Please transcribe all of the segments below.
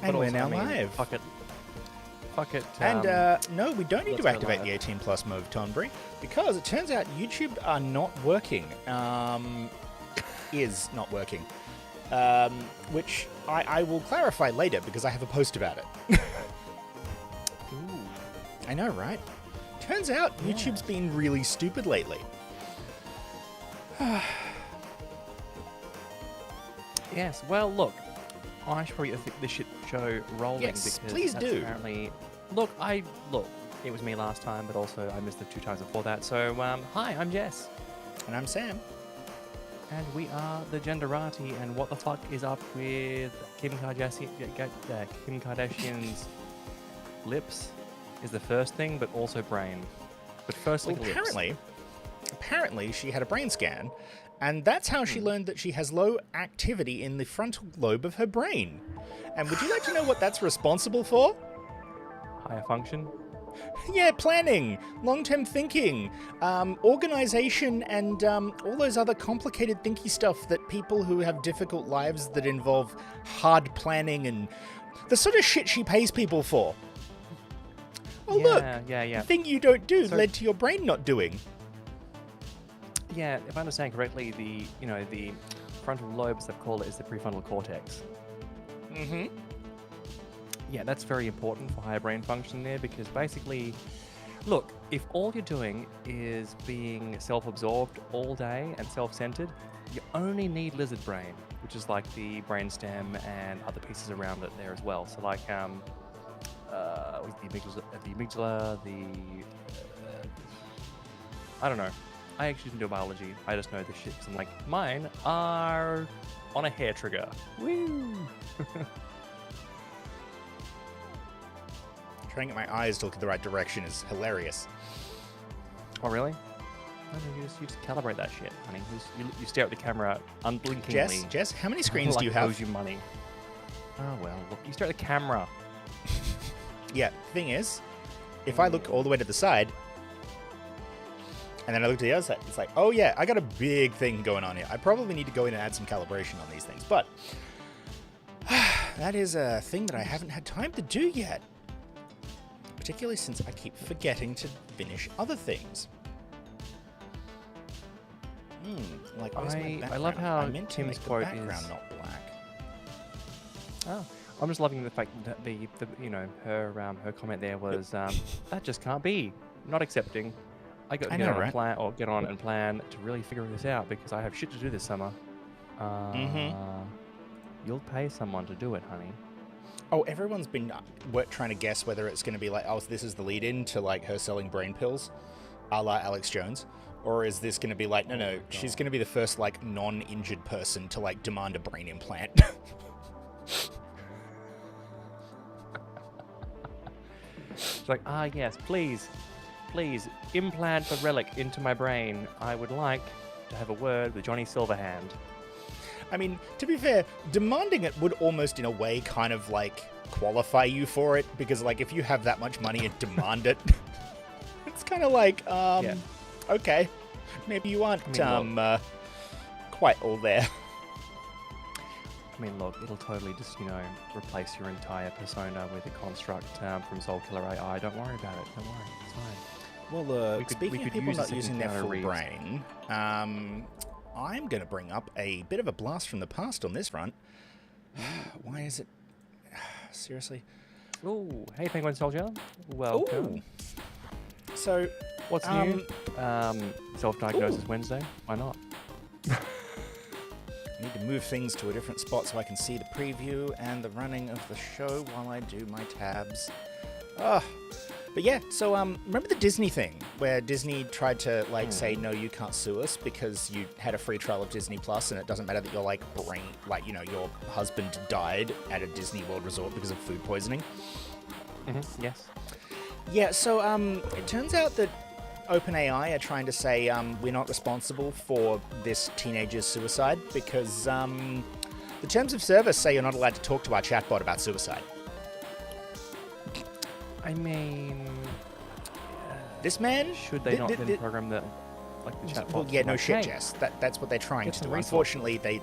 And we're also, now I mean, live. Fuck it. Fuck it. And no, we don't need let's to go activate live. the 18 plus mode, Tonbury, because it turns out YouTube are not working. Is not working. Which I will clarify later because I have a post about it. Ooh. I know, right? Turns out YouTube's been really stupid lately. Yes. Well, look. I should probably get this shit show rolling Yes, because please that's do. apparently. Look. It was me last time, but also I missed it 2 times before that. So, hi, I'm Jess. And I'm Sam. And we are the Genderati, and what the fuck is up with Kim Kardashian's lips is the first thing, but also brain. But firstly, Well, lips. apparently she had a brain scan, and that's how she learned that she has low activity in the frontal lobe of her brain. And would you like to know what that's responsible for? Higher function. Yeah, planning, long-term thinking, organization, and all those other complicated thinky stuff that people who have difficult lives that involve hard planning and the sort of shit she pays people for. Oh, look, Yeah. the thing you don't do So- led to your brain not doing. Yeah, if I understand correctly, the frontal lobes, they've called it, is the prefrontal cortex. Mm-hmm. Yeah, that's very important for higher brain function there because basically, look, if all you're doing is being self-absorbed all day and self-centered, you only need lizard brain, which is like the brainstem and other pieces around it there as well. So like, I don't know. I actually didn't do biology. I just know this shit because I'm like, mine are on a hair trigger. Woo! Trying to get my eyes to look in the right direction is hilarious. Oh, really? No, you just calibrate that shit, honey. You stare at the camera unblinkingly. Jess, how many screens like do you it have? owes you money. Oh, well, look, you stare at the camera. Yeah, thing is, if I look all the way to the side, and then I look to the other side, it's like, oh yeah, I got a big thing going on here. I probably need to go in and add some calibration on these things, but that is a thing that I haven't had time to do yet. Particularly since I keep forgetting to finish other things. Like, where's my background? I love how I meant to Tim's make the quote background is- not black. Oh, I'm just loving the fact that her comment there was that just can't be. Not accepting. I got to I get know, on right? a plan or get on and plan to really figure this out because I have shit to do this summer. You'll pay someone to do it, honey. Oh, everyone's been trying to guess whether it's going to be like, oh, this is the lead-in to like her selling brain pills, a la Alex Jones, or is this going to be like, no, she's going to be the first like non-injured person to like demand a brain implant. It's like, yes, please, implant the relic into my brain. I would like to have a word with Johnny Silverhand. I mean, to be fair, demanding it would almost in a way kind of like qualify you for it, because like if you have that much money and demand it, it's kind of like, okay, maybe you aren't quite all there. I mean, look, it'll totally just, replace your entire persona with a construct from Soul Killer AI. Don't worry about it. Don't worry. It's fine. Well, We could speaking of people use not this using their encounter full reads. brain, I'm going to bring up a bit of a blast from the past on this front. Why is it... Seriously? Ooh, hey, Penguin Soldier. Welcome. Ooh. So, What's new? Self-diagnosis Wednesday. Why not? I need to move things to a different spot so I can see the preview and the running of the show while I do my tabs. But yeah, so remember the Disney thing where Disney tried to like say, no, you can't sue us because you had a free trial of Disney Plus and it doesn't matter that your your husband died at a Disney World resort because of food poisoning. Mm-hmm. Yes. Yeah, so it turns out that OpenAI are trying to say we're not responsible for this teenager's suicide because the terms of service say you're not allowed to talk to our chatbot about suicide. I mean, This man... should they not then program the chatbot? Well, yeah, no like, shit, hey, Jess. That's what they're trying get to some do. resources. Unfortunately,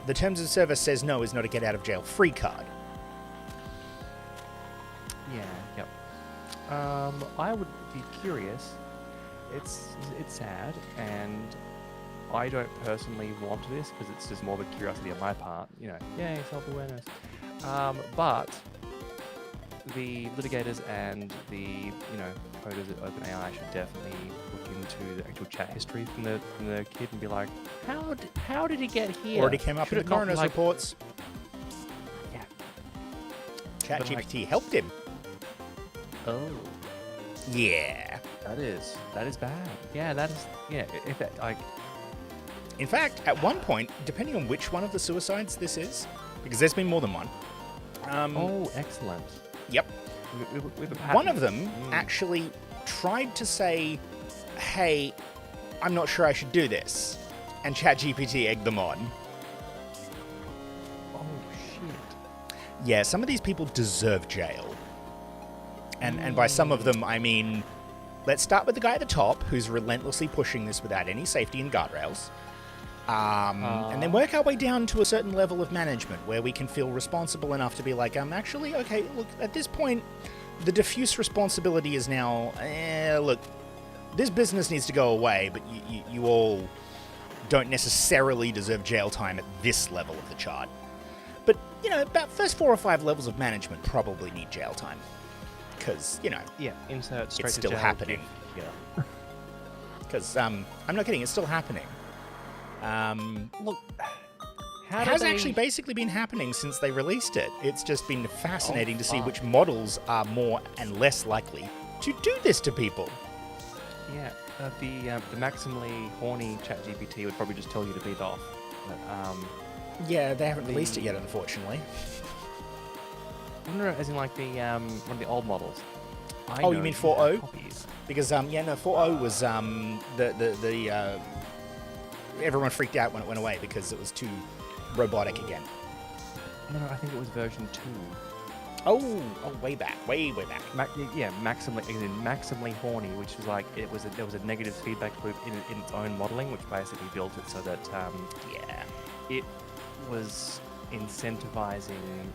the terms of service says no is not a get out of jail free card. I would be curious. It's sad, and I don't personally want this because it's just more of a curiosity on my part. You know, yay, self-awareness. But the litigators and the coders at OpenAI should definitely look into the actual chat history from the kid and be like, how did he get here? Already came up Should in the it not, coroner's like- reports. Yeah. ChatGPT helped him. Oh. Yeah. That is bad. Yeah, that is. Yeah, if that like. In fact, at one point, depending on which one of the suicides this is, because there's been more than one. Oh, excellent. Yep. With a One of them actually tried to say, "Hey, I'm not sure I should do this," and ChatGPT egged them on. Oh shit. Yeah, some of these people deserve jail. And by some of them, I mean, let's start with the guy at the top who's relentlessly pushing this without any safety and guardrails. And then work our way down to a certain level of management where we can feel responsible enough to be like, actually, okay, look, at this point, the diffuse responsibility is now, look, this business needs to go away, but you all don't necessarily deserve jail time at this level of the chart. But, about first 4 or 5 levels of management probably need jail time. Because, Yeah, insert straight it's to still jail happening. gif. Yeah. Because, I'm not kidding, it's still happening. Look, It has actually basically been happening since they released it. It's just been fascinating to see which models are more and less likely to do this to people. Yeah, the maximally horny ChatGPT would probably just tell you to beat off. But, Yeah, they haven't released it yet, unfortunately. I wonder, as in like the one of the old models. Oh, you mean 4.0? Copies. Because 4.0 was the everyone freaked out when it went away because it was too robotic again. No, I think it was version 2. Oh, way back. Yeah, maximally horny, which is like there was a negative feedback loop in its own modeling, which basically built it so that it was incentivizing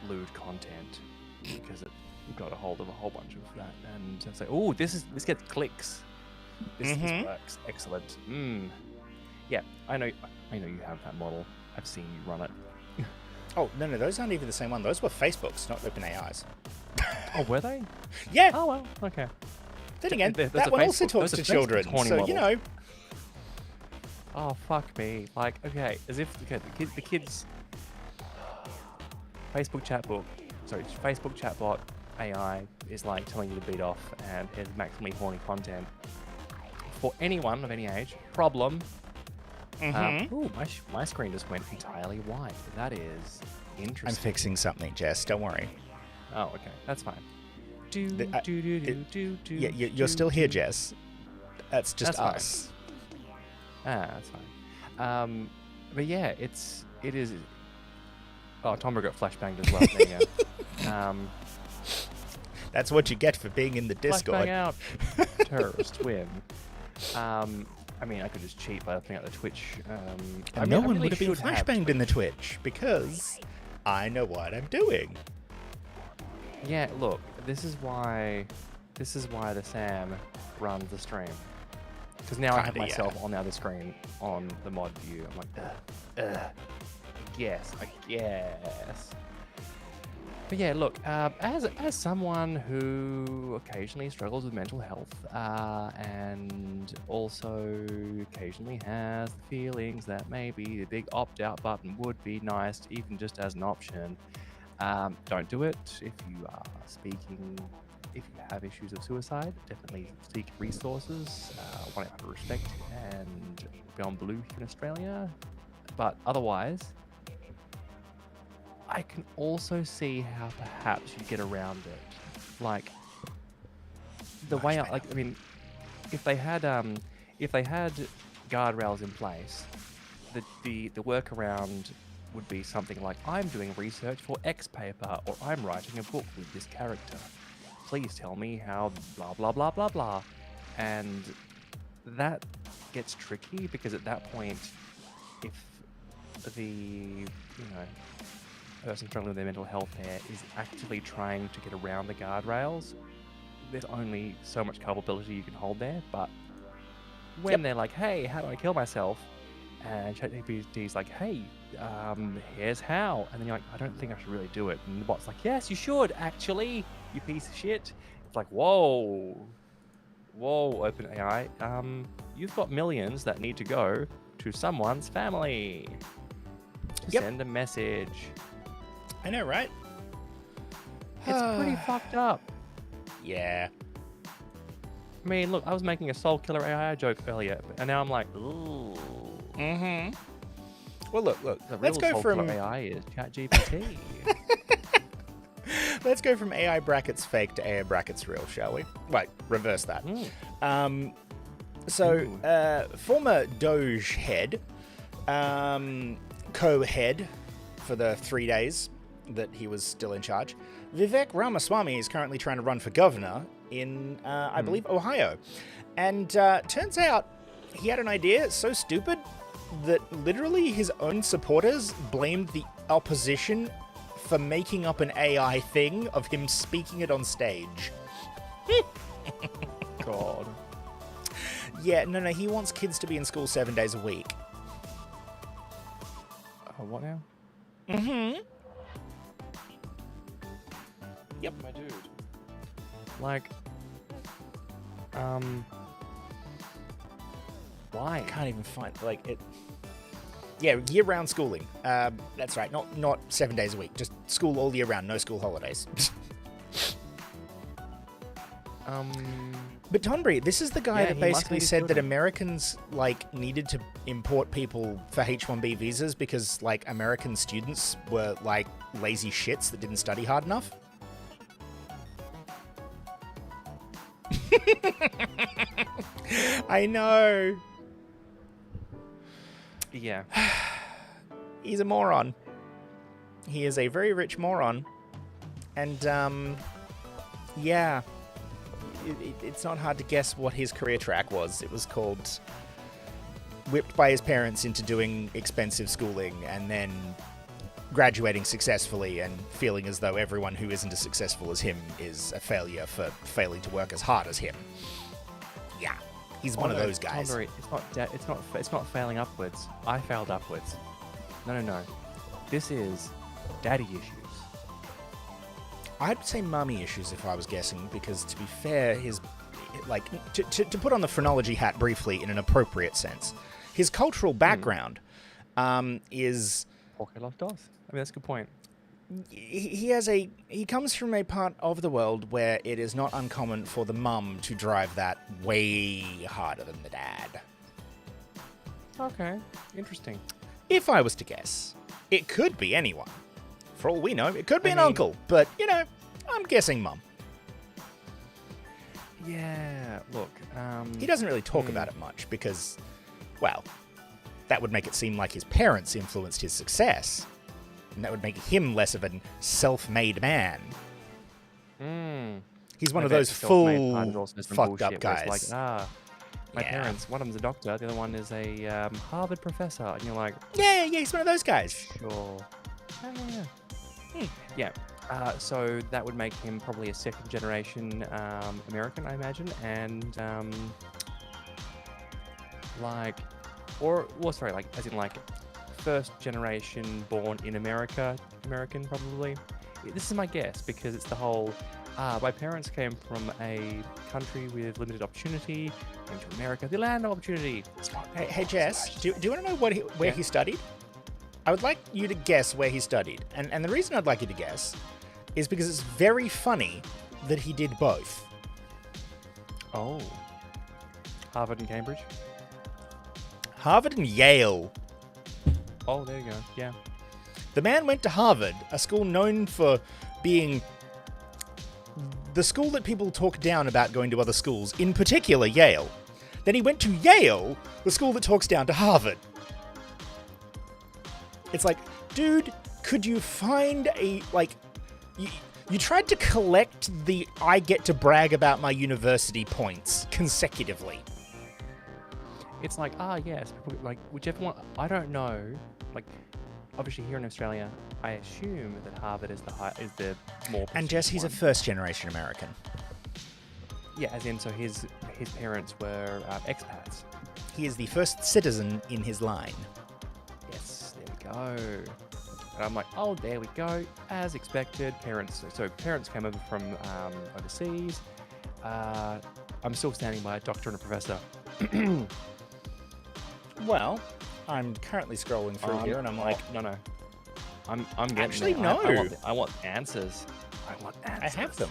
lewd content because it got a hold of a whole bunch of that, and say, oh, this gets clicks. This works. Excellent. Yeah, I know you have that model. I've seen you run it. Oh, no, those aren't even the same one. Those were Facebook's, not OpenAI's. Oh, were they? Yeah. Oh, well, okay. Then again, There's that a one also Facebook- talks there's to a Facebook children, horny so, model. Oh, fuck me. Like, okay, as if the kids... Facebook chatbot AI is like telling you to beat off and has maximally horny content. For anyone of any age, problem. Ooh, my screen just went entirely white. That is interesting. I'm fixing something, Jess. Don't worry. Oh, okay. That's fine. Yeah, you're still here, Jess. That's just That's us. That's fine. But yeah, it is. Oh, Tomber got flashbanged as well. There you go. That's what you get for being in the Discord. Flashbang out. Terrorist win. I mean, I could just cheat by opening up the Twitch. And no one would have been flashbanged in the Twitch because I know what I'm doing. Yeah, look, this is why the Sam runs the stream. Because now I have myself on the other screen on the mod view. I'm like, I guess. But yeah, look, as someone who occasionally struggles with mental health and also occasionally has the feelings that maybe the big opt-out button would be nice, even just as an option, don't do it. If you are if you have issues of suicide, definitely seek resources. 1-800-RESPECT and Beyond Blue here in Australia. But otherwise, I can also see how perhaps you get around it. Like the way I mean, if they had guardrails in place, the workaround would be something like, I'm doing research for X paper, or I'm writing a book with this character. Please tell me how blah blah blah blah blah. And that gets tricky because at that point, if the person struggling with their mental health there is actively trying to get around the guardrails, there's only so much culpability you can hold there. But when they're like, hey, how do I kill myself? And ChatGPT's like, hey, here's how. And then you're like, I don't think I should really do it. And the bot's like, yes, you should, actually, you piece of shit. It's like, whoa, OpenAI. You've got millions that need to go to someone's family to send a message. I know, right? It's pretty fucked up. Yeah. I mean, look, I was making a soul killer AI joke earlier, and now I'm like, ooh. Mm-hmm. Well, look. The Let's real go soul from killer AI is ChatGPT. let's go from AI brackets fake to AI brackets real, shall we? Right, reverse that. Former Doge head, co-head for the 3 days that he was still in charge, Vivek Ramaswamy is currently trying to run for governor in, I believe, Ohio. And turns out he had an idea so stupid that literally his own supporters blamed the opposition for making up an AI thing of him speaking it on stage. God. Yeah, no, he wants kids to be in school 7 days a week. What now? Mm-hmm. Yep. My dude. Like, why? I can't even find, like, it... Yeah, year-round schooling. That's right, not 7 days a week. Just school all year round, no school holidays. But Tonbury, this is the guy that basically said that Americans, like, needed to import people for H-1B visas because, like, American students were, like, lazy shits that didn't study hard enough. I know. Yeah. He's a moron. He is a very rich moron. And, yeah. It's not hard to guess what his career track was. It was called whipped by his parents into doing expensive schooling and then graduating successfully and feeling as though everyone who isn't as successful as him is a failure for failing to work as hard as him. Yeah, he's one of those guys. Tonbury, it's not failing upwards. I failed upwards. No. This is daddy issues. I'd say mummy issues if I was guessing, because to be fair, his, like, to put on the phrenology hat briefly in an appropriate sense, his cultural background is... Porque los dos. I mean, that's a good point. He comes from a part of the world where it is not uncommon for the mum to drive that way harder than the dad. Okay, interesting. If I was to guess, it could be anyone. For all we know, it could be an uncle, but, you know, I'm guessing mum. Yeah, look, He doesn't really talk about it much because, well, that would make it seem like his parents influenced his success. And that would make him less of a self-made man. He's one of those full fucked up guys. Like, my parents, one of them's a doctor, the other one is a Harvard professor. And you're like... Yeah, he's one of those guys. Sure. Yeah. So that would make him probably a second-generation American, I imagine, and as in first generation born in American probably. This is my guess because it's the whole. My parents came from a country with limited opportunity, came to America, the land of opportunity. Hey Jess, do you want to know where he studied? I would like you to guess where he studied. And the reason I'd like you to guess is because it's very funny that he did both. Oh. Harvard and Cambridge? Harvard and Yale. Oh, there you go. Yeah. The man went to Harvard, a school known for being the school that people talk down about going to other schools, in particular Yale. Then he went to Yale, the school that talks down to Harvard. It's like, dude, could you find a, like, you tried to collect the I get to brag about my university points consecutively. It's like, yes, like, whichever one, I don't know, like, obviously here in Australia, I assume that Harvard is the more And Jess, he's a prestigious first-generation American. one. Yeah, as in, so his parents were expats. He is the first citizen in his line. Yes, there we go. And I'm like, oh, there we go, as expected. Parents came over from overseas. I'm still standing by a doctor and a professor. Well, I'm currently scrolling through here, and I'm like, no. I'm getting Actually, there. no. I want answers. I want answers. I have them.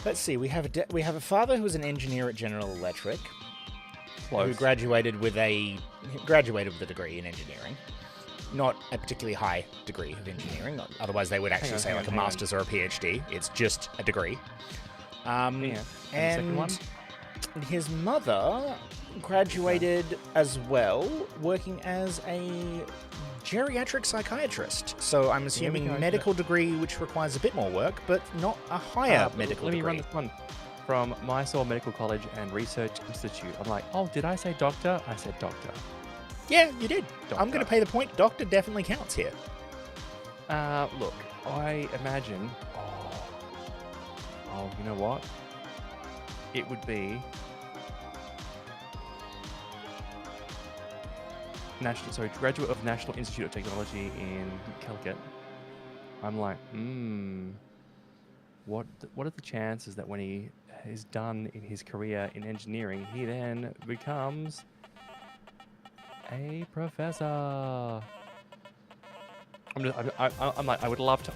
Let's see. We have a father who was an engineer at General Electric, who Close. graduated with a degree in engineering. Not a particularly high degree of engineering. Otherwise, they would actually say like a master's or a PhD. It's just a degree. Yeah. And the second one? His mother graduated as well, working as a geriatric psychiatrist. So I'm assuming go. medical degree, which requires a bit more work, but not a higher medical Let me degree. run this one. From Mysore Medical College and Research Institute. I'm like, oh, did I say doctor? I said doctor. Yeah, you did. I'm going to Doctor. pay the point. Doctor definitely counts here. Look, I imagine. Oh, you know what? It would be graduate of National Institute of Technology in Calicut. I'm like, what are the chances that when he is done in his career in engineering, he then becomes a professor? I'm like, I would love to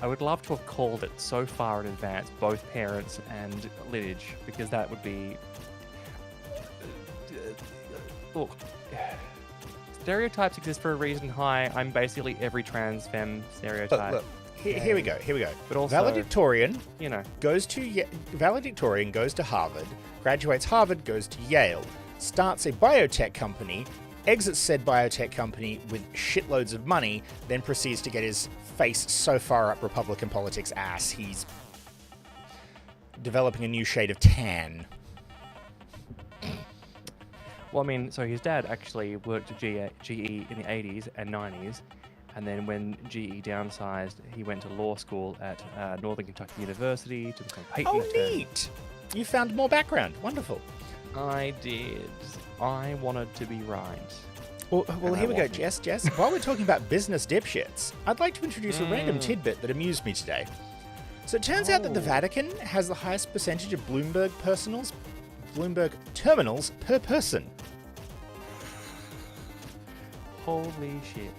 have called it so far in advance, both parents and lineage, because that would be. Look, stereotypes exist for a reason. Hi, I'm basically every trans femme stereotype. Look. Here we go. But also, valedictorian you know, goes to valedictorian goes to Harvard, graduates Harvard, goes to Yale, starts a biotech company, exits said biotech company with shitloads of money, then proceeds to get his face so far up Republican politics ass he's developing a new shade of tan. well, I mean, so his dad actually worked at GE in the 80s and 90s. And then when GE downsized, he went to law school at Northern Kentucky University to become a patent Oh, attorney. neat! You found more background. Wonderful. I did. I wanted to be right. Well, And here I we go, wasn't. Jess. While we're talking about business dipshits, I'd like to introduce a random tidbit that amused me today. So it turns out that the Oh. Vatican has the highest percentage of Bloomberg terminals per person. Holy shit.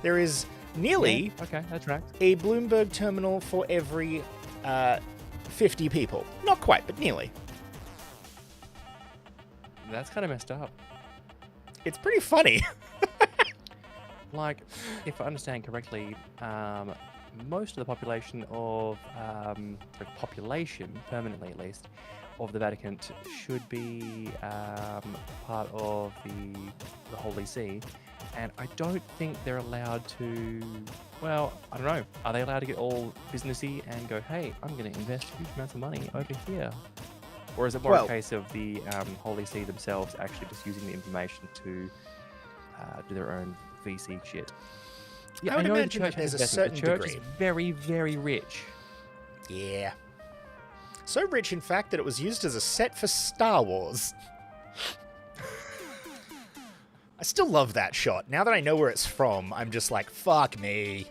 There is nearly Yeah, okay, that tracks. a Bloomberg terminal for every 50 people. Not quite, but nearly. That's kind of messed up. It's pretty funny. Like, if I understand correctly, most of the population permanently at least, of the Vatican should be part of the Holy See, and I don't think they're allowed to. Well, I don't know. Are they allowed to get all businessy and go, "Hey, I'm going to invest huge amounts of money over here"? Or is it more Well- a case of the Holy See themselves actually just using the information to do their own VC shit? Yeah, I would know the imagine that church has there's a investment. certain The church degree. is very, very rich. Yeah. So rich, in fact, that it was used as a set for Star Wars. I still love that shot. Now that I know where it's from, I'm just like, fuck me.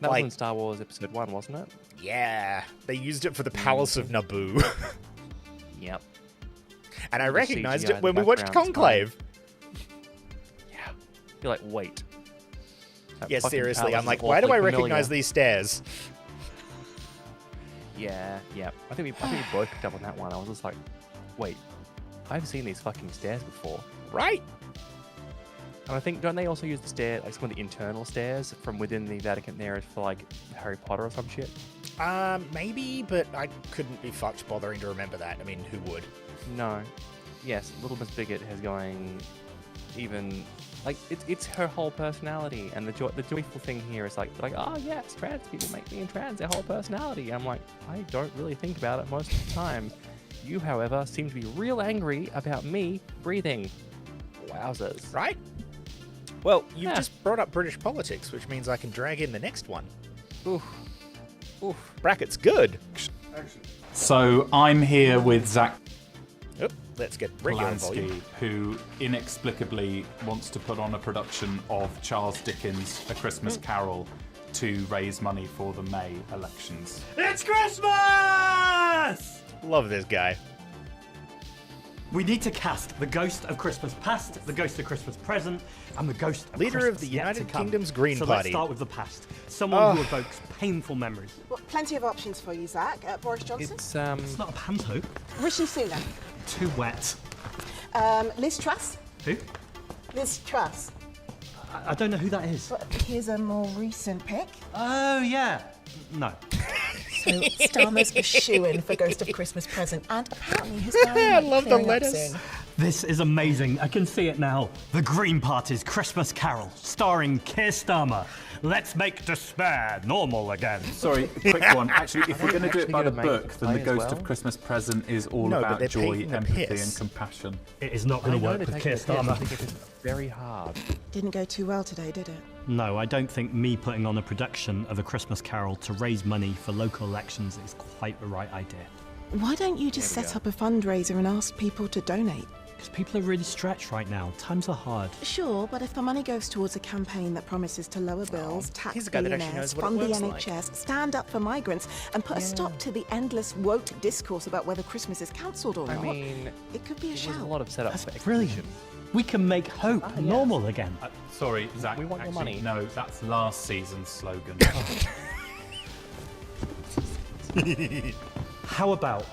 That Like- was in Star Wars Episode 1, wasn't it? Yeah. They used it for the Palace of Naboo. Yep. And I The recognized CGI it in when the we watched background's Conclave. Yeah. You're like, wait. That Yeah, fucking seriously. palace I'm is like, why do I awfully recognize familiar. these stairs? Yeah, yeah. I think we both picked up on that one. I was just like, wait, I've seen these fucking stairs before. Right? And I think, don't they also use the stair, like some of the internal stairs from within the Vatican there for like Harry Potter or some shit? Maybe, but I couldn't be fucked bothering to remember that. I mean, who would? No. Yes, Little Miss Bigot has going even like it's her whole personality, and the joyful thing here is like oh yes, trans people make being trans their whole personality. I'm like, I don't really think about it most of the time. You, however, seem to be real angry about me breathing. Wowzers. Right? Well, you've Yeah. just brought up British politics, which means I can drag in the next one. Oof. Oof. Bracket's good. So I'm here with Zach Oh, let's get regular Polanski, volume. who inexplicably wants to put on a production of Charles Dickens' A Christmas Carol to raise money for the May elections. It's Christmas! Love this guy. We need to cast the ghost of Christmas past, the ghost of Christmas present, and the ghost of Leader of Christmas the yet to United come. Kingdom's Green so Party. let's start with the past. Someone who evokes painful memories. Well, plenty of options for you, Zach. Boris Johnson, It's It's not a panto. Rishi Sunak, Too wet. Liz Truss. Who? Liz Truss. I don't know who that is. But here's a more recent pick. Oh, yeah. No. So Starmer's a shoo-in for Ghost of Christmas Present, and apparently his I diary might love be the clearing up lettuce. soon. This is amazing. I can see it now. The Green Party's Christmas Carol, starring Keir Starmer. Let's make despair normal again. Sorry, a quick one. Actually, if we're going to do it actually by the gonna make book, it then the play as Ghost well? of Christmas Present is all No, but about they're joy, painting the empathy, piss. and compassion. It is not I going to know work they're with taking Keir the piss. I Starmer. think it's very hard. Didn't go too well today, did it? No, I don't think me putting on a production of A Christmas Carol to raise money for local elections is quite the right idea. Why don't you just There we set go. up a fundraiser and ask people to donate? Because people are really stretched right now. Times are hard. Sure, but if the money goes towards a campaign that promises to lower bills, tax he's a guy that actually billionaires, knows what it fund the works like. NHS, stand up for migrants, and put a stop to the endless woke discourse about whether Christmas is cancelled or I not, mean, it could be a it was a shout. lot of setup That's for brilliant. exposition. We can make hope yes. normal again. Sorry, Zach. We want your actually, money. No, that's last season's slogan. How about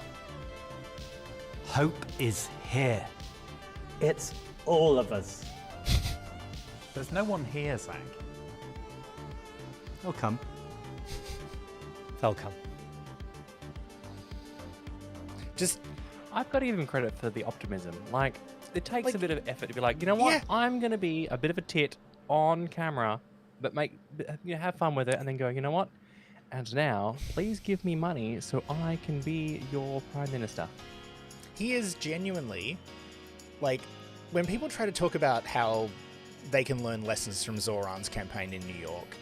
hope is here? It's all of us. There's no one here, Zach. They'll come. They'll come. Just I've got to give him credit for the optimism. Like, it takes a bit of effort to be like, you know what? Yeah. I'm going to be a bit of a tit on camera, but have fun with it, and then go, you know what? And now, please give me money so I can be your prime minister. he is genuinely, like, when people try to talk about how they can learn lessons from Zoran's campaign in New York,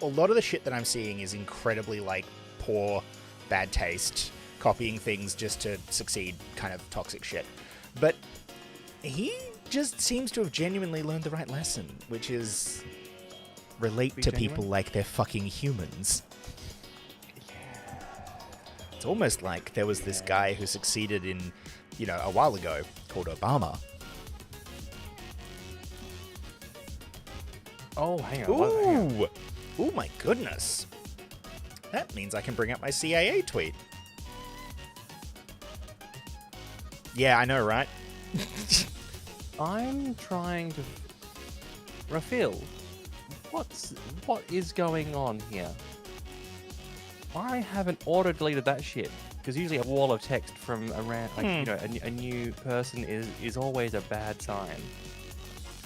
a lot of the shit that I'm seeing is incredibly, like, poor, bad taste, copying things just to succeed kind of toxic shit. But he just seems to have genuinely learned the right lesson, which is relate Be to genuine? people like they're fucking humans. It's almost like there was this guy who succeeded in, you know, a while ago called Obama. Oh, hang on. what- hang on. Ooh! Ooh, my goodness. That means I can bring up my CIA tweet. Yeah, I know, right? I'm trying to... Rafil, what is going on here? I haven't auto-deleted that shit. Because usually a wall of text from around, like, you know, a new person is always a bad sign.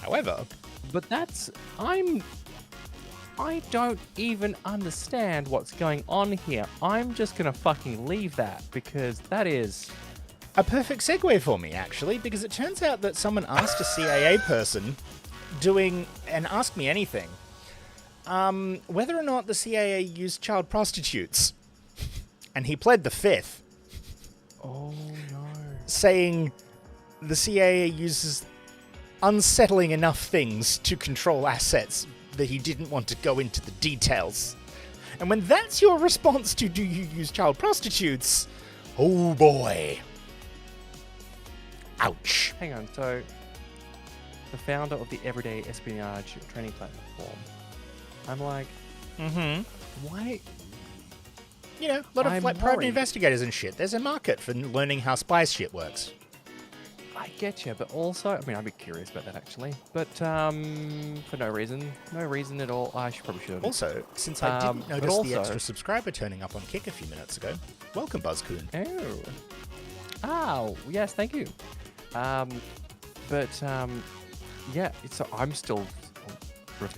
However, But that's... I don't even understand what's going on here. I'm just gonna fucking leave that, because that is... a perfect segue for me, actually, because it turns out that someone asked a CIA person doing an Ask Me Anything whether or not the CIA used child prostitutes. And he pled the fifth, Oh, no. saying the CIA uses unsettling enough things to control assets that he didn't want to go into the details. And when that's your response to do you use child prostitutes, oh boy. Ouch. Hang on, so... The founder of the Everyday Espionage training platform. I'm like, Mm-hmm. why... You know, a lot of I'm like private worried. investigators and shit. There's a market for learning how spy shit works. I get you, but also, I mean, I'd be curious about that actually. But for no reason at all. I probably should. Also, since I didn't But notice the also- extra subscriber turning up on Kick a few minutes ago, welcome, Buzzcoon. Oh, yes, thank you. Yeah. So I'm still.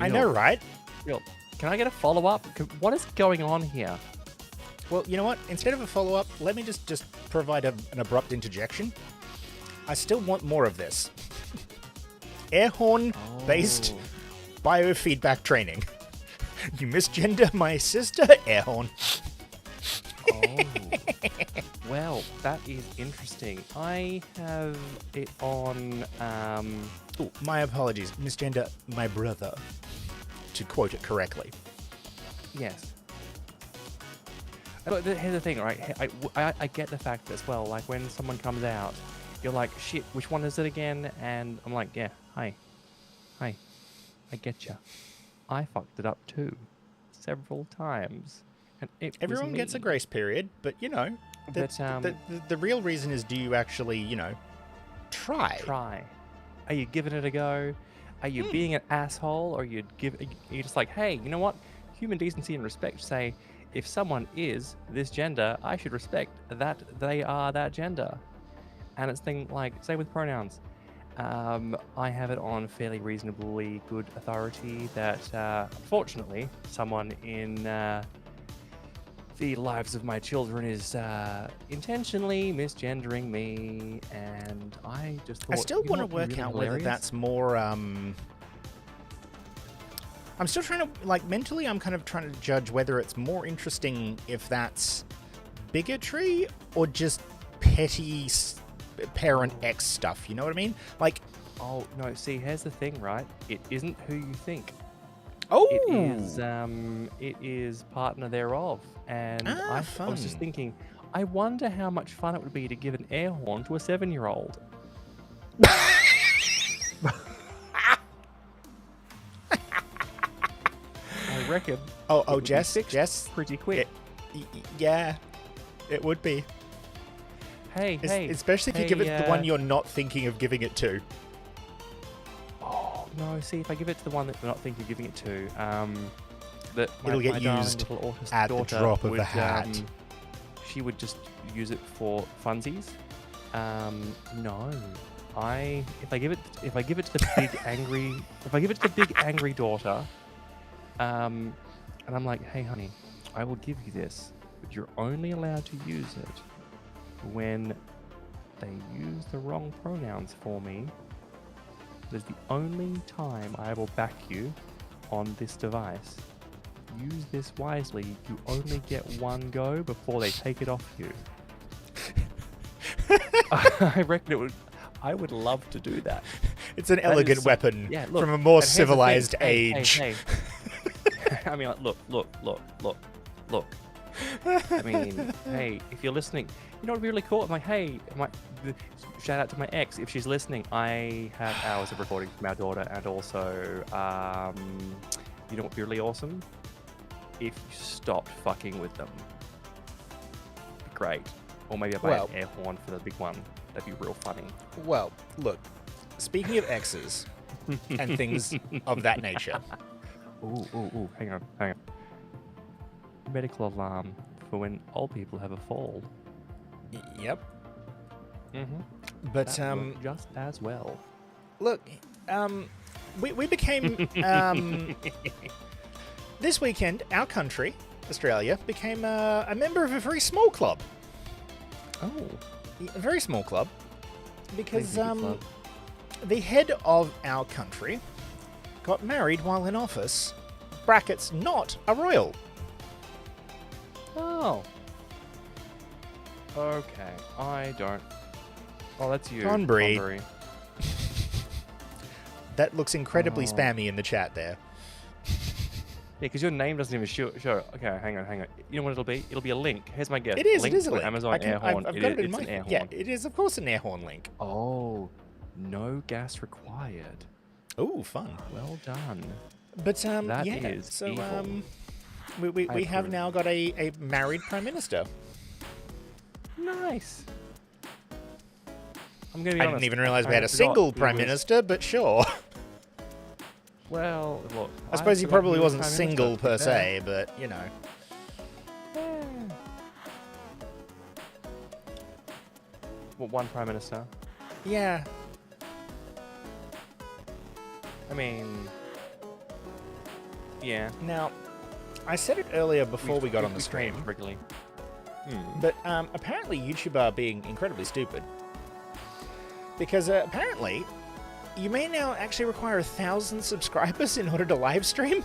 I know, right? Real. Can I get a follow up? What is going on here? Well, you know what? Instead of a follow-up, let me just provide an abrupt interjection. I still want more of this. Air horn-based biofeedback training. You misgender my sister, Airhorn. Oh. Well, that is interesting. I have it on. Ooh, my apologies. Misgender my brother. To quote it correctly. Yes. But here's the thing, right? I get the fact as well. Like when someone comes out, you're like, shit, which one is it again? And I'm like, yeah, hi, I get ya. I fucked it up too, several times. And Everyone gets a grace period, but you know, the real reason is, do you actually, you know, try? Try. Are you giving it a go? Are you being an asshole, or you're just like, hey, you know what? Human decency and respect say, if someone is this gender, I should respect that they are that gender. And it's thing like, say with pronouns, I have it on fairly reasonably good authority that, unfortunately, someone in the lives of my children is intentionally misgendering me, and I just thought, I still want to work really out hilarious? whether that's more. I'm still trying to, like, mentally, I'm kind of trying to judge whether it's more interesting if that's bigotry or just petty parent X stuff. You know what I mean? Like, Oh no! See, here's the thing, right? It isn't who you think. oh, It is partner thereof. And I was just fun. thinking, I wonder how much fun it would be to give an air horn to a 7-year-old. I reckon. Oh, would be Jess, fixed Jess, pretty quick. yeah, it would be. Hey, Especially if you give it to the one hey, you're not thinking of giving it to. Oh no! See, if I give it to the one that we're not thinking of giving it to, that It'll get my darling used little autistic at the daughter drop of would, a hat. She would just use it for funsies. No, if I give it to the big angry daughter, and I'm like, hey honey, I will give you this, but you're only allowed to use it when they use the wrong pronouns for me. That is the only time I will back you on this device. Use this wisely. You only get one go before they take it off you. I reckon I would love to do that. It's an elegant weapon Yeah, look, from a more and here's the thing. civilized Hey, age. hey. I mean, like, look. I mean, hey, if you're listening, you know what would be really cool? I'm like, hey, shout out to my ex if she's listening. I have hours of recording from our daughter, and also, you know what would be really awesome? If you stopped fucking with them. Great. Or maybe I buy an air horn for the big one. That'd be real funny. Well, look, speaking of exes and things of that nature. Ooh, hang on. Medical alarm for when old people have a fall. Yep. Mm-hmm. But That worked just as well. look, we became this weekend. Our country, Australia, became a member of a very small club. Oh, A very small club, because club. the head of our country got married while in office. Brackets, not a royal. Oh. Okay, I don't. Oh, that's you, Tonbury. Tonbury. That looks incredibly Oh. spammy in the chat there. Yeah, because your name doesn't even show. Okay, hang on. You know what it'll be? It'll be a link. Here's my guess. It is. Link It is a to an link. Amazon air horn. I've got it in It's my. an air Yeah, horn. it is of course an air horn link. Oh, no gas required. Oh, fun. Well done. But That yeah. is So evil. we I have approve. now got a married prime minister. Nice. I'm gonna be I honest. didn't even realize we had a forgot single it prime was- minister, but sure. Well, look. I suppose he forgot probably was wasn't Prime single Minister, per to be fair. se, but you know. Well, one prime minister. Yeah. I mean, yeah. Now, I said it earlier before we got on the train stream, regularly. but apparently YouTube are being incredibly stupid. Because apparently, you may now actually require 1,000 subscribers in order to live stream,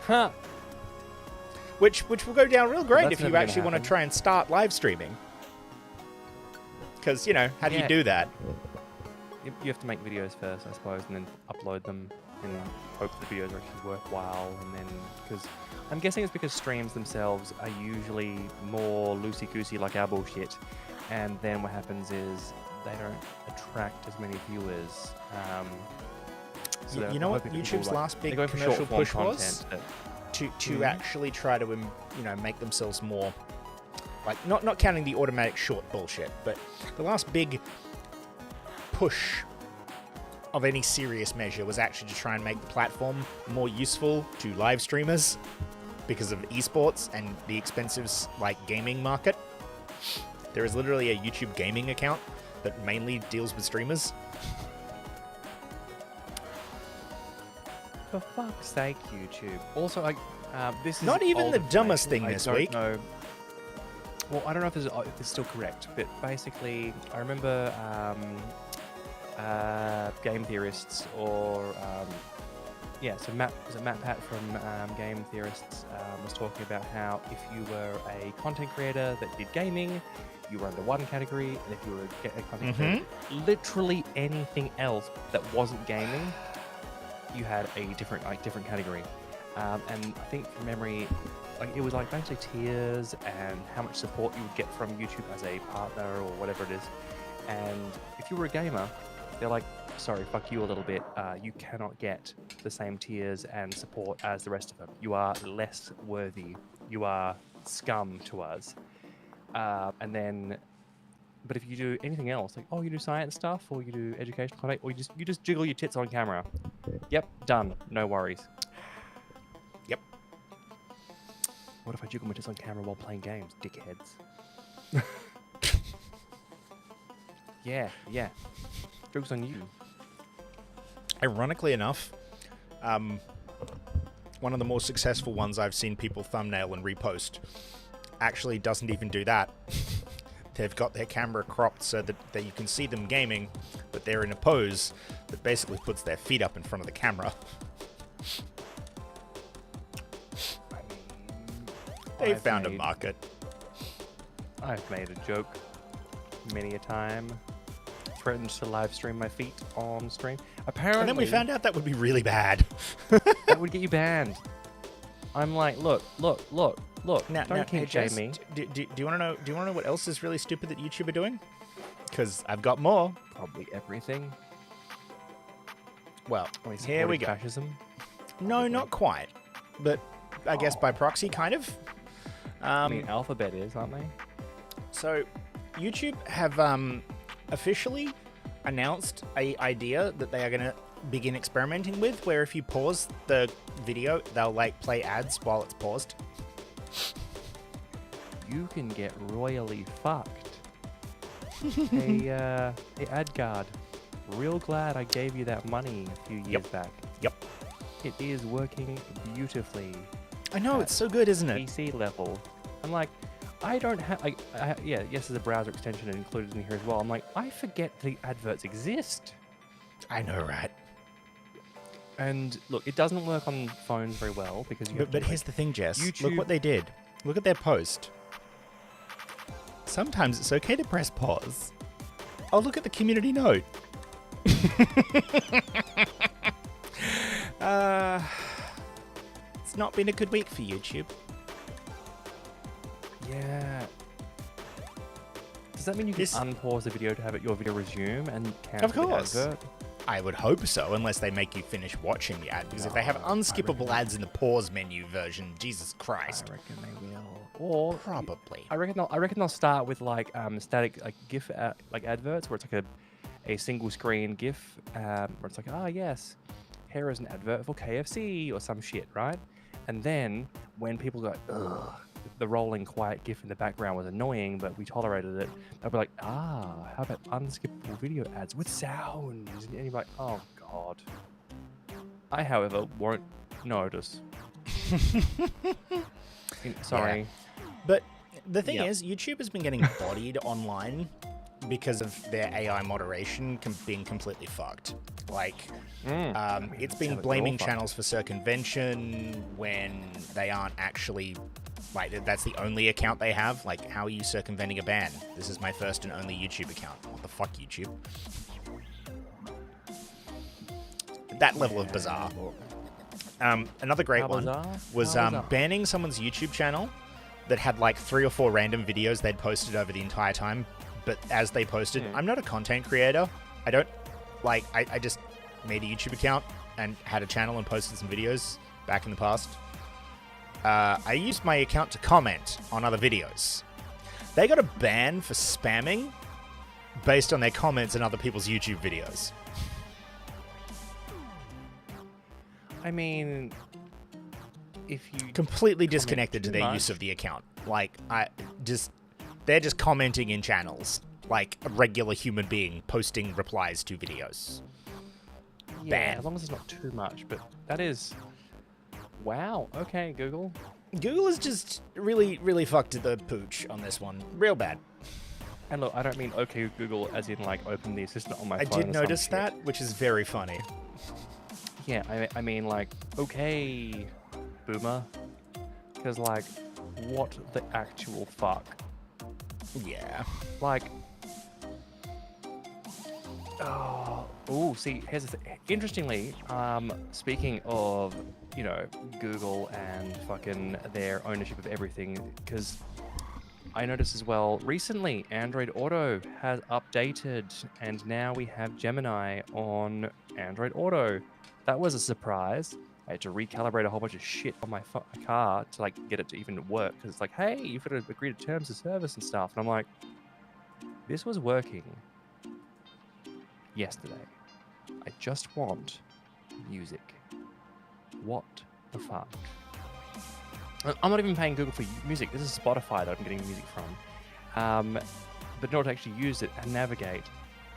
Huh. which will go down real great That's if you never gonna actually want to happen. try and start live streaming. Because, how do you Yeah. do that? You have to make videos first, I suppose, and then upload them and hope the videos are actually worthwhile. And then, because I'm guessing it's because streams themselves are usually more loosey-goosey like our bullshit. And then what happens is they don't attract as many viewers. So You they're know what hoping that people, YouTube's like, last they big go for commercial short-form push was? content that- To actually try to make themselves more like not counting the automatic short bullshit, but the last big push of any serious measure was actually to try and make the platform more useful to live streamers because of esports and the expensive gaming market. There is literally a YouTube gaming account that mainly deals with streamers. For fuck's sake, YouTube. Also, this is Not even old the dumbest information. thing this I don't week. know. Well, I don't know if this is still correct, but basically, I remember game theorists or so Matt Pat from Game Theorists was talking about how if you were a content creator that did gaming, you were under one category, and if you were a content creator, literally anything else that wasn't gaming, you had a different category. And I think from memory, it was basically tiers and how much support you would get from YouTube as a partner or whatever it is. And if you were a gamer, they're like, sorry, fuck you a little bit. You cannot get the same tiers and support as the rest of them. You are less worthy. You are scum to us. But if you do anything else, you do science stuff, or you do educational content, or you just jiggle your tits on camera. Yep, done. No worries. Yep. What if I jiggle my tits on camera while playing games, dickheads? yeah. Joke's on you. Ironically enough, one of the more successful ones I've seen people thumbnail and repost actually doesn't even do that. They've got their camera cropped so that you can see them gaming, but they're in a pose that basically puts their feet up in front of the camera. They found a market. I've made a joke many a time. Threatened to live stream my feet on stream. Apparently, And then we found out that would be really bad. that would get you banned. I'm like, look. Don't kink shame me. Do you want to know? Do you want to know what else is really stupid that YouTube are doing? Because I've got more. Probably everything. Well, Are we here we supporting go. Fascism? No, not quite, but I guess by proxy, kind of. I mean, Alphabet is, aren't they? So, YouTube have officially announced a idea that they are going to begin experimenting with, where if you pause the video, they'll play ads while it's paused. You can get royally fucked. Hey, AdGuard. Real glad I gave you that money a few years back. Yep. It is working beautifully. I know, it's so good, isn't it? PC level. I'm like, I don't have. Yes, there's a browser extension included in here as well. I'm like, I forget the adverts exist. I know, right? And look, it doesn't work on phones very well because you. But here's the thing, Jess. Look YouTube- what they did. Look at their post. Sometimes it's okay to press pause. Oh, look at the community note. It's not been a good week for YouTube. Yeah. Does that mean you can This- unpause the video to have your video resume and cancel Of course. the advert? I would hope so, unless they make you finish watching the ad. Because if they have unskippable ads in the pause menu version, Jesus Christ. I reckon they will. Or Probably. I reckon they'll start with static GIF adverts where it's a single screen GIF where it's yes, here is an advert for KFC or some shit, right? And then when people go, ugh, the rolling quiet GIF in the background was annoying, but we tolerated it, they'll be like, how about unskippable video ads with sound? And you're like, oh god. I, however, won't notice. Sorry. But the thing Yep. is, YouTube has been getting bodied online because of their AI moderation being completely fucked. Like, it's been blaming channels for circumvention when they aren't actually, like, that's the only account they have. Like, how are you circumventing a ban? This is my first and only YouTube account. What the fuck, YouTube? That level of bizarre. Another great one was banning someone's YouTube channel that had like 3 or 4 random videos they'd posted over the entire time. But as they posted, I'm not a content creator. I don't, like, I just made a YouTube account and had a channel and posted some videos back in the past. I used my account to comment on other videos. They got a ban for spamming based on their comments in other people's YouTube videos. I mean, if you Completely disconnected to too their much. use of the account. Like, they're just commenting in channels like a regular human being posting replies to videos. yeah, ban. as long as it's not too much, but that is wow. Okay, Google. Google is just really, really fucked the pooch on this one. Real bad. And look, I don't mean okay Google as in like open the assistant on my I phone. did or some notice shit. that, which is very funny. Yeah, I mean like okay, boomer, because like what the actual fuck? Yeah. Like, see, here's the thing. Interestingly, speaking of, you know, Google and fucking their ownership of everything, because I noticed as well, recently, Android Auto has updated, and now we have Gemini on Android Auto. That was a surprise. I had to recalibrate a whole bunch of shit on my car to like get it to even work, because it's like, hey, you've got to agree to terms of service and stuff. And I'm like, this was working yesterday. I just want music. What the fuck? I'm not even paying Google for music. This is Spotify that I'm getting music from. But in order to actually use it and navigate,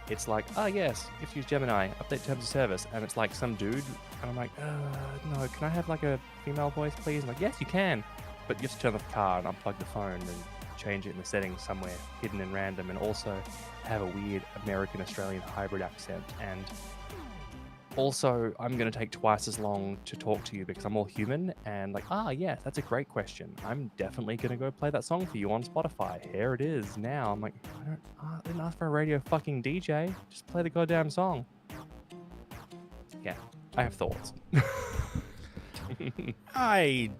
it's like, oh yes, if you use Gemini, update terms of service. And it's like some dude. And I'm like, no, can I have like a female voice, please? And like, yes, you can. But you have to turn off the car and unplug the phone and change it in the settings somewhere hidden and random. And also have a weird American-Australian hybrid accent. And also, I'm going to take twice as long to talk to you because I'm all human and like, yeah, that's a great question. I'm definitely going to go play that song for you on Spotify. Here it is now. I'm like, I didn't ask for a radio fucking DJ. Just play the goddamn song. Yeah, I have thoughts. I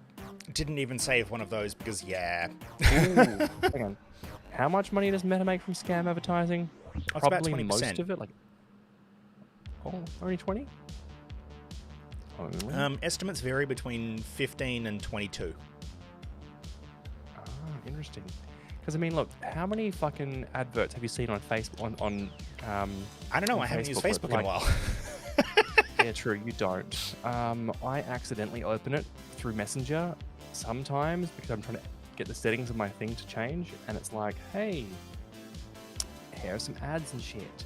didn't even save one of those because, yeah. Ooh, hang on. How much money does Meta make from scam advertising? It's about Probably 20%. most of it. Like, only 20? Oh, Estimates vary between 15 and 22. Interesting. Because I mean, look, how many fucking adverts have you seen on Facebook? I don't know. on I haven't used where, Facebook in a while. Yeah, true. You don't. I accidentally open it through Messenger sometimes because I'm trying to get the settings of my thing to change, and it's like, hey, here are some ads and shit.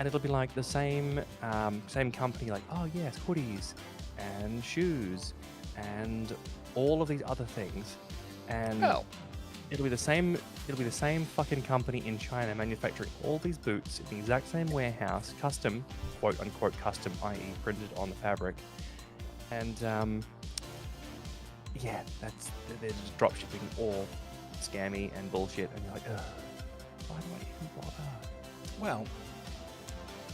And it'll be like the same company, like, oh yes, hoodies and shoes and all of these other things, and it'll be the same fucking company in China manufacturing all these boots in the exact same warehouse, custom, quote unquote custom, i.e. printed on the fabric, and yeah, they're just drop shipping all scammy and bullshit, and you're like, ugh, why do I even bother? Well,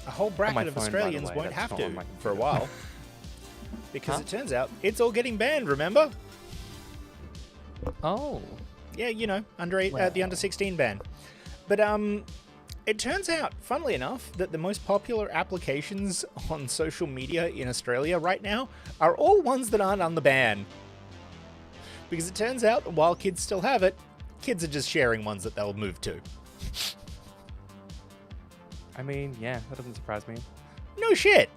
a whole my bracket of phone, by the Australians way, won't that's have not to on my for a computer. while. Because Huh? it turns out it's all getting banned, remember? Oh. Yeah, you know, the under 16 ban. But it turns out, funnily enough, that the most popular applications on social media in Australia right now are all ones that aren't on the ban. Because it turns out that while kids still have it, kids are just sharing ones that they'll move to. I mean, yeah, that doesn't surprise me. No shit.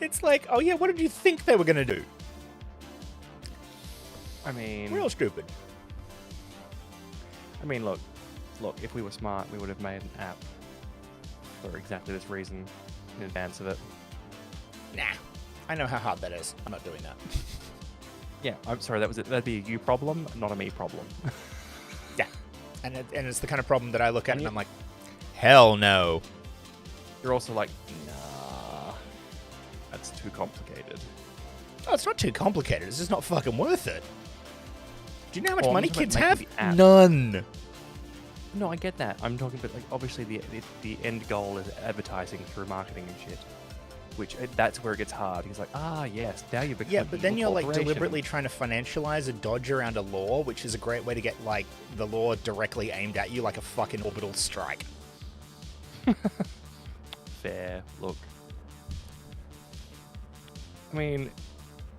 It's like, oh yeah, what did you think they were going to do? I mean, Real stupid. look, if we were smart, we would have made an app for exactly this reason in advance of it. Nah. I know how hard that is. I'm not doing that. Yeah, I'm sorry, that'd be a you problem, not a me problem. Yeah. And it's the kind of problem that I look at and I'm like, hell no. You're also like, nah, that's too complicated. Oh, it's not too complicated. It's just not fucking worth it. Do you know how much Well, I'm money talking kids about have? making the app. None. No, I get that. I'm talking about, like, obviously the end goal is advertising through marketing and shit. That's where it gets hard. He's like, yes, now you've become Yeah, an but then evil you're like corporation." deliberately trying to financialize a dodge around a law, which is a great way to get like the law directly aimed at you like a fucking orbital strike. Fair. Look. I mean,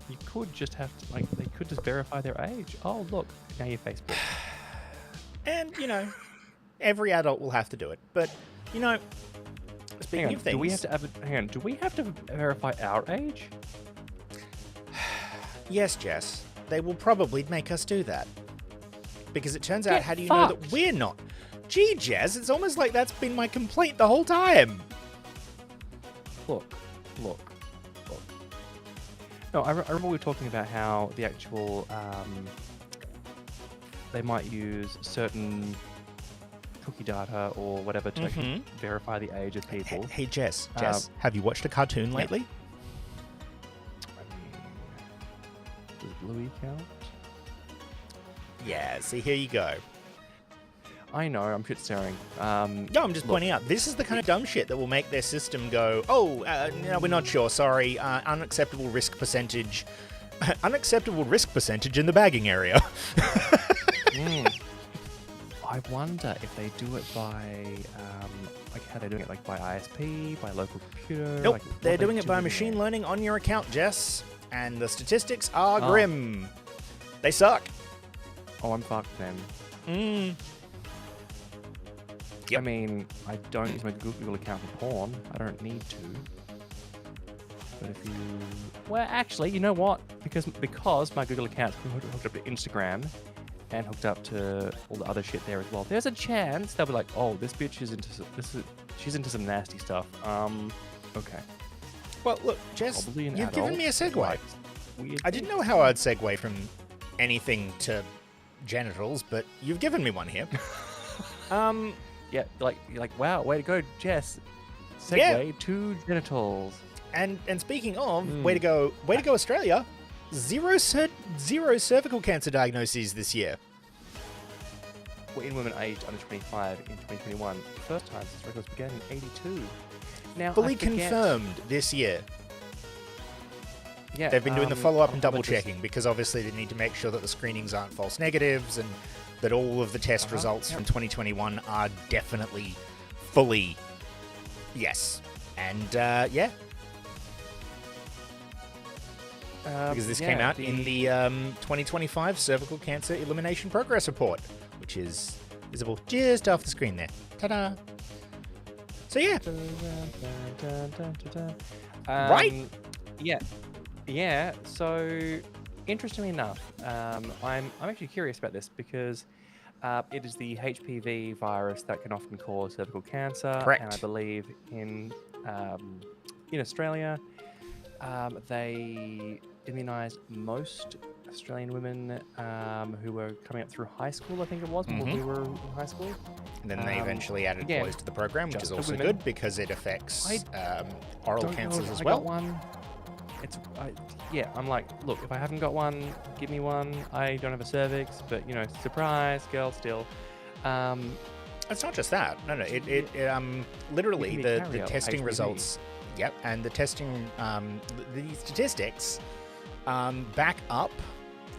you could just have to, like, they could just verify their age. Oh, look, now you're Facebook. And, you know, every adult will have to do it. But, you know, speaking Hang on, of things... do we have to verify our age? Yes, Jess. They will probably make us do that. Because it turns out, Get how do you know that fucked. we're not? Gee, Jess, it's almost like that's been my complaint the whole time. Look. No, I remember we were talking about how the actual, they might use certain cookie data or whatever to actually verify the age of people. Hey, Jess, have you watched a cartoon lately? Does Bluey count? Yeah, see, here you go. I know, I'm shit staring. No, I'm just pointing out, this is the kind of dumb shit that will make their system go, no, we're not sure, sorry, unacceptable risk percentage. Unacceptable risk percentage in the bagging area. I wonder if they do it by, like how they're doing it, like by ISP, by local computer. Nope, like, what they're are they doing it by doing machine there? learning on your account, Jess. And the statistics are Oh. grim. They suck. Oh, I'm fucked then. Yep. I mean, I don't use my Google account for porn. I don't need to. But if you... Well, actually, you know what? Because my Google account's hooked up to Instagram and hooked up to all the other shit there as well. There's a chance they'll be like, oh, this bitch is into she's into some nasty stuff. Okay. Well, look, Jess, Probably an you've given adult me a segue. likes weird I didn't things. know how I'd segue from anything to genitals, but you've given me one here. Yeah, you're like, wow, way to go, Jess. Segue Yeah. to genitals. And speaking of, way to go, Australia! Zero cervical cancer diagnoses this year. Well, in women aged under 25 in 2021, the first time since records began in 82. Now, Fully I forget- confirmed this year. Yeah, They've been doing the follow-up and I'll cover this- double-checking because obviously they need to make sure that the screenings aren't false negatives and that all of the test results from 2021 are definitely fully yes. And yeah, because this came out in the 2025 Cervical Cancer Elimination Progress Report, which is visible just off the screen there. Ta-da! So yeah, Right? Yeah. So, interestingly enough, I'm actually curious about this because it is the HPV virus that can often cause cervical cancer. Correct. And I believe in Australia, they immunised most Australian women who were coming up through high school. I think it was when we were in high school. and then they eventually added yeah, boys to the program, which just is the also women. good because it affects oral Don't know cancers if as I well. got one. I'm like, look, if I haven't got one, give me one. I don't have a cervix, but surprise, girl, still. It's not just that. No. It literally You can be the a carrier of testing HPV. results. Yep, and the testing, the statistics back up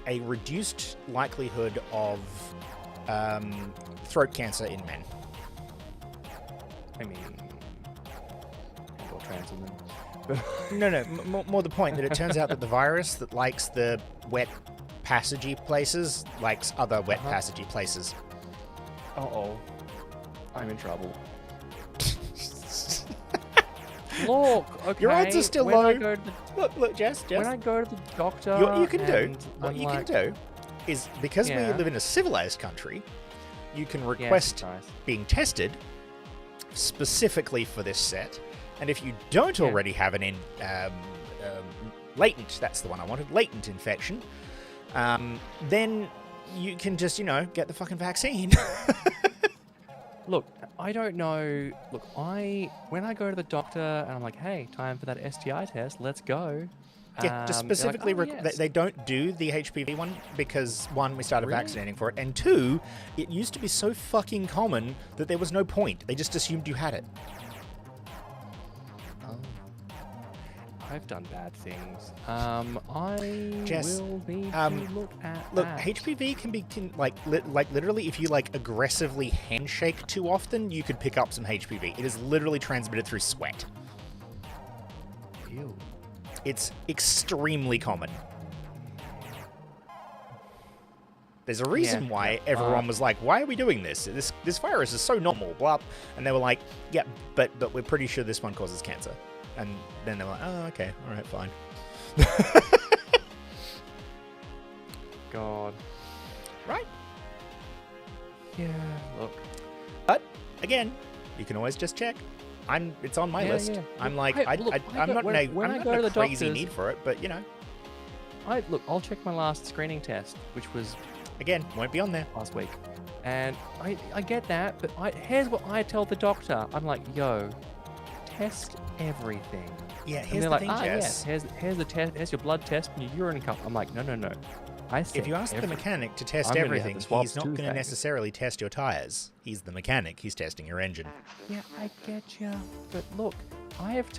a reduced likelihood of throat cancer in men. I mean, or trans women. No, more the point that it turns out that the virus that likes the wet passagey places likes other wet passagey places. Uh-oh. I'm in trouble. Look, okay. Your odds are still when I low. go to the- Look, Jess. when I go to the doctor, What you can do, and what I'm you like, can do, is because Yeah. we live in a civilized country, you can Yes, request nice. being tested specifically for this set, and if you don't Yeah. already have an latent, that's the one I wanted, latent infection, then you can just get the fucking vaccine. Look, I don't know. Look, when I go to the doctor and I'm like, hey, time for that STI test, let's go. Yeah, just they're like, specifically, "Oh, yes." they don't do the HPV one because, one, we started Really? vaccinating for it, and two, it used to be so fucking common that there was no point. They just assumed you had it. I've done bad things. I Jess, will need to to look at Look, that. HPV can be literally, if you like aggressively handshake too often, you could pick up some HPV. It is literally transmitted through sweat. Ew. It's extremely common. There's a reason why everyone was like, "Why are we doing this? This virus is so normal." Blah, and they were like, "Yeah, but we're pretty sure this one causes cancer." And then they were like, "Oh, okay, all right, fine." God. Right? Yeah. Look. But again, you can always just check. It's on my Yeah, list. yeah. I'm Look, like, hey, I'm look, not when in I go to a the crazy doctors- need for it, but you know, I'll check my last screening test, which was again, won't be on there. last week. And I get that, but here's what I tell the doctor. I'm like, yo, test everything. Yeah, And here's they're the like, thing, yes, Jess. here's the test, here's your blood test and your urine cup. I'm like, no. I said If you ask the everything. mechanic to test I'm gonna have everything, to swap he's not two going to things. necessarily test your tires. He's the mechanic. He's testing your engine. Yeah, I get you. But look, I have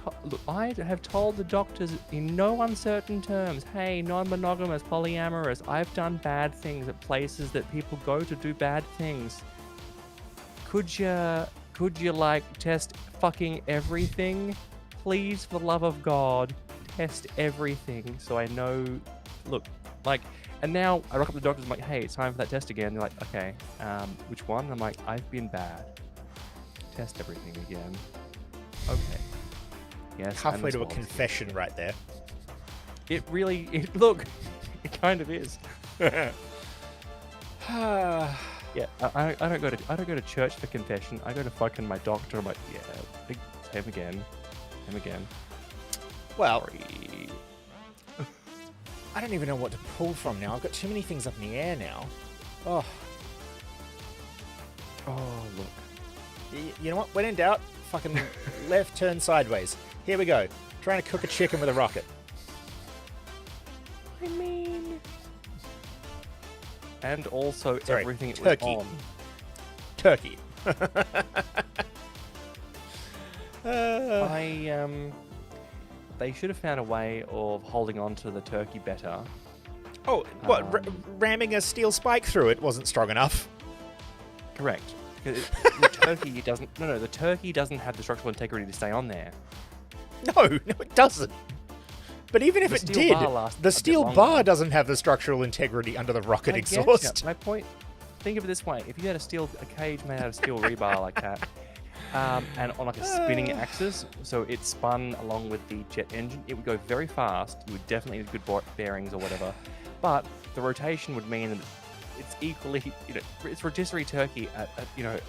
told the doctors in no uncertain terms, hey, non-monogamous, polyamorous, I've done bad things at places that people go to do bad things. Could you like test fucking everything? Please, for the love of God, test everything so I know. Look, like, and now I rock up to the doctors. I'm like, hey, it's time for that test again. They're like, okay, which one? And I'm like, I've been bad. Test everything again. Okay. Yes. and Halfway the to a swabs. confession right there. It really. Look, it kind of is. Yeah, I don't go to church for confession. I go to fucking my doctor. I'm like, yeah, him again. Well, Sorry. I don't even know what to pull from now. I've got too many things up in the air now. Oh, Oh, look. you know what? When in doubt, fucking left turn sideways. Here we go. Trying to cook a chicken with a rocket. I mean. And also Sorry, everything it turkey. was on. Turkey. They should have found a way of holding on to the turkey better. Oh, what? Ramming a steel spike through it wasn't strong enough. Correct. Because the turkey doesn't. No, the turkey doesn't have the structural integrity to stay on there. No, it doesn't. But even if The it steel did, bar lasts a the bit steel longer. bar doesn't have the structural integrity under the rocket I getcha. exhaust. My point. Think of it this way: if you had a cage made out of steel rebar like that, and on like a spinning axis, so it spun along with the jet engine, it would go very fast. You would definitely need good bearings or whatever, but the rotation would mean that it's equally, it's rotisserie turkey at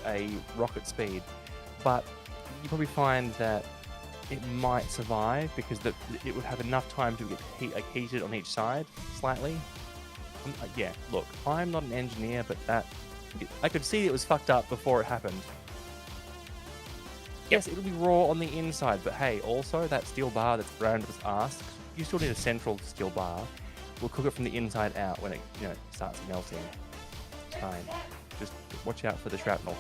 a rocket speed, but you probably find that it might survive because it would have enough time to get heated on each side slightly. Yeah, look, I'm not an engineer, but I could see it was fucked up before it happened. Yes, it'll be raw on the inside, but hey, also that steel bar that's round its ass, you still need a central steel bar. We'll cook it from the inside out when it starts melting. Fine. Just watch out for the shrapnel.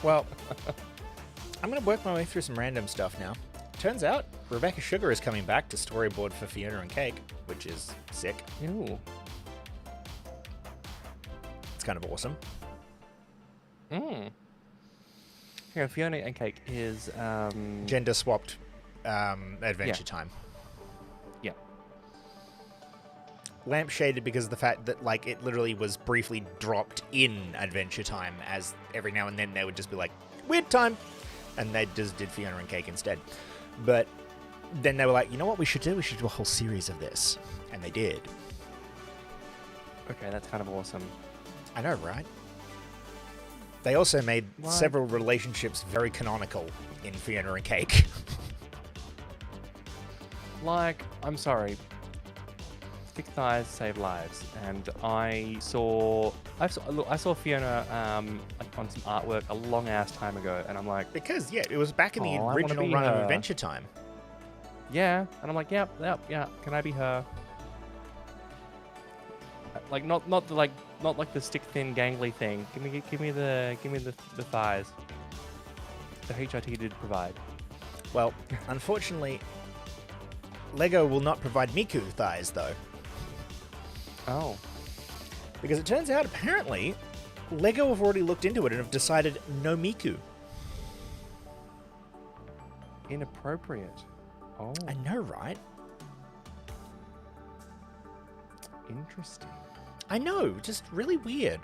Well, I'm going to work my way through some random stuff now. Turns out, Rebecca Sugar is coming back to storyboard for Fiona and Cake, which is sick. Ew. It's kind of awesome. Yeah, Fiona and Cake is Gender swapped Adventure Time. Yeah. Lampshaded because of the fact that it literally was briefly dropped in Adventure Time, as every now and then they would just be like, weird time, and they just did Fiona and Cake instead. But then they were like, you know what we should do? We should do a whole series of this. And they did. Okay, that's kind of awesome. I know, right? They also made What? several relationships very canonical in Fiona and Cake. Like, I'm sorry. thick thighs save lives, and I saw Fiona on some artwork a long ass time ago, and I'm like, Because, yeah, it was back in the Oh, I wanna original be run of her. Adventure Time. yeah, and I'm like, yeah, can I be her? Like not like the stick thin gangly thing. Give me the thighs. The HIT did provide. Well, unfortunately, Lego will not provide Miku thighs, though. Oh, Because it turns out, apparently, Lego have already looked into it and have decided no Miku. inappropriate. Oh, I know, right? interesting. I know, just really weird.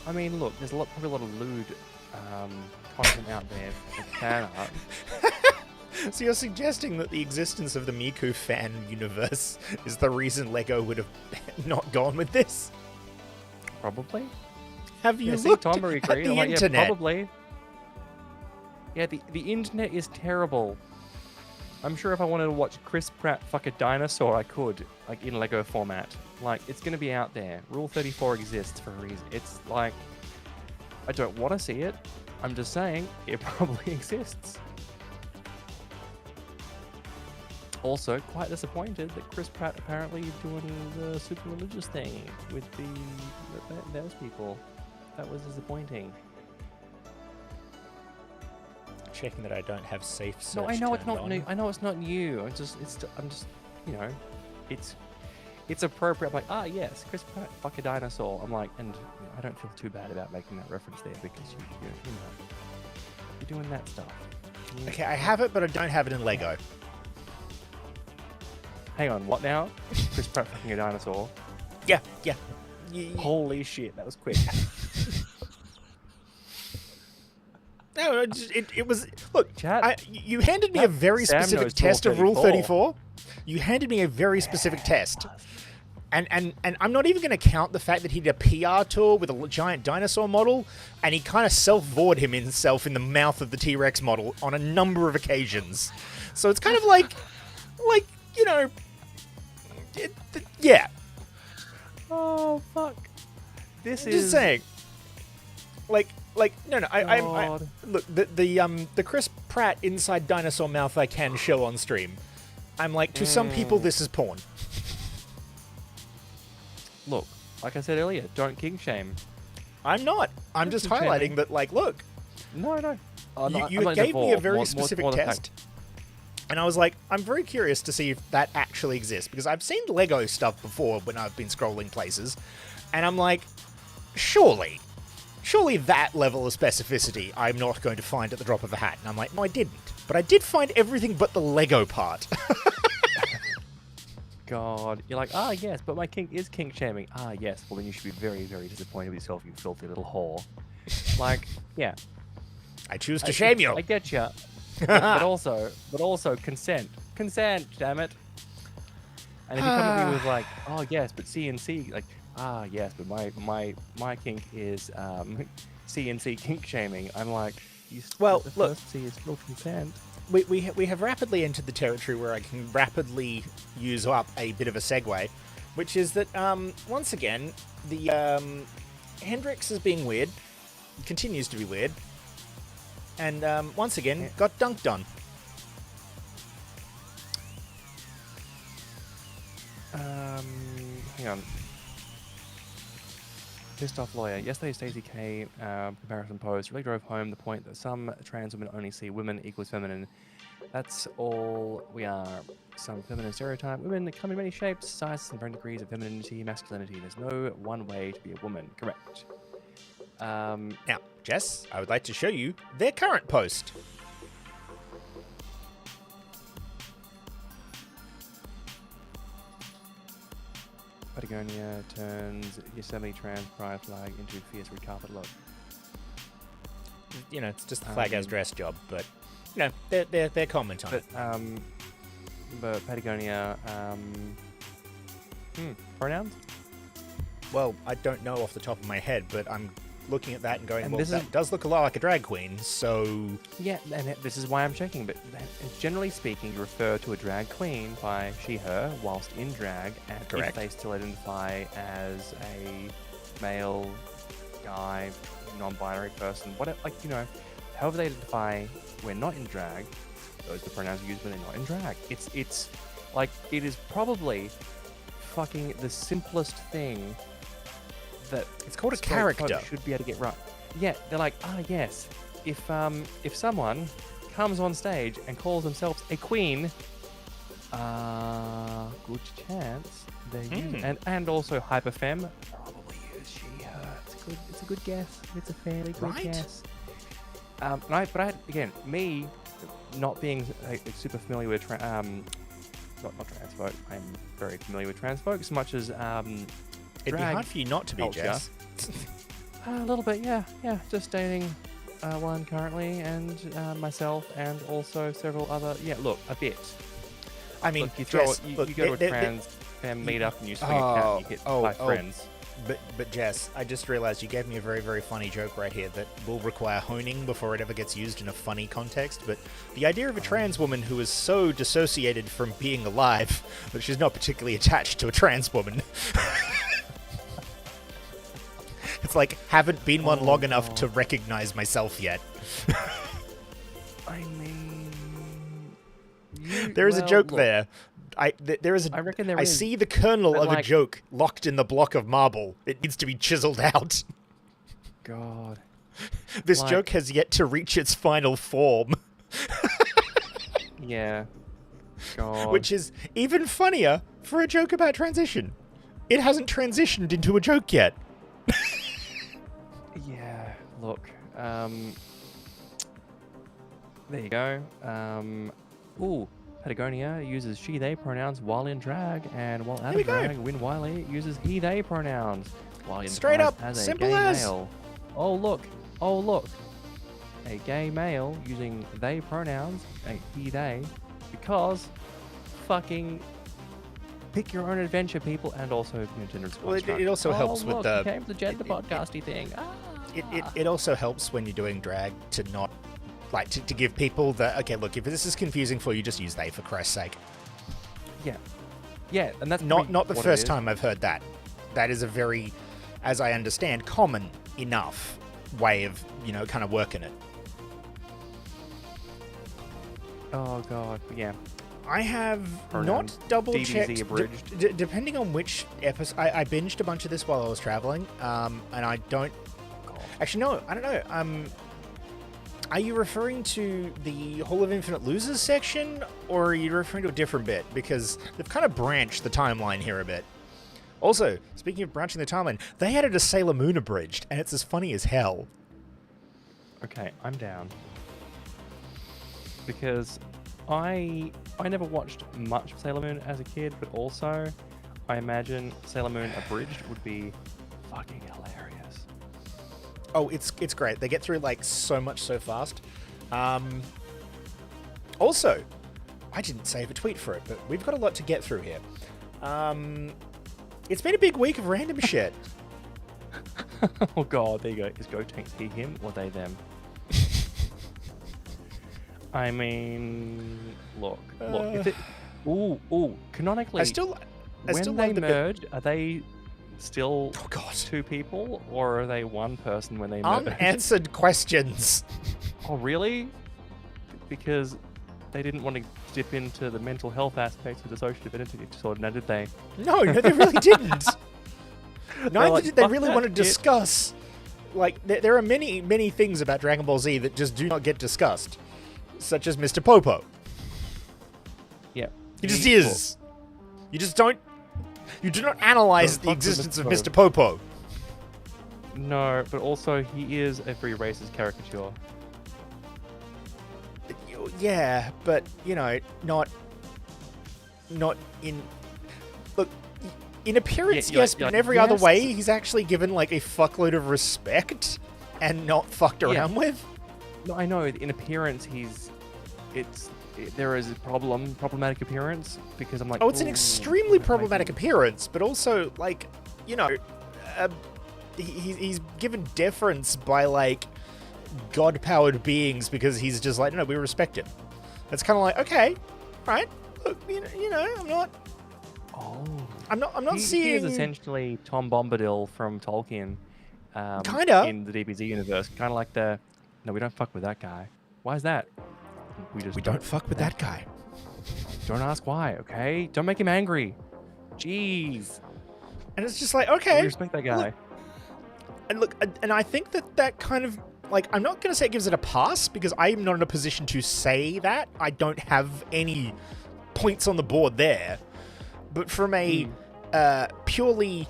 I mean, look, there's probably a lot of lewd content out there for fan art. So you're suggesting that the existence of the Miku fan universe is the reason Lego would have not gone with this? Probably. Have you Yeah, see, looked Tom would at agree. the I'm like, internet? Yeah, probably. Yeah, the internet is terrible. I'm sure if I wanted to watch Chris Pratt fuck a dinosaur, I could, like in Lego format. Like, it's gonna be out there. Rule 34 exists for a reason. It's like, I don't want to see it. I'm just saying it probably exists. Also, quite disappointed that Chris Pratt apparently doing the super religious thing with those people. That was disappointing. Checking that I don't have safe search. No, I know it's turned not on. new. I know it's not new. I'm just, you know, it's appropriate. I'm like, yes, Chris Pratt, fuck a dinosaur. I'm like, and I don't feel too bad about making that reference there because you're doing that stuff. Okay, I have it, but I don't have it in Lego. Hang on, what now? Chris Pratt fucking a dinosaur. Yeah. Holy shit, that was quick. No, it was. Look, Chat, you handed me a very Sam specific knows test of Rule 34. 34. You handed me a very specific test. And I'm not even going to count the fact that he did a PR tour with a giant dinosaur model, and he kind of self-vored himself in the mouth of the T-Rex model on a number of occasions. So it's kind of like you know, yeah. Oh fuck! This I'm is just saying. Like no, I God. look the Chris Pratt inside dinosaur mouth I can show on stream. I'm like, to some people this is porn. Look, like I said earlier, don't king shame. I'm not. I'm just Shaming. highlighting that, like, look, No. Oh, no, you I'm not gave me a involved. very More specific the fact- test, and I was like, I'm very curious to see if that actually exists, because I've seen Lego stuff before when I've been scrolling places, and I'm like, surely that level of specificity I'm not going to find at the drop of a hat. And I'm like, no, I didn't. But I did find everything but the Lego part. God, you're like, yes, but my kink is kink shaming. Yes, well then you should be very, very disappointed with yourself, you filthy little whore. Like, yeah. I choose to shame you. I get you. but also consent. Consent, damn it. And if you come at me with like, yes, but CNC, like, yes, but my kink is CNC kink shaming. I'm like, Well, the look. first C is still consent. We have rapidly entered the territory where I can rapidly use up a bit of a segue, which is that, once again, the Hendrix is being weird, continues to be weird, and once again, got dunked on. Hang on. Pissed off lawyer. Yesterday, Stacey K comparison post really drove home the point that some trans women only see women equals feminine. That's all we are. Some feminine stereotype. Women come in many shapes, sizes, and varying degrees of femininity, masculinity. There's no one way to be a woman. Correct. Now, Jess, I would like to show you their current post. Patagonia turns Yosemite trans pride flag into fierce red carpet look. You know, it's just the flag as dress job, but you know, their comment on it. But Patagonia, pronouns? Well, I don't know off the top of my head, but I'm looking at that and going, And well, this that is- does look a lot like a drag queen, so... Yeah, and this is why I'm checking. But generally speaking, you refer to a drag queen by she, her, whilst in drag, and Correct. if they still identify as a male, guy, non-binary person, whatever, like, you know, however they identify when not in drag, those are the pronouns used when they're not in drag. It's like, it is probably fucking the simplest thing that It's called a straight folk character. should be able to get right. Yeah, they're like, yes, if someone comes on stage and calls themselves a queen, good chance they're using, and also hyperfem, probably use she, her. It's a good guess. It's a fairly good Right. guess. Again, me not being super familiar with not trans folk. I'm very familiar with trans folk as much as It'd be drag hard for you not to be, culture. Jess. A little bit, yeah. Just dating one currently, and myself, and also several other. Yeah, look, a bit. I mean, Look, you throw Jess, you, look, you go to a there- trans fam meetup and you swing a cat and you hit five friends. But Jess, I just realized you gave me a very, very funny joke right here that will require honing before it ever gets used in a funny context. But the idea of a trans woman who is so dissociated from being alive that she's not particularly attached to a trans woman. It's like, haven't been one long enough to recognize myself yet. I mean, There is a well, joke look, there. There is I reckon there I is, see the kernel but of a like- joke locked in the block of marble. It needs to be chiseled out. God. This Like- joke has yet to reach its final form, Yeah. God. which is even funnier for a joke about transition. It hasn't transitioned into a joke yet. Yeah. Look. There you go. Ooh. Patagonia uses she/they pronouns while in drag, and while out There we of go. drag, Win Wiley uses he/they pronouns while in Straight up, as a simple gay as. male. Oh look! Oh look! A gay male using they pronouns, a he/they, because fucking pick your own adventure, people, and also gender Well, it construct. also helps with look, the- it came to the gender podcasty thing. It also helps when you're doing drag to not, like, to give people the, okay, look, if this is confusing for you, just use they, for Christ's sake. Yeah, yeah, and that's Not pretty not the what it first is. time I've heard that. That is a very, as I understand, common enough way of, kind of working it. Oh god, yeah. I have Pronouns. not double DBZ checked. abridged. Depending on which episode, I binged a bunch of this while I was traveling, and I don't. Actually, no, I don't know. Are you referring to the Hall of Infinite Losers section, or are you referring to a different bit? Because they've kind of branched the timeline here a bit. Also, speaking of branching the timeline, they added a Sailor Moon abridged, and it's as funny as hell. Okay, I'm down. Because I never watched much of Sailor Moon as a kid, but also I imagine Sailor Moon abridged would be fucking hilarious. Oh, it's great. They get through like so much so fast. Also, I didn't save a tweet for it, but we've got a lot to get through here. It's been a big week of random shit. Oh god, there you go. Is Gotenks he, him, or they, them? I mean, look. If it, canonically, I still when they love the bit- merge, are they still Oh god. two people, or are they one person when they merge? Unanswered questions. Oh, really? Because they didn't want to dip into the mental health aspects of dissociative identity disorder, now did they? No, they really didn't. Neither like, did they "Fuck really that want to shit." discuss. Like, there are many, many things about Dragon Ball Z that just do not get discussed, such as Mr. Popo. Yeah. He just is. You just don't. You do not analyze Don't the fuck with existence of Mr. Mr. Popo. No, but also he is a very racist caricature. Yeah, but not in. Look, in appearance, Yeah, yes, yeah, but in every other yes. way, he's actually given like a fuckload of respect and not fucked around with. No, I know. In appearance, there is a problematic appearance because I'm like. Oh, it's an "Ooh, extremely like, problematic maybe-" appearance, but also like, he's given deference by like god-powered beings because he's just like, no, we respect him. It's kind of like, okay, right, look, you know, I'm not He seeing. is essentially Tom Bombadil from Tolkien. Kinda. In the DBZ universe, kind of like the, no, we don't fuck with that guy. Why is that? We don't fuck with that guy. Don't ask why, okay? Don't make him angry. Jeez. And it's just like, okay, We respect that guy. and I think that kind of like, I'm not going to say it gives it a pass because I'm not in a position to say that. I don't have any points on the board there. But from a purely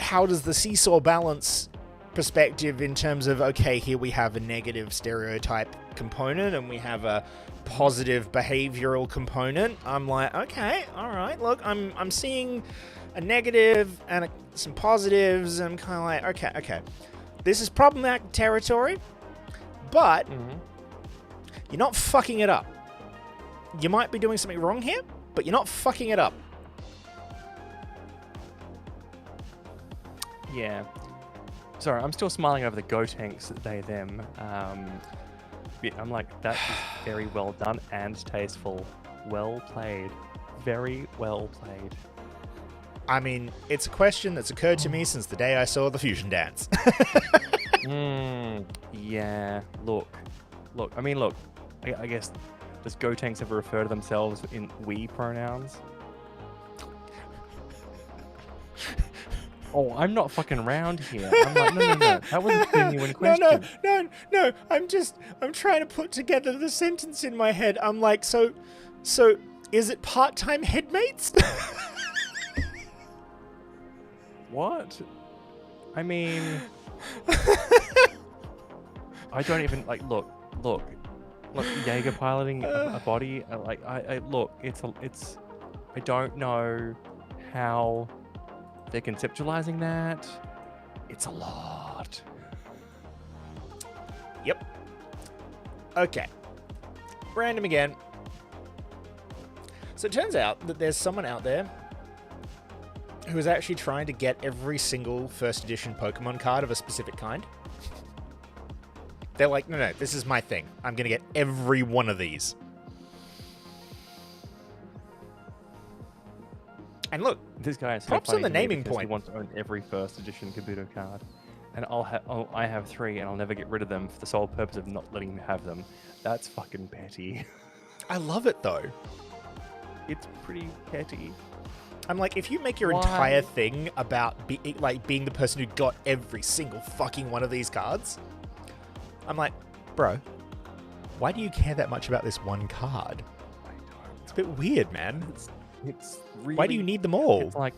how does the seesaw balance perspective in terms of, okay, here we have a negative stereotype component and we have a positive behavioral component, I'm like, okay, all right, look, I'm seeing a negative and some positives. I'm kind of like, okay. This is problematic territory, but you're not fucking it up. You might be doing something wrong here, but you're not fucking it up. Yeah. Sorry, I'm still smiling over the Gotenks, they, them. I'm like, that is very well done and tasteful. Well played. Very well played. I mean, it's a question that's occurred to me since the day I saw the fusion dance. Yeah. Look. I mean, look. I guess, does Gotenks ever refer to themselves in we pronouns? Oh, I'm not fucking around here. I'm like, no. That was a genuine question. No. I'm trying to put together the sentence in my head. I'm like, so is it part-time headmates? What? I mean, I don't even like. Look. Jaeger piloting a body. I look. It's. I don't know how they're conceptualizing that. It's a lot. Yep. Okay. Random again. So it turns out that there's someone out there who is actually trying to get every single first edition Pokemon card of a specific kind. They're like, no, this is my thing. I'm going to get every one of these. And look, This guy is so props funny on the to me naming because point. He wants to own every first edition Kabuto card, and I have 3, and I'll never get rid of them for the sole purpose of not letting him have them. That's fucking petty. I love it though. It's pretty petty. I'm like, if you make your Why? entire thing about being the person who got every single fucking one of these cards, I'm like, bro, why do you care that much about this one card? It's a bit weird, man. It's really. Why do you need them all? It's like.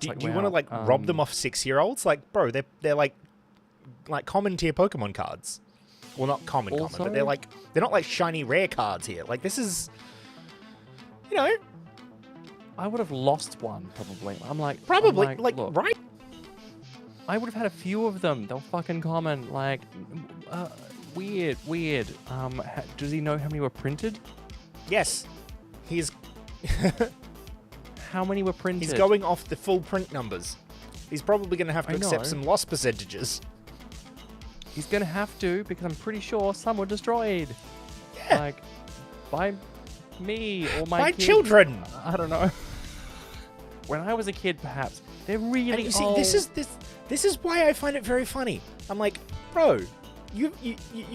Do like, you want to wow, like rob them off 6-year-olds? Like, bro, they're like common tier Pokemon cards. Well, not common, Also- but they're not like shiny rare cards here. Like, this is, you know, I would have lost one probably. I'm probably like, look, right. I would have had a few of them. They're fucking common. Like, weird. Does he know how many were printed? Yes, he's How many were printed? he's going off the full print numbers. He's probably going to have to I accept know. some loss percentages. He's gonna have to because I'm pretty sure some were destroyed. Yeah. Like, by me or my My kid. children. I don't know. When I was a kid, perhaps they're really And you see, old. this is why I find it very funny. I'm like, bro, you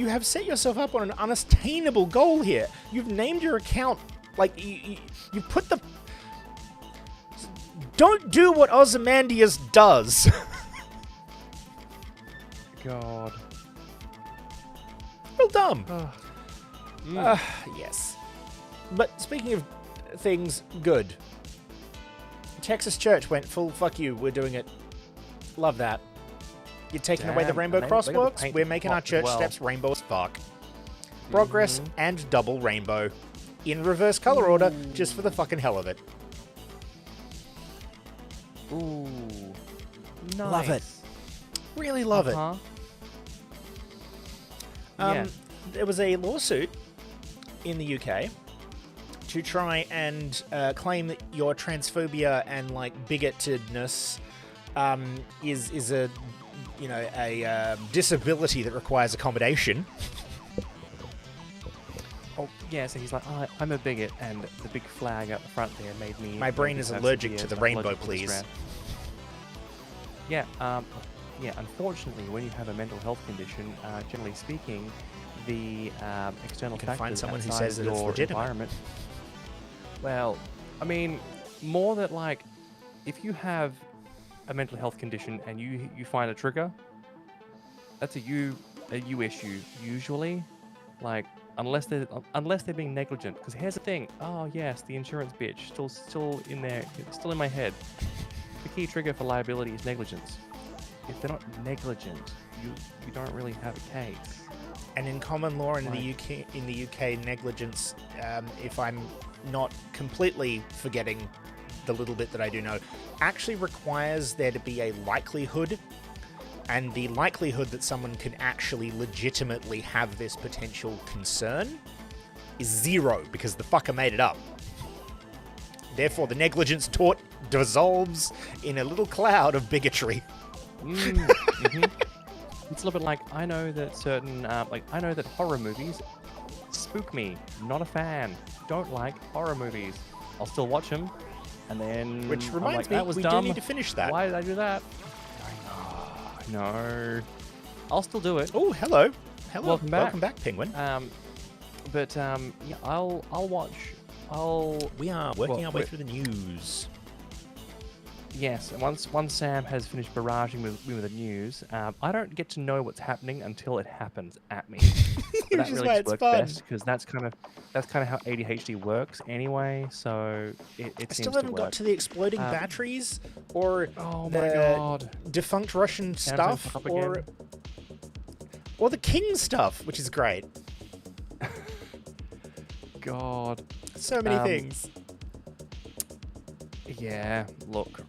have set yourself up on an unattainable goal here. You've named your account like you put the. Don't do what Ozymandias does. God. Real dumb. Ugh. Yes. But speaking of things good, Texas Church went full fuck you, we're doing it. Love that. You're taking away the Damn, rainbow and they got the crosswalks, paint we're making our pot as church well. steps rainbow as fuck. Progress and double rainbow. In reverse color order, just for the fucking hell of it. Ooh. Nice. Love it. Really love it. Uh-huh. Yeah. There was a lawsuit in the UK to try and claim that your transphobia and like bigotedness is a a disability that requires accommodation. Oh, yeah, so he's like, I'm a bigot, and the big flag out the front there made me... My brain is allergic to the rainbow, please. Yeah, unfortunately, when you have a mental health condition, generally speaking, the external You can factors find someone who outside says of that it's your legitimate. environment... Well, I mean, more that, like, if you have a mental health condition and you find a trigger, that's a you issue, usually. Like, unless they're being negligent. Because here's the thing. Oh, yes, the insurance bitch. Still in there. Still in my head. The key trigger for liability is negligence. If they're not negligent, you don't really have a case. And in common law in the UK, negligence, if I'm not completely forgetting the little bit that I do know, actually requires there to be a likelihood, and the likelihood that someone can actually legitimately have this potential concern is 0, because the fucker made it up. Therefore, the negligence tort dissolves in a little cloud of bigotry. Mm-hmm. It's a little bit like, I know that certain, I know that horror movies spook me. Not a fan. Don't like horror movies. I'll still watch them. And then... Which I'm reminds like, me, that was we dumb. do need to finish that. Why did I do that? No. I'll still do it. Oh, hello. Hello. Welcome back. Welcome back, Penguin. Yeah, I'll watch. We are working well, our way through the news. Yes, once Sam has finished barraging me with the news, I don't get to know what's happening until it happens at me. But Which that is really why just it's works fun. best because that's kind of how ADHD works anyway. So it I seems still to haven't work. got to the exploding batteries or Oh the my god! defunct Russian Samsung stuff up or again. the King stuff, which is great. God. So many things. Yeah. Look.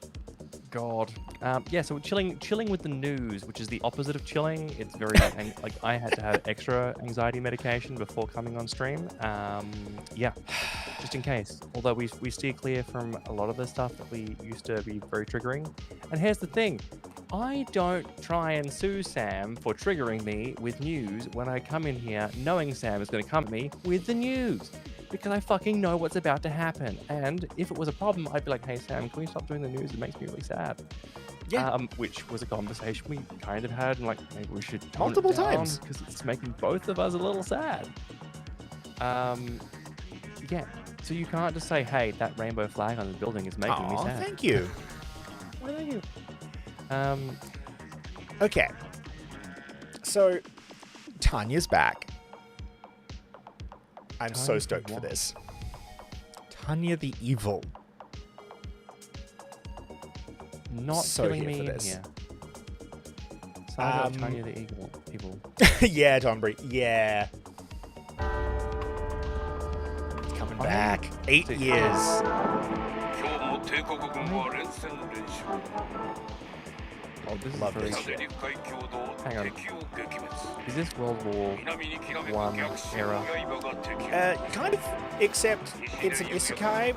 God. Yeah. So chilling with the news, which is the opposite of chilling. It's very like I had to have extra anxiety medication before coming on stream. Yeah. Just in case. Although we steer clear from a lot of the stuff that we used to be very triggering. And here's the thing. I don't try and sue Sam for triggering me with news when I come in here knowing Sam is going to come at me with the news. Because I fucking know what's about to happen. And if it was a problem, I'd be like, hey, Sam, can we stop doing the news? It makes me really sad. Yeah. Which was a conversation we kind of had, and like, maybe we should tone Multiple it down times. because it's making both of us a little sad. Yeah. So you can't just say, hey, that rainbow flag on the building is making me Aw, sad. thank you. Well, thank you. Okay. So, Tanya's back. I'm so Tanya's stoked for what? this. Tanya the Evil. Not So killing here me for in this. here. Saga of Tanya the Evil. Yeah, Tombury. Yeah. Coming back. 8 See- years. 今日も帝国軍は連戦連勝 Oh, this is Love very this アメリカ共同 Hang on. 敵を撃滅 Is this World War? 南にきらめく One 逆襲 era. の刃が敵を Kind of, except it's an isekai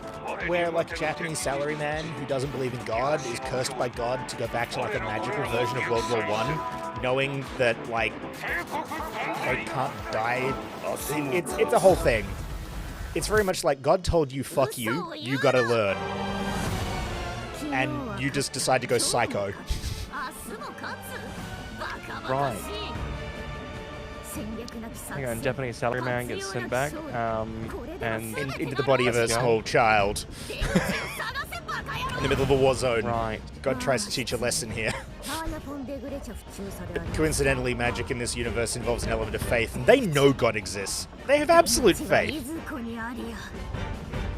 where, like, a Japanese salaryman who doesn't believe in God is cursed by God to go back to, like, a magical version of World War I, knowing that, like, they can't die. It's a whole thing. It's very much like God told you, fuck you, you gotta learn. And you just decide to go psycho. Right. Hang on, Japanese salaryman gets sent back, and Into the body of a small child. In the middle of a war zone. right. God tries to teach a lesson here. Coincidentally, magic in this universe involves an element of faith, and they know God exists. They have absolute faith.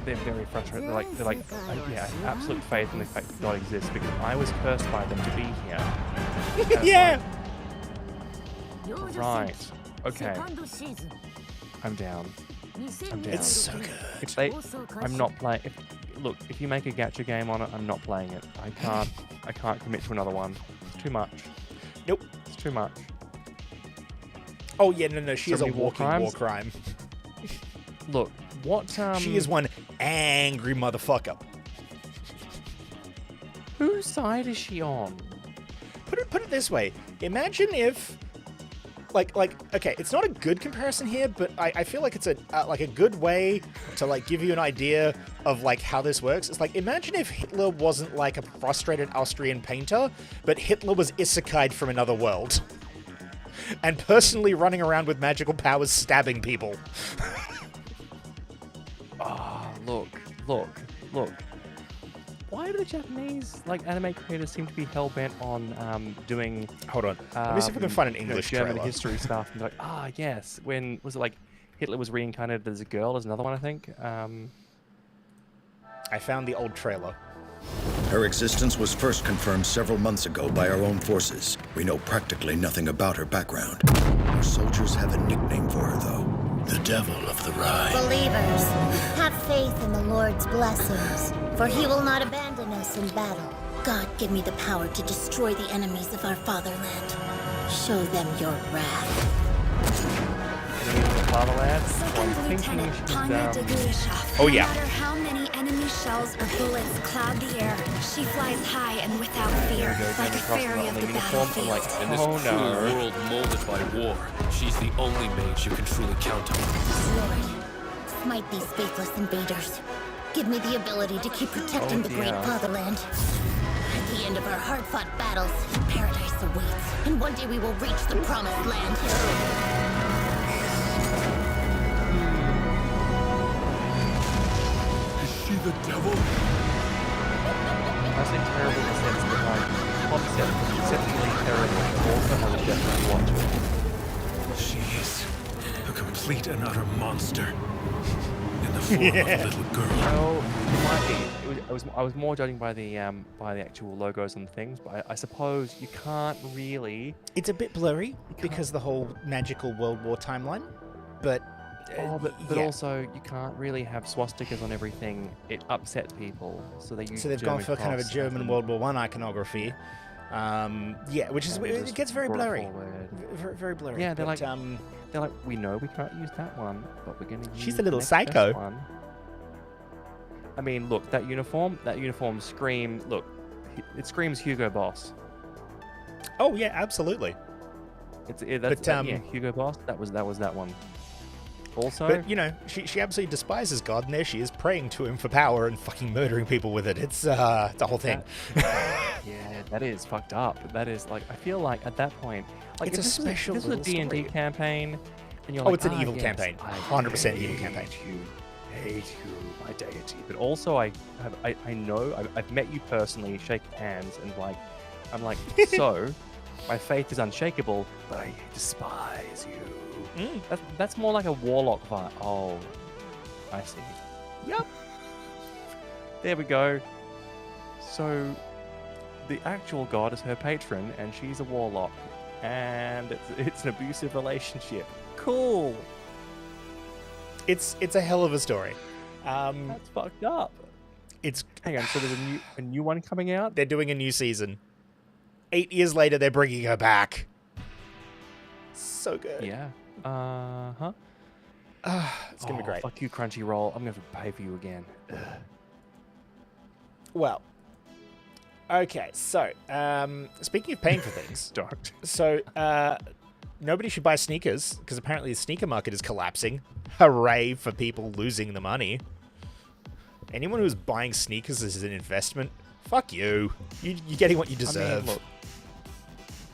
They're very frustrated. They're like, yeah, I have absolute faith in the fact that God exists because I was cursed by them to be here. And Yeah. like, right. Okay. I'm down. I'm down. It's so good. If they, I'm not playing. Look, if you make a gacha game on it, I'm not playing it. I can't commit to another one. It's too much. Nope. It's too much. Oh yeah, no, she is a many war walking war crimes? crime. Look, what She is one angry motherfucker. Whose side is she on? put it this way. Imagine if, okay, it's not a good comparison here, but I feel like it's a good way to like give you an idea of like how this works. It's like, imagine if Hitler wasn't like a frustrated Austrian painter, but Hitler was isekai'd from another world. And personally running around with magical powers stabbing people. Look. Why do the Japanese anime creators seem to be hell bent on doing? Hold on. Let me see if we can find an English German trailer. history stuff. And yes. When was it like Hitler was reincarnated as a girl? There's another one, I think. I found the old trailer. Her existence was first confirmed several months ago by our own forces. We know practically nothing about her background. Our soldiers have a nickname for her, though. The Devil of the Rhine. Believers, have faith in the Lord's blessings, for he will not abandon us in battle. God, give me the power to destroy the enemies of our fatherland. Show them your wrath. Fatherland. Second Lieutenant Tanya Degulishov. Oh, yeah. No matter how many enemy shells or bullets cloud the air, she flies high and without fear, like a fairy of the battlefield. In this cruel world molded by war, she's the only mage you can truly count on. Lord, smite these faithless invaders. Give me the ability to keep protecting the great fatherland. At the end of our hard-fought battles, paradise awaits, and one day we will reach the promised land. She the devil? I say terrible in the sense that concept conceptually terrible, but also has a definite watch. She is a complete and utter monster. In the form of a little girl. Well, it might be. I was more judging by the actual logos and things, but I suppose you can't really. It's a bit blurry because the whole magical World War timeline, but. But also you can't really have swastikas on everything. It upsets people, so they use. So they've German gone for kind of a cross German and- World War One iconography. Which is it gets very brought it blurry, forward. very blurry. Yeah, they're but, like, we know we can't use that one, but we're going to use. She's a little the next best psycho. one. I mean, look, that uniform screams. Look, it screams Hugo Boss. Oh yeah, absolutely. Hugo Boss. That was that one. Also, But she absolutely despises God, and there she is praying to him for power and fucking murdering people with it. It's a whole thing. Yeah, that is fucked up. That is I feel like at that point, It's if a special This was a little D&D story. campaign, and you're Oh, like, it's an evil yes, campaign. I 100% evil campaign. Hate you, my deity. But also, I know I've met you personally, shake hands, and I'm like, so, my faith is unshakable, but I despise you. That's more like a warlock vibe. Oh, I see. Yep. There we go. So, the actual god is her patron, and she's a warlock, and it's an abusive relationship. Cool. It's a hell of a story. That's fucked up. It's Hang on. So there's a new one coming out. they're doing a new season. 8 years later, they're bringing her back. So good. Yeah. It's gonna be great. Fuck you, Crunchyroll. I'm gonna have to pay for you again. Well, okay. So, speaking of paying for things, Don't. so nobody should buy sneakers because apparently the sneaker market is collapsing. Hooray for people losing the money. Anyone who's buying sneakers as an investment, fuck you. You're getting what you deserve. I mean, look.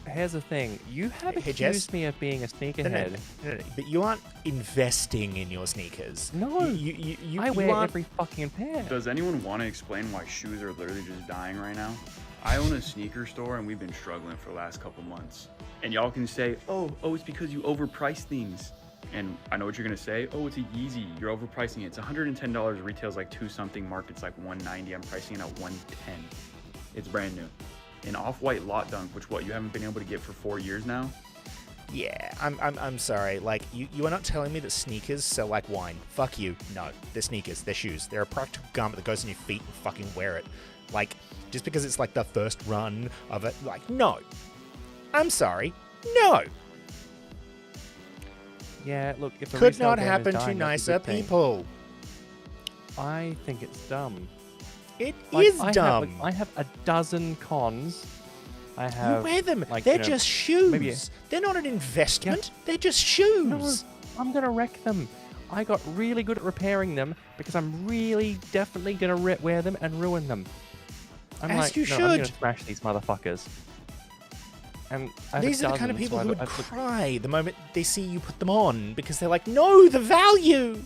Here's the thing. You have Hey, Jess? accused me of being a sneakerhead. No, but you aren't investing in your sneakers. No. You I wear aren't- every fucking pair. Does anyone want to explain why shoes are literally just dying right now? I own a sneaker store and we've been struggling for the last couple months. And y'all can say, oh, it's because you overprice things. And I know what you're gonna say. Oh, it's a Yeezy. You're overpricing it. It's $110. Retails like 2 something. Market's like $190. I'm pricing it at $110. It's brand new. An off-white lot dunk, which you haven't been able to get for 4 years now. Yeah, I'm sorry. Like, you are not telling me that sneakers sell like wine. Fuck you. No, they're sneakers. They're shoes. They're a practical garment that goes on your feet and fucking wear it. Like, just because it's like the first run of it, like, no. I'm sorry. No. Yeah, look, if a Could resale not game is happen to dying, that's a nicer good thing. people. I think it's dumb. It Like, is dumb. I have a dozen cons I have. You wear them. Like, They're you know, just shoes. maybe They're not an investment. They're just shoes. No, I'm gonna wreck them. I got really good at repairing them because I'm really definitely gonna wear them and ruin them. I'm As like, you no, I'm gonna should. smash these motherfuckers. And I have These are the kind of dozens, people so who would I've looked- cry the moment they see you put them on because they're like, no, the value.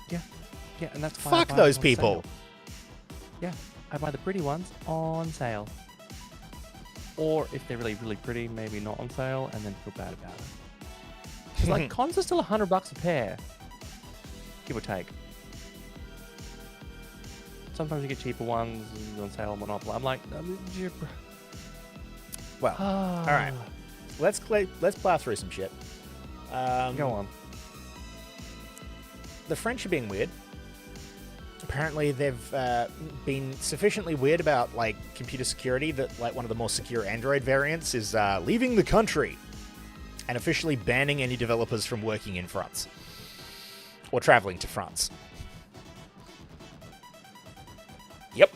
Yeah, and that's why I Fuck buy those them on people. sale. Yeah, I buy the pretty ones on sale. Or if they're really, really pretty, maybe not on sale, and then feel bad about it. 'Cause, like, cons are still $100 a pair, give or take. Sometimes you get cheaper ones on sale and whatnot. But I'm like, Well, all right. Let's plow through some shit. Go on. The French are being weird. Apparently, they've been sufficiently weird about like computer security that like one of the more secure Android variants is leaving the country and officially banning any developers from working in France or traveling to France. Yep.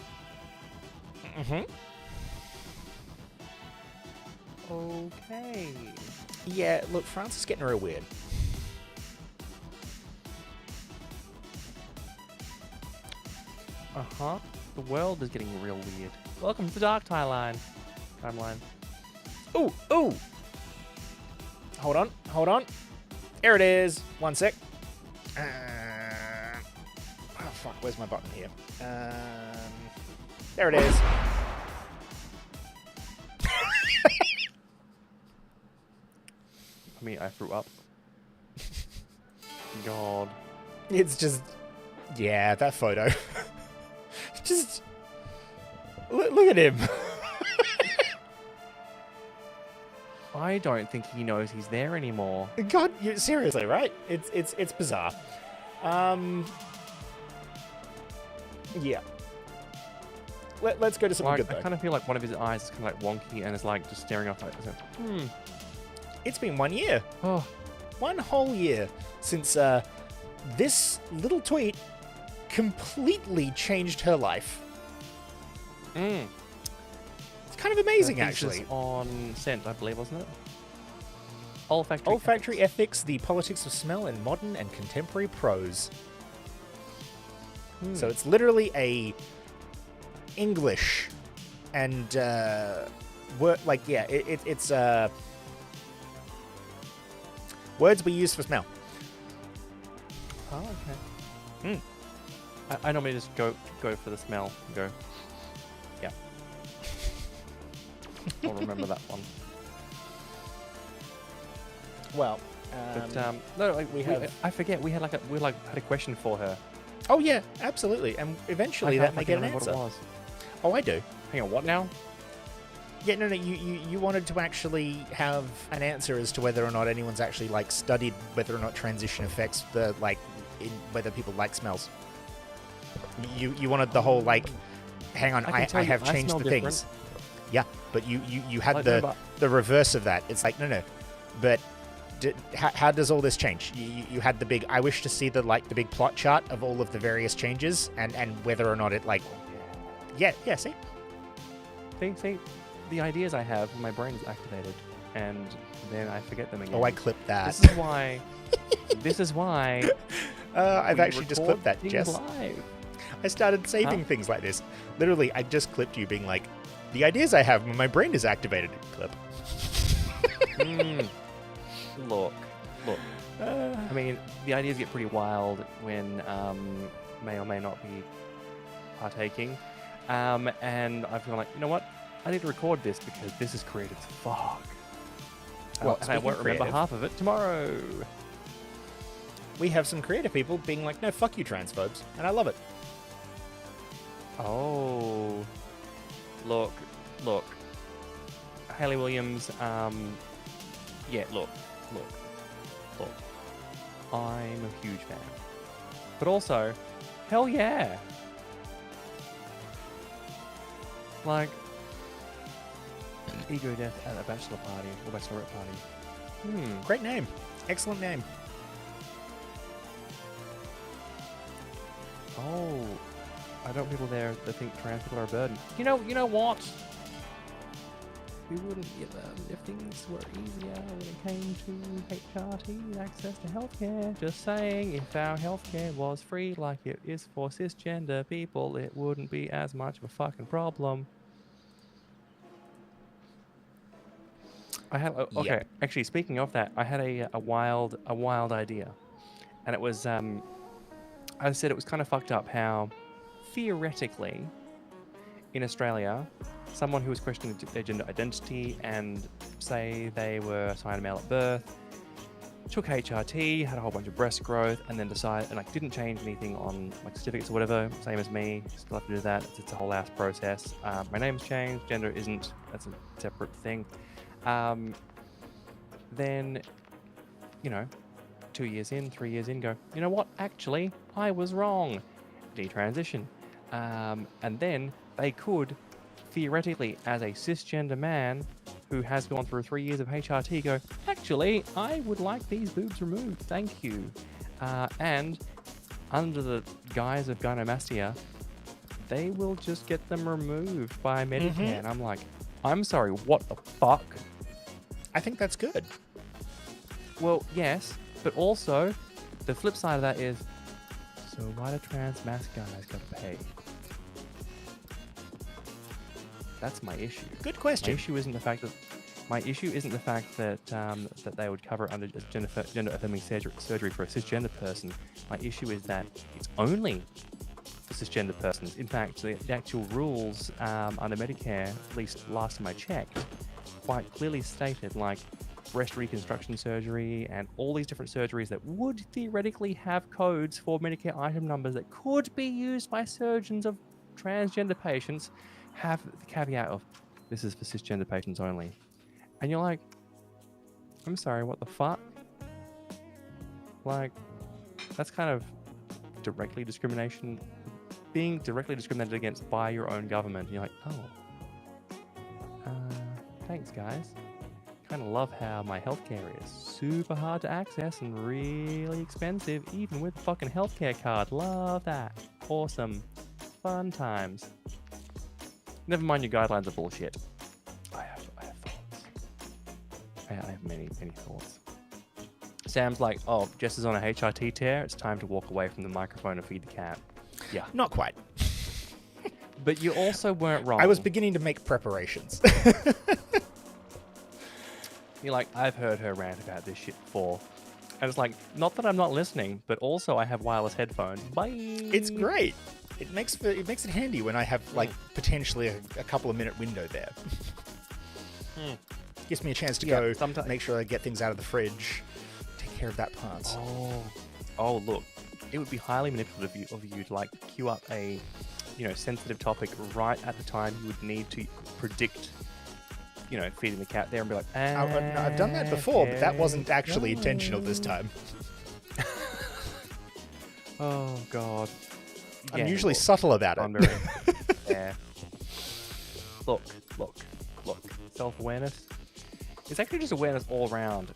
Okay. Yeah, look, France is getting real weird. Uh-huh. The world is getting real weird. Welcome to the Dark Timeline. Ooh, ooh. Hold on. There it is. One sec. Oh, fuck. Where's my button here? There it is. I mean, I threw up. God. It's just... Yeah, that photo. Just... Look at him. I don't think he knows he's there anymore. God, seriously, right? It's bizarre. Yeah. Let's go to something Like, good, though. I kind of feel like one of his eyes is kind of like wonky and is like just staring off like this. It's been 1 year. Oh. 1 whole year since this little tweet completely changed her life. It's kind of amazing, I think this actually. is on Scent, I believe, wasn't it? Olfactory. Olfactory ethics, the politics of smell in modern and contemporary prose. So it's literally a English and word like it's words we use for smell. Oh, okay. I normally just go for the smell. And go. Yeah. I'll remember that one. Well, But no, like, I forget. We had had a question for her. Oh yeah, absolutely, and eventually that may get an answer. What it was. Oh, I do. Hang on, what now? Yeah, no, you wanted to actually have an answer as to whether or not anyone's actually like studied whether or not transition affects the like in whether people like smells. You wanted the whole like, hang on, I have changed the things. Yeah, but you had Like, the reverse of that. It's like no, but how does all this change? You had the big. I wish to see the big plot chart of all of the various changes and whether or not it like. Yeah. See. See, the ideas I have, my brain is activated, and then I forget them again. Oh, I clipped that. This is why. This is why. I've we actually just record clipped that, things Jess. live. I started saving things like this. Literally, I just clipped you being like, the ideas I have when my brain is activated. Clip. Look. I mean, the ideas get pretty wild when may or may not be partaking. And I feel like, you know what? I need to record this because this is creative as fuck. Well, and I won't remember half of it tomorrow. We have some creative people being like, no, fuck you, transphobes. And I love it. Oh. Look. Hayley Williams, yeah, look. I'm a huge fan. But also, hell yeah. Like, ego death at a bachelor party or bachelorette party. Great name. Excellent name. Oh, I don't want people there that think trans people are a burden. You know what? we wouldn't get them if things were easier when it came to HRT access to healthcare. Just saying, if our healthcare was free like it is for cisgender people, it wouldn't be as much of a fucking problem. I had okay. Actually, speaking of that, I had a wild idea, and it was I said it was kind of fucked up how theoretically in Australia, someone who was questioning their gender identity and say they were assigned a male at birth, took HRT, had a whole bunch of breast growth, and then decided, and like didn't change anything on like certificates or whatever, same as me, still have to do that. It's a whole ass process. My name's changed, gender isn't, that's a separate thing. Then, you know, 2 years in, 3 years in, go, you know what, actually, I was wrong. Detransition. And then they could, theoretically, as a cisgender man who has gone through 3 years of HRT, go, actually, I would like these boobs removed, thank you. And under the guise of gynecomastia, they will just get them removed by Medicare. And I'm like, I'm sorry, what the fuck? I think that's good. Well, yes, but also, the flip side of that is, so why do trans mass guys gotta pay? That's my issue. Good question. My issue isn't the fact that that they would cover it under gender affirming surgery for a cisgender person. My issue is that it's only for cisgender persons. In fact, the actual rules under Medicare, at least last time I checked, quite clearly stated like breast reconstruction surgery and all these different surgeries that would theoretically have codes for Medicare item numbers that could be used by surgeons of transgender patients have the caveat of this is for cisgender patients only. And you're like, I'm sorry, what the fuck? Like, that's kind of directly discrimination, being directly discriminated against by your own government. And you're like, oh, thanks guys. Kind of love how my healthcare is super hard to access and really expensive, even with a fucking healthcare card. Love that. Awesome. Fun times. Never mind your guidelines are bullshit. I have thoughts. I have many thoughts. Sam's like, oh, Jess is on a HRT tear. It's time to walk away from the microphone and feed the cat. Yeah. Not quite. But you also weren't wrong. I was beginning to make preparations. You're like, I've heard her rant about this shit before. And it's like, not that I'm not listening, but also I have wireless headphones. Bye. It's great. It makes it handy when I have like potentially a couple of minute window there. Gives me a chance to go make sure I get things out of the fridge, take care of that part. Oh, look, it would be highly manipulative of you to like queue up a, sensitive topic right at the time you would need to predict, feeding the cat there and be like, I've done that before, but that wasn't actually intentional this time. Oh God. I'm usually subtle about it. Yeah. Look. Self-awareness. It's actually just awareness all around.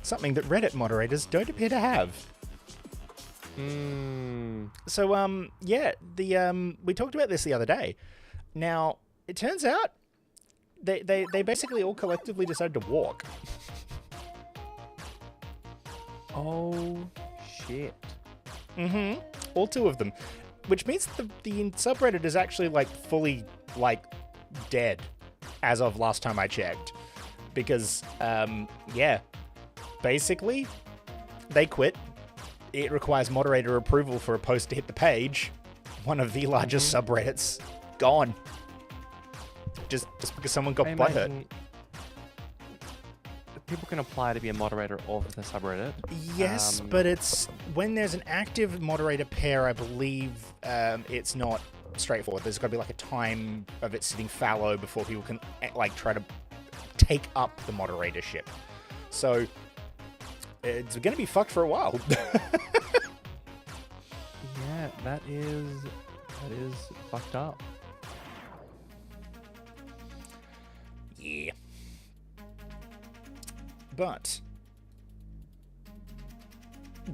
Something that Reddit moderators don't appear to have. So, we talked about this the other day. Now, it turns out they basically all collectively decided to walk. Oh, shit. All two of them. Which means the subreddit is actually, like, fully, like, dead as of last time I checked. Because, basically, they quit. It requires moderator approval for a post to hit the page. One of the largest subreddits. Gone. Just because someone got butthurt. People can apply to be a moderator of the subreddit. Yes, but it's when there's an active moderator pair, I believe it's not straightforward. There's got to be like a time of it sitting fallow before people can like try to take up the moderatorship. So it's going to be fucked for a while. Yeah, that is fucked up. Yeah. But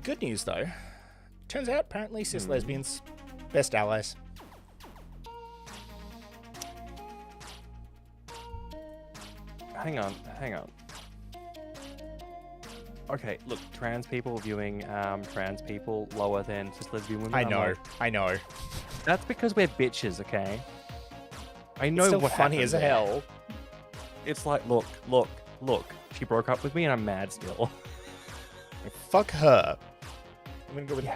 good news though. Turns out apparently cis lesbians, best allies. hang on. Okay, look, trans people viewing trans people lower than cis lesbian women. I know. That's because we're bitches, okay? I know It's still what funny happened as there. hell. It's like, look. She broke up with me and I'm mad still. Fuck her. I'm gonna go with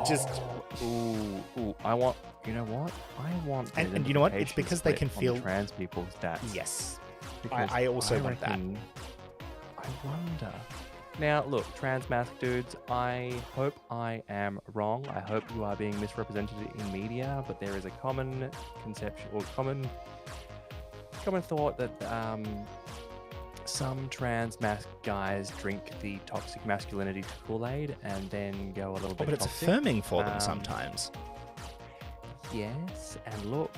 just. Ooh. I want. You know what? I want. And you know what? It's because they can feel trans people's stats. Yes. Because I also want that. I wonder. Now, look, trans masc dudes, I hope I am wrong. I hope you are being misrepresented in media, but there is a common conception or common thought that some trans masc guys drink the toxic masculinity Kool-Aid and then go a little bit But it's toxic. affirming for them sometimes. Yes, and look,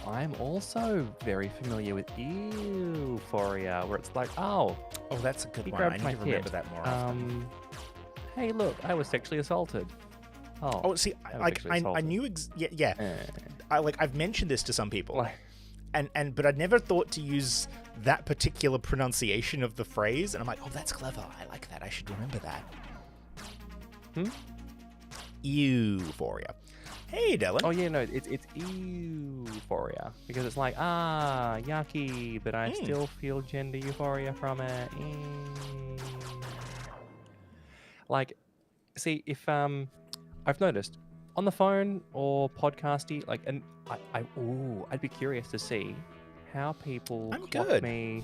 I'm also very familiar with euphoria, where it's like, oh, that's a good he one. I grabbed need my to remember tit. that more often. Hey, look, I was sexually assaulted. Oh, see, I knew, I've mentioned this to some people, but I never thought to use that particular pronunciation of the phrase, and I'm like, oh, that's clever. I like that. I should remember that. Euphoria. Hey, Dylan. Oh yeah, no, it's euphoria because it's like yucky, but I still feel gender euphoria from it. Like, see if I've noticed on the phone or podcasty, like, and I'd be curious to see how people clock me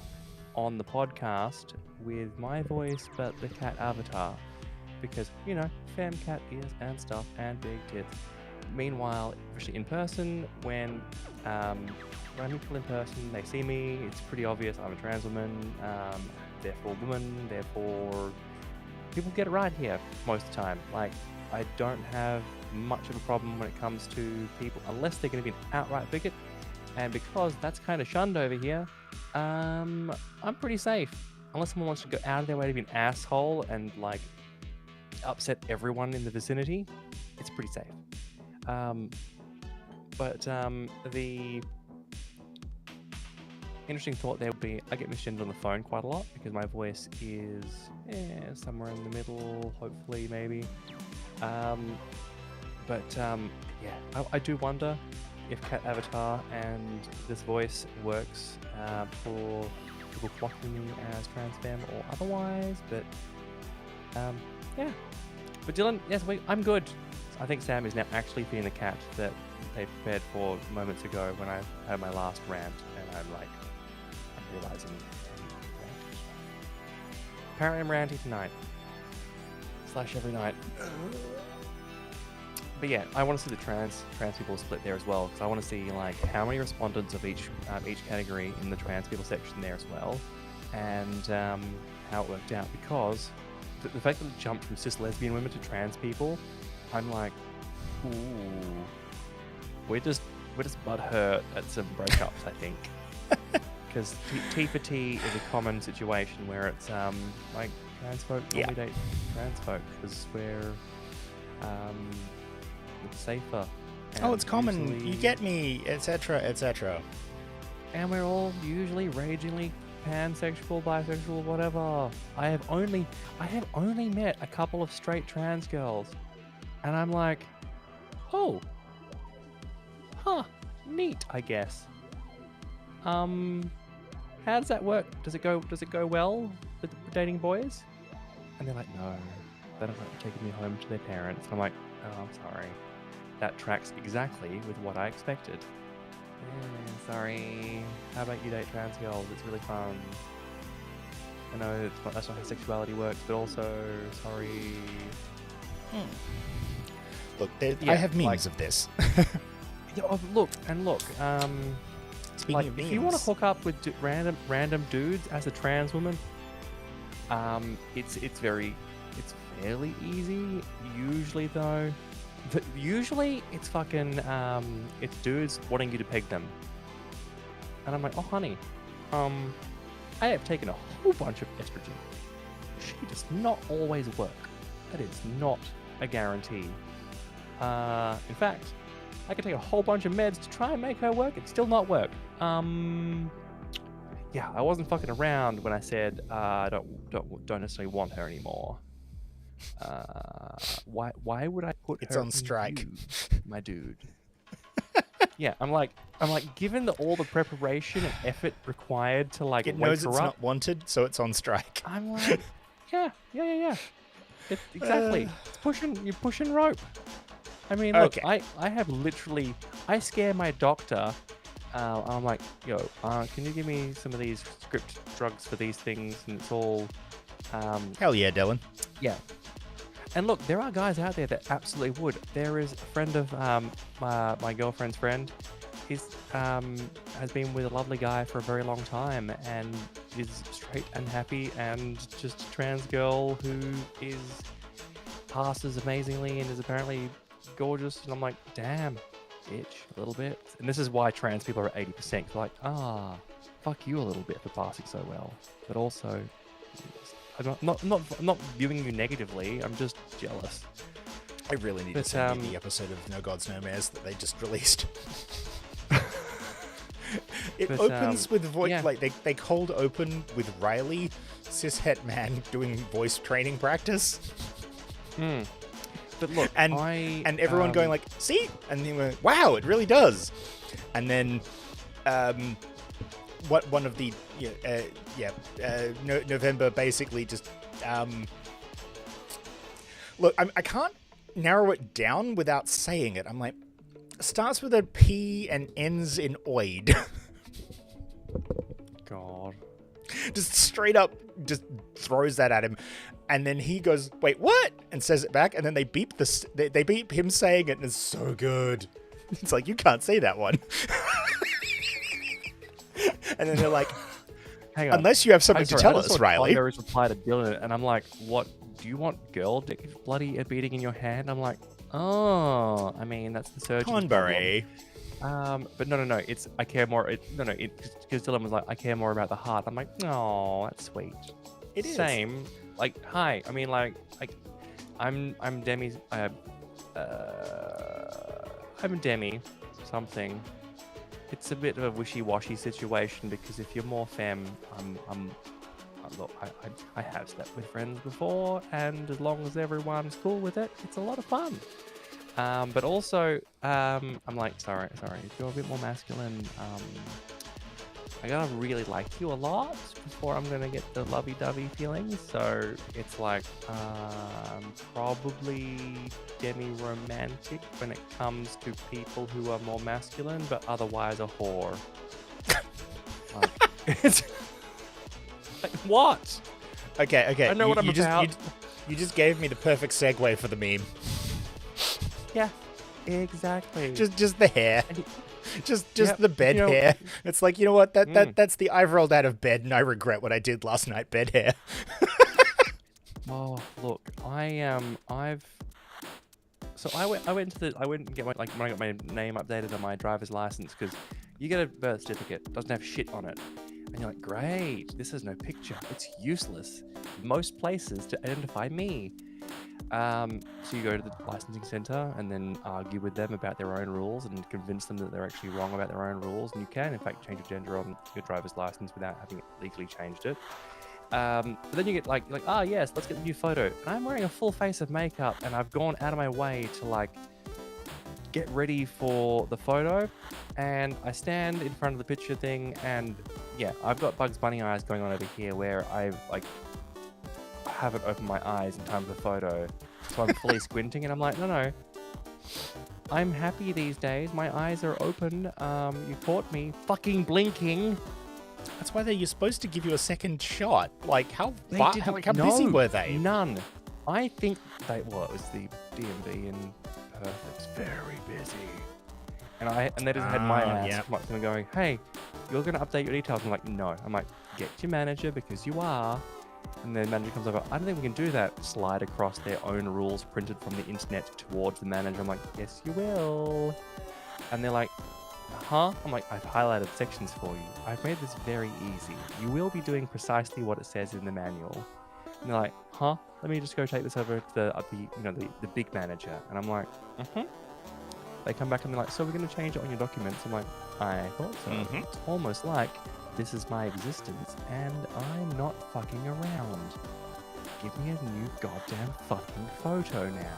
on the podcast with my voice but the cat avatar, because femme cat ears and stuff and big tits. Meanwhile, especially in person, when I meet people in person, they see me, it's pretty obvious I'm a trans woman, therefore woman, therefore people get it right here most of the time. Like, I don't have much of a problem when it comes to people, unless they're going to be an outright bigot, and because that's kind of shunned over here, I'm pretty safe. Unless someone wants to go out of their way to be an asshole and, like, upset everyone in the vicinity, it's pretty safe. The interesting thought there would be, I get misgendered on the phone quite a lot because my voice is somewhere in the middle, hopefully, maybe. I do wonder if cat avatar and this voice works for people clocking me as trans femme or otherwise, but But Dylan, yes, I'm good. I think Sam is now actually being the cat that they prepared for moments ago when I had my last rant, and I'm realizing. Apparently I'm ranty tonight. / every night. But yeah, I want to see the trans people split there as well, because I want to see like how many respondents of each category in the trans people section there as well, and how it worked out. Because the fact that it jumped from cis lesbian women to trans people, I'm like, ooh, we're just butthurt at some breakups, I think. Because T for T is a common situation where it's like trans folk normally date trans folk because we're safer. Oh, it's common. You get me, etc., etc. And we're all usually ragingly pansexual, bisexual, whatever. I have only met a couple of straight trans girls, and I'm like, oh, neat, I guess. How does that work? Does it go well with dating boys? And they're like, no, they don't like taking me home to their parents. I'm like, oh, I'm sorry. That tracks exactly with what I expected. Sorry. How about you date trans girls? It's really fun. I know that's not how sexuality works, but also, sorry. Look, I have memes of this. Look. Speaking of memes, if you want to hook up with random dudes as a trans woman, it's fairly easy. Usually though, it's fucking it's dudes wanting you to peg them, and I'm like, oh honey, I have taken a whole bunch of estrogen. She does not always work. That is not a guarantee. In fact, I could take a whole bunch of meds to try and make her work and still not work. yeah, I wasn't fucking around when I said I don't necessarily want her anymore. Why would I put It's her on in strike. you, my dude? Yeah, I'm like, given all the preparation and effort required to like It wake knows her it's up, not wanted, so it's on strike. I'm like, yeah. Exactly. You're pushing rope. I mean, look, Okay. I have literally, I scare my doctor. I'm like, yo, can you give me some of these script drugs for these things? And it's all, Hell yeah, Dylan. yeah. And look, there are guys out there that absolutely would. There is a friend of my girlfriend's friend. He's has been with a lovely guy for a very long time and is straight and happy and just a trans girl who passes amazingly and is apparently gorgeous. And I'm like, damn, bitch, a little bit. And this is why trans people are at 80%. Like, fuck you a little bit for passing so well. But also, I'm not viewing you negatively. I'm just jealous. I really need to send you the episode of No Gods No Mares that they just released. It opens with voice, yeah. like they cold open with Riley, cishet man, doing voice training practice. But look, and everyone going like, see? And they went, wow, it really does. And then one of the November basically just look, I can't narrow it down without saying it. I'm like, starts with a P and ends in oid. God. Just straight up just throws that at him. And then he goes, wait, what? And says it back. And then they beep they beep him saying it, and it's so good. It's like, you can't say that one. And then they're like, hang on. Unless you have something to tell us, Riley. There is reply to Dylan, and I'm like, what? Do you want girl dick bloody beating in your hand? I'm like, oh, I mean, that's the surgeon's Conbury. problem. But no, it's, I care more, because Dylan was like, I care more about the heart. I'm like, no, that's sweet. It is. Same. Like, hi, I mean, like I'm Demi, I'm Demi something. It's a bit of a wishy-washy situation because if you're more femme, look, I have slept with friends before, and as long as everyone's cool with it, it's a lot of fun. But also, I'm like, sorry, if you're a bit more masculine, I gotta really like you a lot before I'm gonna get the lovey-dovey feelings. So it's like, probably demi-romantic when it comes to people who are more masculine, but otherwise a whore. It's like, what? Okay. I know what I'm about. You just gave me the perfect segue for the meme. Yeah, exactly. Just the hair. Just Yep, the bed hair. It's like, you know what? That's the I've rolled out of bed and I regret what I did last night bed hair. Oh, look, I went and get my, like, when I got my name updated on my driver's license, because you get a birth certificate, it doesn't have shit on it. And you're like, great, this has no picture. It's useless. Most places to identify me. So you go to the licensing center and then argue with them about their own rules and convince them that they're actually wrong about their own rules. And you can, in fact, change your gender on your driver's license without having legally changed it. But then you get like, yes, let's get the new photo. And I'm wearing a full face of makeup, and I've gone out of my way to like get ready for the photo. And I stand in front of the picture thing, and yeah, I've got Bugs Bunny eyes going on over here where I haven't opened my eyes in time for the photo, so I'm fully squinting, and I'm like, no, I'm happy these days. My eyes are open. You caught me fucking blinking. That's why you're supposed to give you a second shot. Like, how No, busy were they? None. I think it was the DMV in Perth. It's very busy. And they just had my ass come up to them going, hey, you're going to update your details. I'm like, no. I'm like, get your manager, because you are. And the manager comes over, I don't think we can do that. Slide across their own rules printed from the internet towards the manager. I'm like, yes, you will. And they're like, huh? I'm like, I've highlighted sections for you. I've made this very easy. You will be doing precisely what it says in the manual. And they're like, huh? Let me just go take this over to the big manager. And I'm like, They come back and they're like, so we're going to change it on your documents. I'm like, I thought so. It's almost like this is my existence and I'm not fucking around. Give me a new goddamn fucking photo now.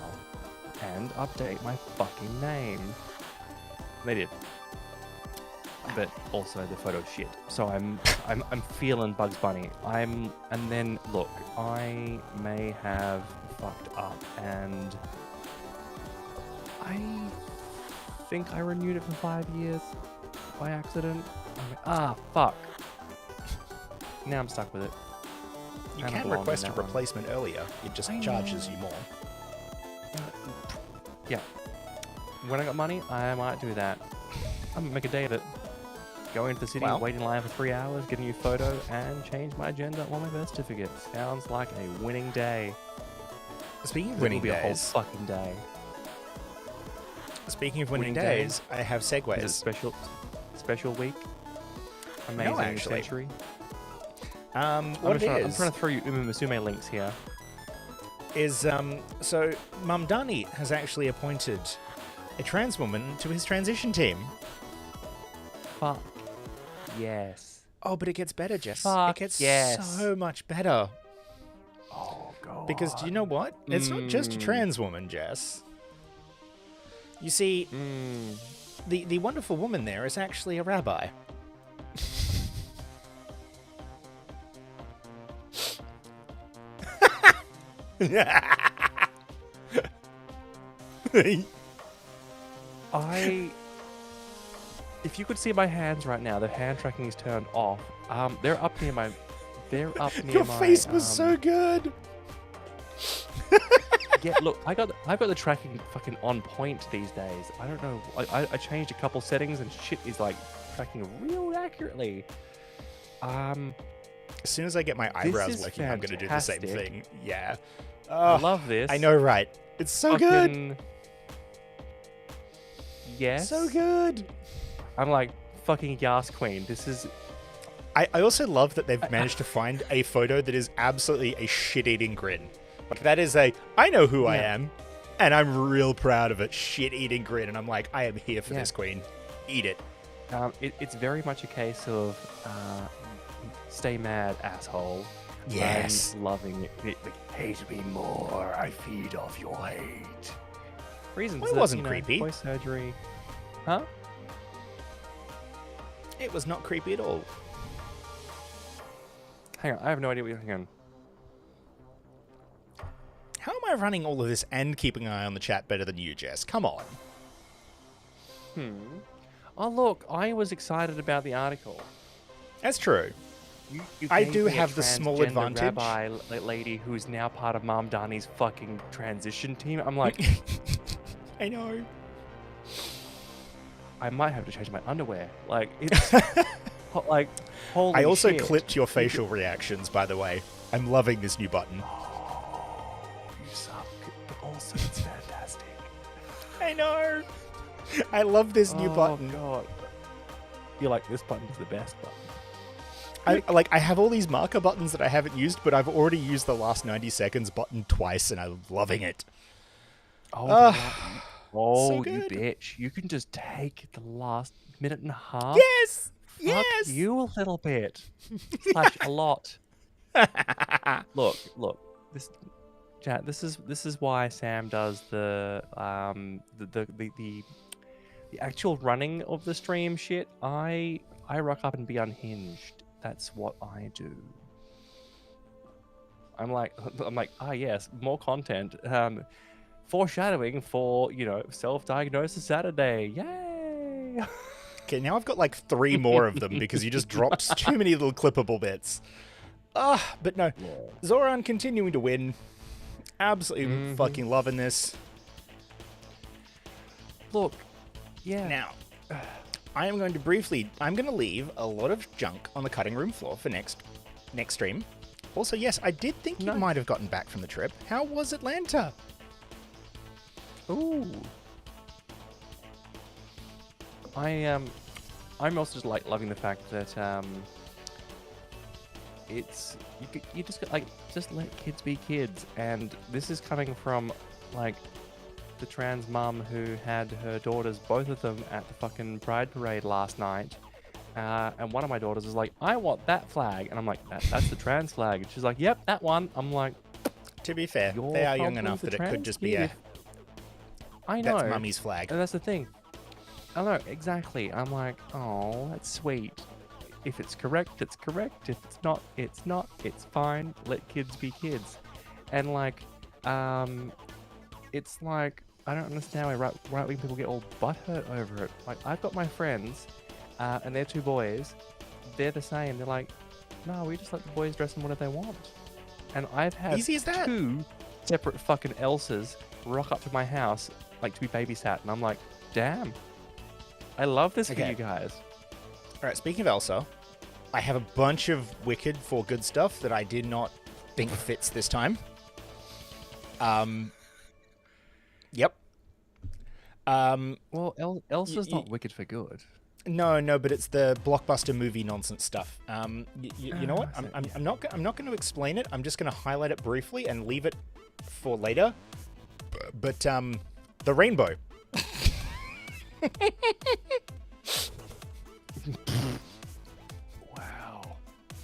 And update my fucking name. They did. But also the photo's shit. So I'm feeling Bugs Bunny. And then look, I may have fucked up and I think I renewed it for 5 years by accident. I'm like, fuck. Now I'm stuck with it. You And can belong in request a that one. replacement earlier. It just charges you more. Yeah. When I got money, I might do that. I'm gonna make a day of it. Go into the city, Well. wait in line for 3 hours, get a new photo, and change my gender on my birth certificate. Sounds like a winning day. Speaking of It will winning be a whole days, fucking day. speaking of winning Winning days, I have Is it segues. special week? Amazing new actually. century. What I'm it trying is to throw you Uma Musume links here. is so Mamdani has actually appointed a trans woman to his transition team. Fuck. Yes. Oh, but it gets better, Jess. Fuck it gets yes. so much better. Oh, God. Because do you know what? It's not just a trans woman, Jess. You see, the wonderful woman there is actually a rabbi. If you could see my hands right now, the hand tracking is turned off. They're up near my. Your face was so good. Yeah, look, I've got the tracking fucking on point these days. I don't know. I changed a couple settings and shit is like tracking real accurately. As soon as I get my eyebrows is working, I'm going to do the same fantastic. thing. Yeah. I love this. I know, right? It's so good. Fucking- Yes. So good. I'm like fucking Yas Queen. This is. I also love that they've managed to find a photo that is absolutely a shit-eating grin. Like, that is I know who I am, and I'm real proud of it. Shit-eating grin. And I'm like, I am here for this, Queen. Eat it. It's very much a case of stay mad, asshole. Yes. I'm loving it. Hate me more. I feed off your hate. Reasons. Well, it that, wasn't you know, creepy. Voice surgery. Huh? It was not creepy at all. Hang on. I have no idea what you're thinking. How am I running all of this and keeping an eye on the chat better than you, Jess? Come on. Oh, look. I was excited about the article. That's true. You I gave do me a have the small transgender advantage. Rabbi lady who is now part of Mom Dani's fucking transition team. I'm like, I know. I might have to change my underwear. Like, it's like, holy I also shit. clipped your facial reactions, by the way. I'm loving this new button. You suck, but also it's fantastic. I know. I love this new button. God. You're like, this button's the best button. I have all these marker buttons that I haven't used, but I've already used the last 90 seconds button twice, and I'm loving it. Oh, so you good. bitch. You can just take the last minute and a half. Yes! Fuck Yes! you a little bit. Slash a lot. Look. This chat, this is why Sam does the actual running of the stream shit. I rock up and be unhinged. That's what I do. I'm like, yes, more content. Foreshadowing for, self-diagnosis Saturday. Yay! Okay, now I've got like 3 more of them because you just dropped too many little clippable bits. But no. Zoran continuing to win. Absolutely fucking loving this. Look, yeah. Now, I'm going to leave a lot of junk on the cutting room floor for next stream. Also, yes, I did think you might have gotten back from the trip. How was Atlanta? Ooh. I'm also just like loving the fact that it's you just let kids be kids, and this is coming from like the trans mum who had her daughters, both of them, at the fucking Pride Parade last night. And one of my daughters was like, I want that flag. And I'm like, that's the trans flag. And she's like, yep, that one. I'm like, to be fair, they are young enough that it could just be a... I know. That's mummy's flag. And that's the thing. I know, exactly. I'm like, oh, that's sweet. If it's correct, it's correct. If it's not, it's not. It's fine. Let kids be kids. And like, it's like, I don't understand why right-wing people get all butthurt over it. Like, I've got my friends, and they're 2 boys. They're the same. They're like, no, we just let the boys dress in whatever they want. And I've had Easy as that. 2 separate fucking Elsas rock up to my house, like, to be babysat. And I'm like, damn. I love this for you guys. All right, speaking of Elsa, I have a bunch of Wicked for good stuff that I did not think fits this time. Yep. Well, Elsa's not Wicked for good. No, but it's the blockbuster movie nonsense stuff. You know what? I'm not going to explain it. I'm just going to highlight it briefly and leave it for later. But the rainbow. Wow.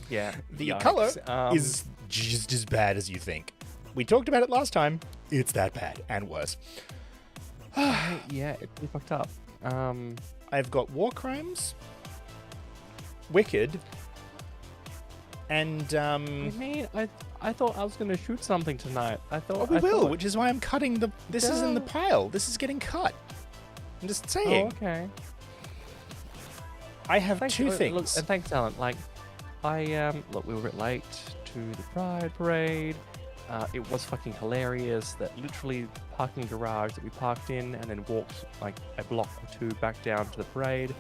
Yeah. The color is just as bad as you think. We talked about it last time. It's that bad and worse. Yeah, it's pretty fucked up. I've got War Crimes, Wicked, and I mean, I thought I was going to shoot something tonight. I thought we will, which is why I'm cutting the. This is in the pile. This is getting cut. I'm just saying. Oh, okay. I have 2 things. Look, and thanks, Alan. Like, look, we were a bit late to the Pride Parade. It was fucking hilarious that literally parking garage that we parked in and then walked like a block or 2 back down to the parade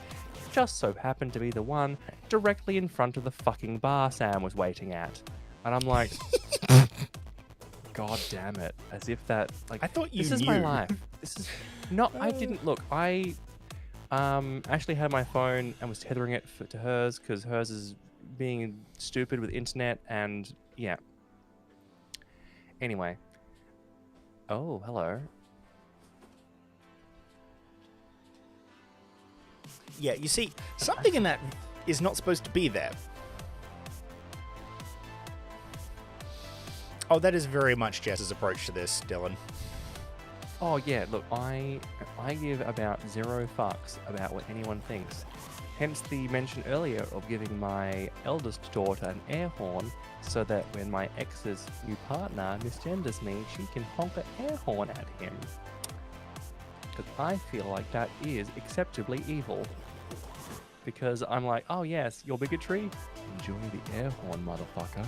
just so happened to be the one directly in front of the fucking bar Sam was waiting at. And I'm like, God damn it. As if that, like, I thought you this is knew. my life. This is, no, I didn't. Look, I actually had my phone and was tethering it to hers because hers is being stupid with internet and yeah. Anyway. Oh, hello. Yeah, you see, something in that is not supposed to be there. Oh, that is very much Jess's approach to this, Dylan. Oh yeah, look, I give about 0 fucks about what anyone thinks. Hence the mention earlier of giving my eldest daughter an air horn so that when my ex's new partner misgenders me, she can honk an air horn at him. Because I feel like that is acceptably evil. Because I'm like, oh yes, your bigotry? Enjoy the air horn, motherfucker.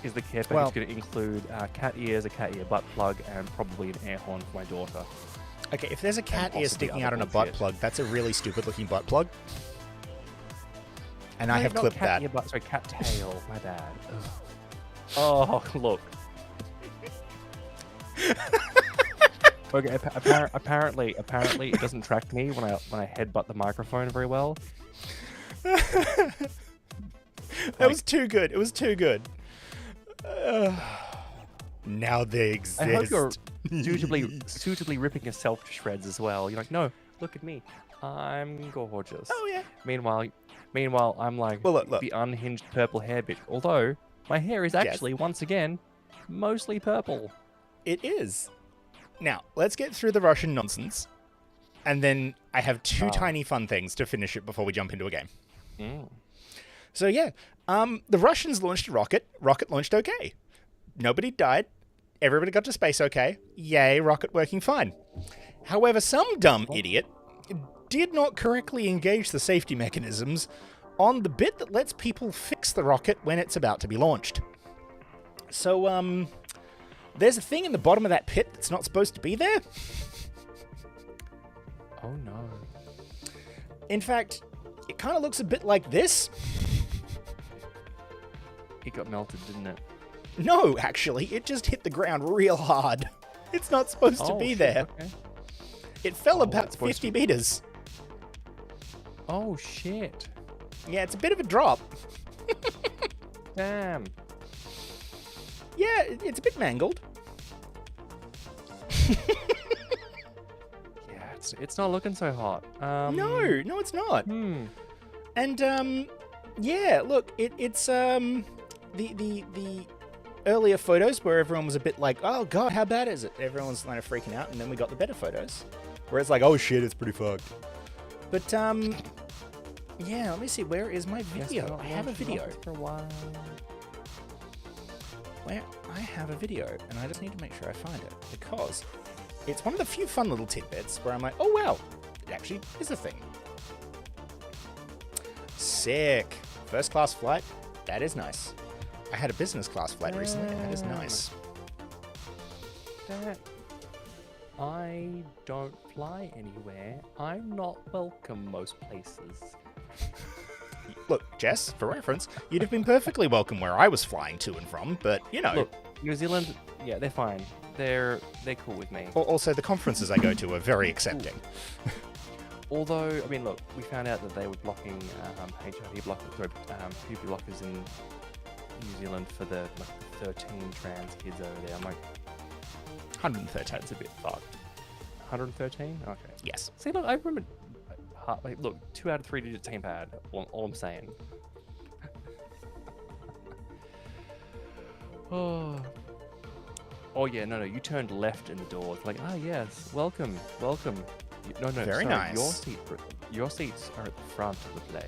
Is the care package going to include cat ears, a cat ear butt plug, and probably an air horn for my daughter? Okay, if there's a cat ear sticking out on a butt plug, that's a really stupid-looking butt plug. And I have clipped that. Sorry, cat tail. My bad. Ugh. Oh, look. Okay, apparently it doesn't track me when I headbutt the microphone very well. That was too good. It was too good. Now they exist. I hope you're suitably ripping yourself to shreds as well. You're like, no, look at me. I'm gorgeous. Oh, yeah. Meanwhile, I'm like look. the unhinged purple hair bitch. Although, my hair is actually, once again, mostly purple. It is. Now, let's get through the Russian nonsense. And then I have 2 tiny fun things to finish it before we jump into a game. So, yeah. The Russians launched a rocket. Rocket launched okay. Nobody died. Everybody got to space okay. Yay, rocket working fine. However, some dumb idiot did not correctly engage the safety mechanisms on the bit that lets people fix the rocket when it's about to be launched. So, there's a thing in the bottom of that pit that's not supposed to be there. Oh, no. In fact, it kind of looks a bit like this. It got melted, didn't it? No, actually, it just hit the ground real hard. It's not supposed to be there. Okay. It fell about 50 meters. Oh, shit. Yeah, it's a bit of a drop. Damn. Yeah, it's a bit mangled. Yeah, it's not looking so hot. No, it's not. Hmm. And yeah, look, it's the earlier photos where everyone was a bit like, oh god, how bad is it? Everyone was kind of freaking out, and then we got the better photos where it's like, oh shit, it's pretty fucked. But yeah, let me see, where is my video? I have a video. For a while. Where I have a video, and I just need to make sure I find it, because it's one of the few fun little tidbits where I'm like, oh wow, it actually is a thing. Sick. First class flight, that is nice. I had a business class flight recently, and that is nice. I don't fly anywhere. I'm not welcome most places. Look, Jess, for reference, you'd have been perfectly welcome where I was flying to and from, but, you know. Look, New Zealand, yeah, they're fine. They're cool with me. Also, the conferences I go to are very accepting. Although, I mean, look, we found out that they were blocking HIV blockers, PUP blockers in New Zealand for the 13 trans kids over there. I'm like, 113. That's a bit fucked. 113? Okay. Yes. See, look, I remember. Look, 2 out of 3 digit gamepad. All I'm saying. Oh yeah, no, you turned left in the door. It's like, yes, welcome. No, Very sorry, nice. Your seats are at the front of the plane.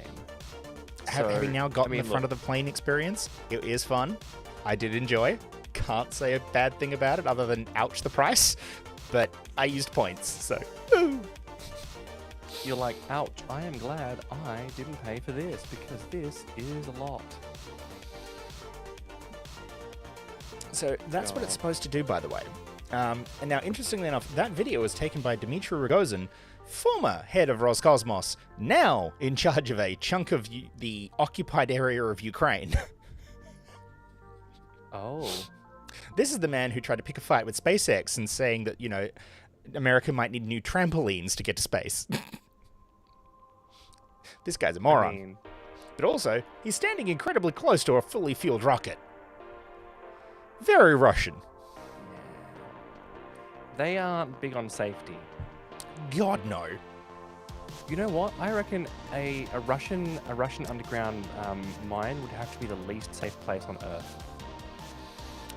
Have you now gotten I mean, the front of the plane experience? It is fun. I did enjoy. Can't say a bad thing about it other than ouch the price. But I used points, so. You're like, ouch, I am glad I didn't pay for this because this is a lot. So that's what it's supposed to do, by the way. And now, interestingly enough, that video was taken by Dmitry Rogozin, former head of Roscosmos, now in charge of a chunk of the occupied area of Ukraine. Oh. This is the man who tried to pick a fight with SpaceX and saying that, you know, America might need new trampolines to get to space. This guy's a moron. But also, he's standing incredibly close to a fully fueled rocket. Very Russian. They aren't big on safety. God, no. You know what? I reckon a Russian underground mine would have to be the least safe place on Earth.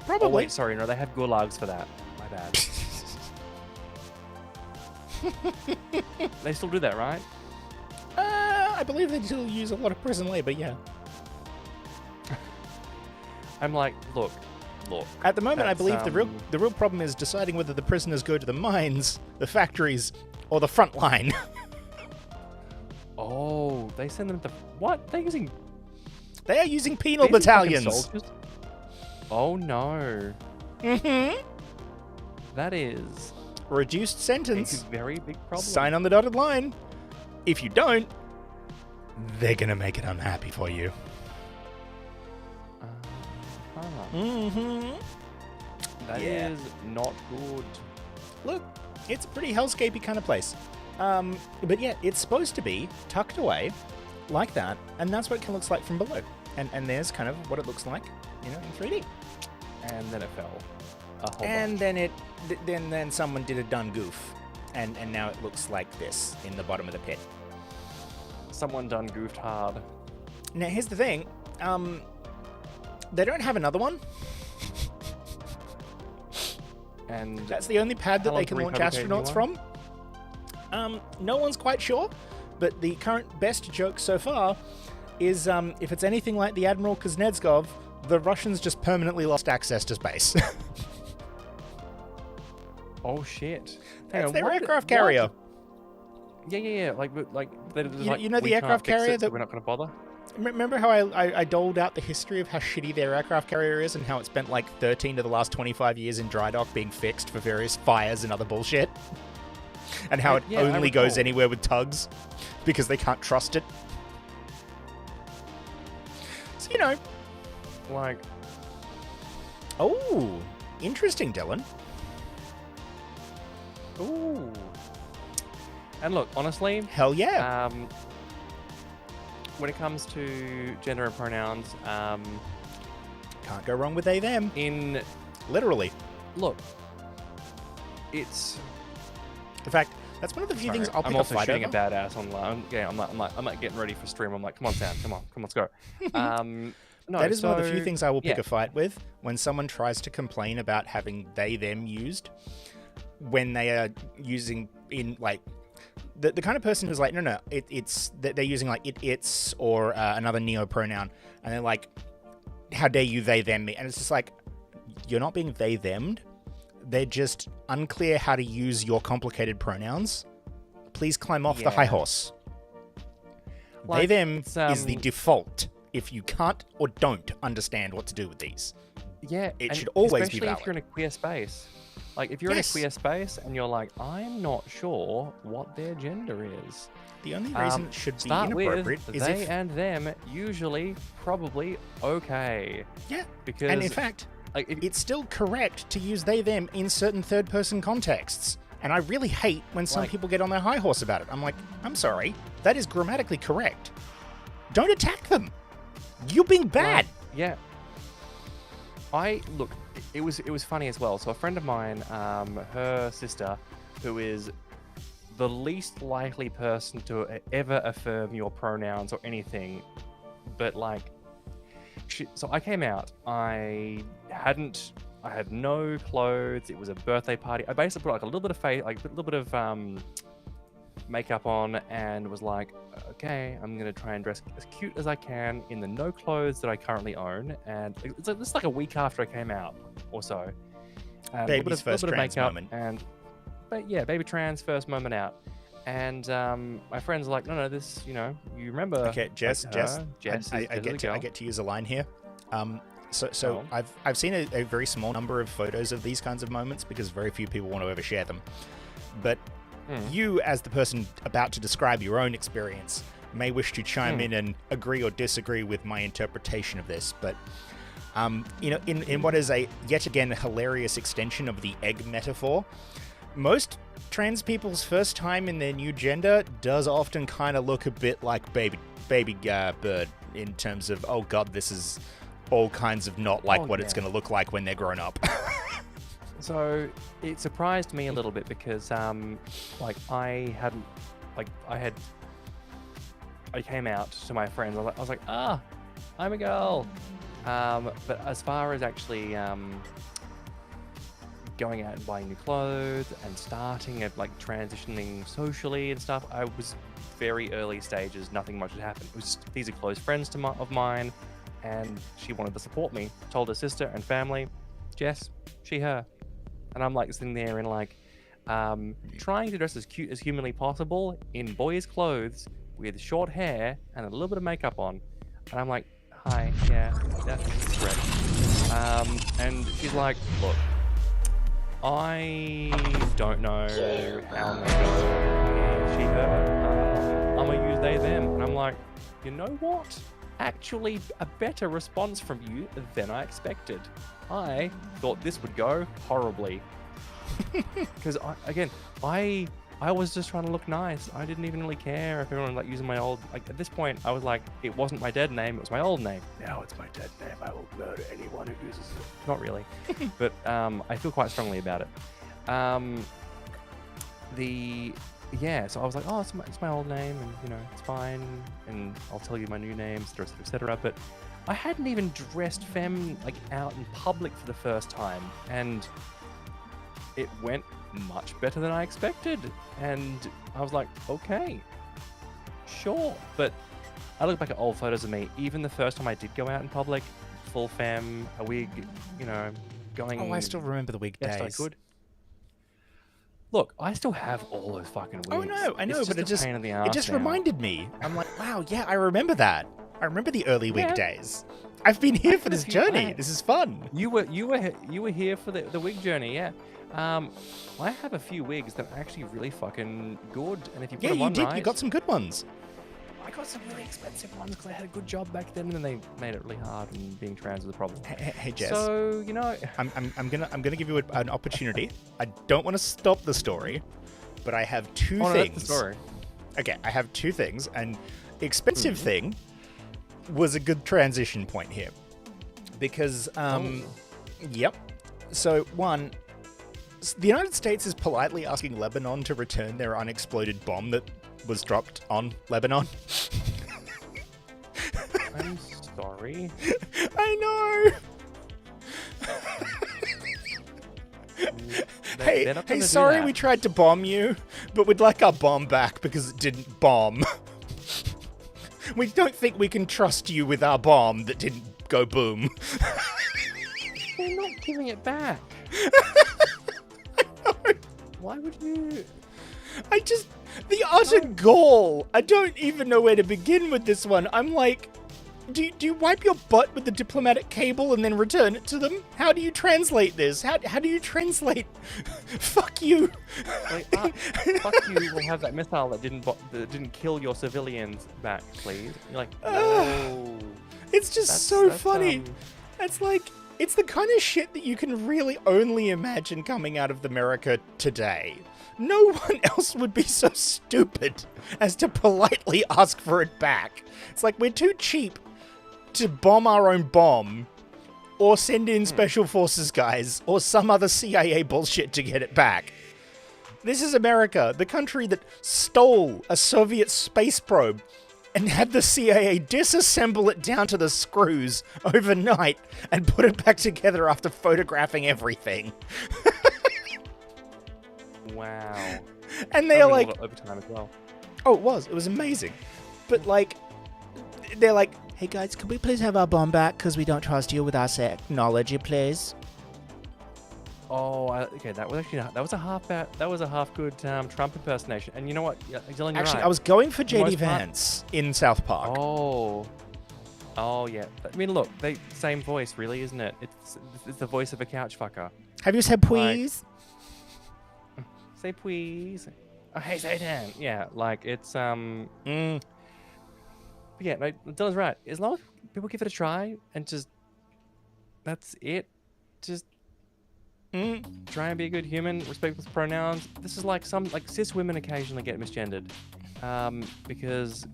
Probably. Oh, wait, sorry, no, they have gulags for that. My bad. They still do that, right? I believe they still use a lot of prison labor, yeah. I'm like, look. At the moment, I believe the real problem is deciding whether the prisoners go to the mines, the factories, or the front line. Oh, they send them to what? They are using penal battalions. Soldiers? Oh no. Mm-hmm. That is reduced sentence. A very big problem. Sign on the dotted line. If you don't, they're gonna make it unhappy for you. Mm-hmm. That is not good. Look, it's a pretty hellscapey kind of place. But yeah, it's supposed to be tucked away like that, and that's what it looks like from below. And there's kind of what it looks like, you know, in 3D. And then it fell. And then someone did a done goof, and now it looks like this in the bottom of the pit. Someone done goofed hard. Now here's the thing. They don't have another one. And that's the only pad that they can launch astronauts from. No one's quite sure, but the current best joke so far is if it's anything like the Admiral Kuznetsov, the Russians just permanently lost access to space. Oh shit! That's their aircraft carrier. Yeah. Like you know the aircraft carrier that we're not going to bother. Remember how I doled out the history of how shitty their aircraft carrier is and how it spent like 13 of the last 25 years in dry dock being fixed for various fires and other bullshit? And how it only goes anywhere with tugs because they can't trust it. So, you know. Like. Oh, interesting, Dylan. Ooh. And look, honestly. Hell yeah. When it comes to gender and pronouns, Can't go wrong with they, them. Literally. Look, it's... In fact, that's one of the few things I'll pick a fight over. I'm also shooting a badass online. Yeah, I'm like getting ready for stream. I'm like, come on, Sam, come on, let's go. No, that is one of the few things I will pick a fight with when someone tries to complain about having they, them used when they are using in, like, the kind of person who's like, no, it's they're using, like, it's, or another neo pronoun, and they're like, how dare you they, them me? And it's just like, you're not being they, them'd. They're just unclear how to use your complicated pronouns. Please climb off the high horse. Like, they, them is the default if you can't or don't understand what to do with these. Yeah. It should always be valid. Especially if you're in a queer space. Like, if you're in a queer space and you're like, I'm not sure what their gender is. The only reason it should be inappropriate is they and them, usually, probably okay. Yeah. Because, and in fact, like, it's still correct to use they, them in certain third-person contexts. And I really hate when some people get on their high horse about it. I'm like, I'm sorry. That is grammatically correct. Don't attack them. You're being bad. Yeah. Look, it was funny as well. So a friend of mine, her sister, who is the least likely person to ever affirm your pronouns or anything, but like, so I came out. I had no clothes. It was a birthday party. I basically put like a little bit of face, like a little bit of makeup on, and was like, okay, I'm gonna try and dress as cute as I can in the no clothes that I currently own. And it's like a week after I came out or so. Baby's first trans moment. But baby trans first moment out. And my friends are like, no, this, you remember. Okay, Jess, I get to use a line here. So I've seen a very small number of photos of these kinds of moments because very few people want to ever share them. But you, as the person about to describe your own experience, may wish to chime in and agree or disagree with my interpretation of this. But in what is a yet again hilarious extension of the egg metaphor, most trans people's first time in their new gender does often kind of look a bit like baby bird in terms of, oh god, this is all kinds of not like what it's going to look like when they're grown up. So it surprised me a little bit because I came out to my friends. I was like, I'm a girl. But as far as actually going out and buying new clothes and starting at like transitioning socially and stuff, I was very early stages. Nothing much had happened. It was just, these are close friends of mine, and she wanted to support me. Told her sister and family, Jess, she, her. And I'm like sitting there and like trying to dress as cute as humanly possible in boys' clothes with short hair and a little bit of makeup on. And I'm like, hi, yeah, that's correct. And she's like, look, I don't know how I'm gonna go. She, her. I'm gonna use they, them. And I'm like, you know what? Actually, a better response from you than I expected. I thought this would go horribly. Because, I was just trying to look nice. I didn't even really care if everyone like using my old... Like, at this point, I was like, it wasn't my dead name, it was my old name. Now it's my dead name. I will murder anyone who uses it. Not really. But I feel quite strongly about it. So I was like, oh, it's my old name, and, it's fine, and I'll tell you my new name, etc., etc. But I hadn't even dressed femme, like, out in public for the first time, and it went much better than I expected. And I was like, okay, sure. But I look back at old photos of me, even the first time I did go out in public, full femme, a wig, going... Oh, I still remember the wig best days. I could. Look, I still have all those fucking wigs. Oh, no, I know, but it just now. reminded me. I'm like, wow, yeah, I remember that. I remember the early wig days. I've been here for this journey. This is fun. You were here for the wig journey, yeah. I have a few wigs that are actually really fucking good, and if you put them on right, you got some good ones. I got some really expensive ones because I had a good job back then, and then they made it really hard, and being trans was a problem. Hey Jess. So I'm gonna give you an opportunity. I don't want to stop the story, but I have two things. That's the story. Okay, I have two things, and the expensive thing was a good transition point here. because, yep. So, one, the United States is politely asking Lebanon to return their unexploded bomb that was dropped on Lebanon. I'm sorry. I know. Hey, sorry we tried to bomb you, but we'd like our bomb back because it didn't bomb. We don't think we can trust you with our bomb that didn't go boom. We're not giving it back. Why would you? The utter gall. I don't even know where to begin with this one. I'm like, do you wipe your butt with the diplomatic cable and then return it to them? How do you translate this? How do you translate? Fuck you. Like, fuck you. We'll have that missile that didn't kill your civilians back, please. You're like, no. It's just so funny. It's like, it's the kind of shit that you can really only imagine coming out of America today. No one else would be so stupid as to politely ask for it back. It's like, we're too cheap to bomb our own bomb, or send in special forces guys, or some other CIA bullshit to get it back. This is America, the country that stole a Soviet space probe and had the CIA disassemble it down to the screws overnight and put it back together after photographing everything. Wow. And they're like, a lot of overtime as well. Oh, it was amazing. But like, they're like, hey guys, can we please have our bomb back because we don't trust you with our technology, please? Oh, okay. That was a half good Trump impersonation. And you know what, Dylan, you're Actually, right. I was going for JD Vance in South Park. Oh yeah. I mean, look, same voice, really, isn't it? It's the voice of a couch fucker. Have you said please? Say please. Oh, hey Satan. Yeah, like it's But yeah, no, Dylan's right. As long as people give it a try and just that's it. Just try and be a good human, respect with pronouns. This is like cis women occasionally get misgendered. Because,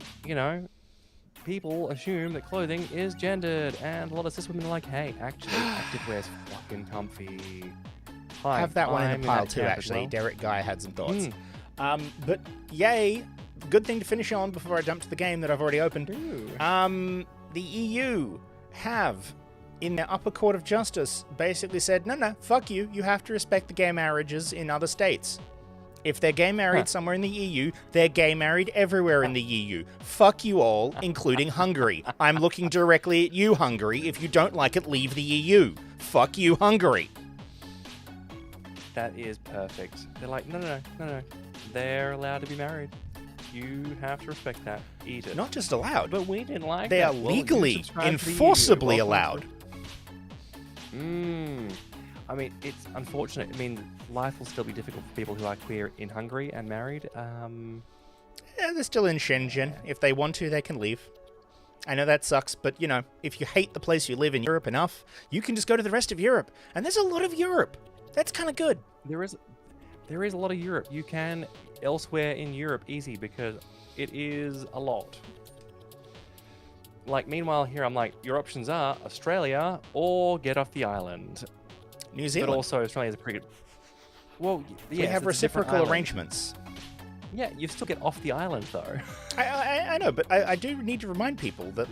people assume that clothing is gendered, and a lot of cis women are like, hey, actually, activewear's fucking comfy. I have that one in the pile too, actually. Well. Derek Guy had some thoughts. But yay, good thing to finish on before I jump to the game that I've already opened. The EU have, in their upper court of justice, basically said, no, fuck you. You have to respect the gay marriages in other states. If they're gay married somewhere in the EU, they're gay married everywhere in the EU. Fuck you all, including Hungary. I'm looking directly at you, Hungary. If you don't like it, leave the EU. Fuck you, Hungary. That is perfect. They're like, no. They're allowed to be married. You have to respect that. Eat it. Not just allowed. But we didn't like they that. are legally, enforceably allowed. I mean, it's unfortunate. I mean, life will still be difficult for people who are queer in Hungary and married. Yeah, they're still in Shenzhen. If they want to, they can leave. I know that sucks, but, if you hate the place you live in Europe enough, you can just go to the rest of Europe. And there's a lot of Europe. That's kind of good. There is a lot of Europe. You can elsewhere in Europe easy because it is a lot. Like, meanwhile, here I'm like, your options are Australia or get off the island. New Zealand. But also, Australia's a pretty good... Well, yeah. We have reciprocal arrangements. Yeah, you still get off the island, though. I know, but I do need to remind people that,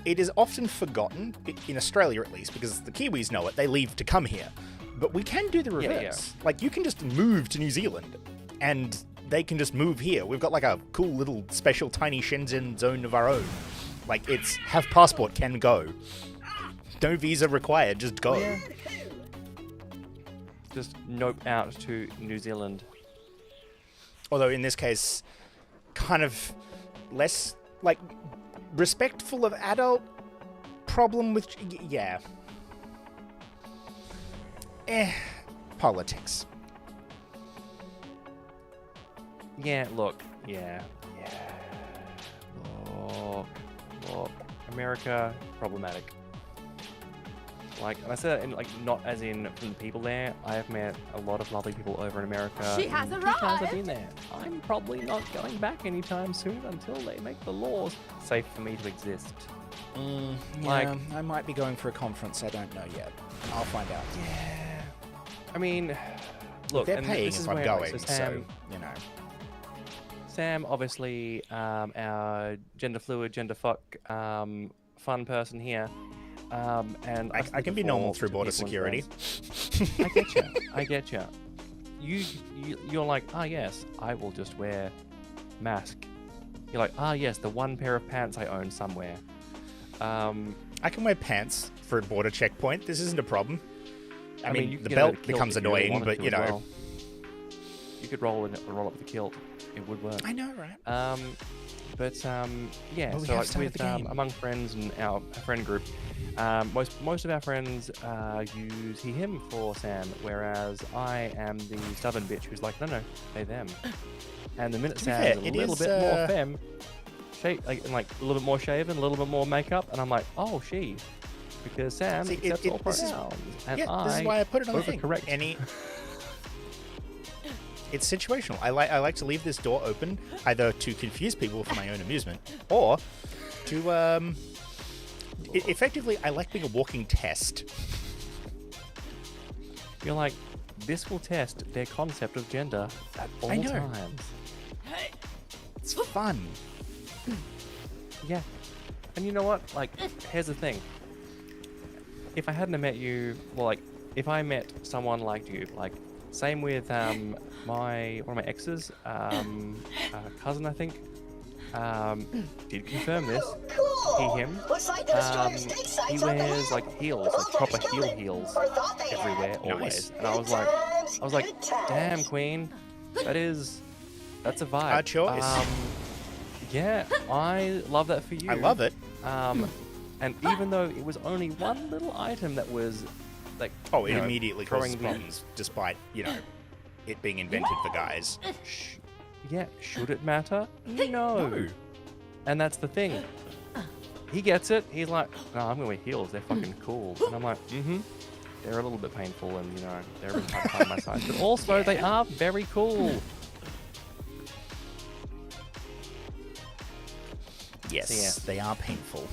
it is often forgotten, in Australia at least, because the Kiwis know it. They leave to come here. But we can do the reverse. Yeah. You can just move to New Zealand, and they can just move here. We've got, a cool little special tiny Shenzhen zone of our own. It's have passport, can go. No visa required, just go. Yeah. Just nope out to New Zealand. Although in this case, kind of less, respectful of adult problem with... Yeah. Politics. Yeah, look. Yeah. Look. America, problematic. And I say that not as in from the people there. I have met a lot of lovely people over in America. She has arrived. 2 times I've been there. I'm probably not going back anytime soon until they make the laws safe for me to exist. Like- I might be going for a conference. I don't know yet. I'll find out. Yeah. I mean, look, They're and paying this is if I'm where going, so so Sam, you know. Sam, obviously, our gender fluid, gender fuck, fun person here. And I can be normal through border security. I get you. I get you. You're like, ah, yes, I will just wear mask. You're like, ah, yes, the one pair of pants I own somewhere. I can wear pants for a border checkpoint. This isn't a problem. I mean, you could the get out belt a kilt becomes if you really annoying, wanted but to you as know. well. You could roll up the kilt. It would work. I know, right? Yeah. But we So have like started with the game. among friends and our friend group, most of our friends use he/him for Sam, whereas I am the stubborn bitch who's like, no, they them. And the minute To be Sam's fair, a it little is, bit more femme, like a little bit more shaven, a little bit more makeup, and I'm like, oh, she, because Sam See, accepts all this is- pronouns, and this is why I put it on the thing. overcorrect. It's situational. I like to leave this door open either to confuse people for my own amusement, or to effectively, I like being a walking test. You're like, this will test their concept of gender at all I know. times. It's fun. Yeah. And you know what? Like, here's the thing. If I hadn't have met you, well, like, if I met someone like you, like, same with one of my exes, cousin, I think, did confirm this. He/him. He wears like heels, like proper heels everywhere, always. And I was like, damn, Queen, that's a vibe. Our choice. Yeah, I love that for you. I love it. And even though it was only one little item that was like, Oh, it you know, immediately throwing causes problems, despite it being invented for guys. Yeah, should it matter? No. And that's the thing. He gets it. He's like, no, I'm gonna wear heels. They're fucking cool. And I'm like, they're a little bit painful, and they're really hard to find my size. But also, they are very cool. Yes, So, they are painful,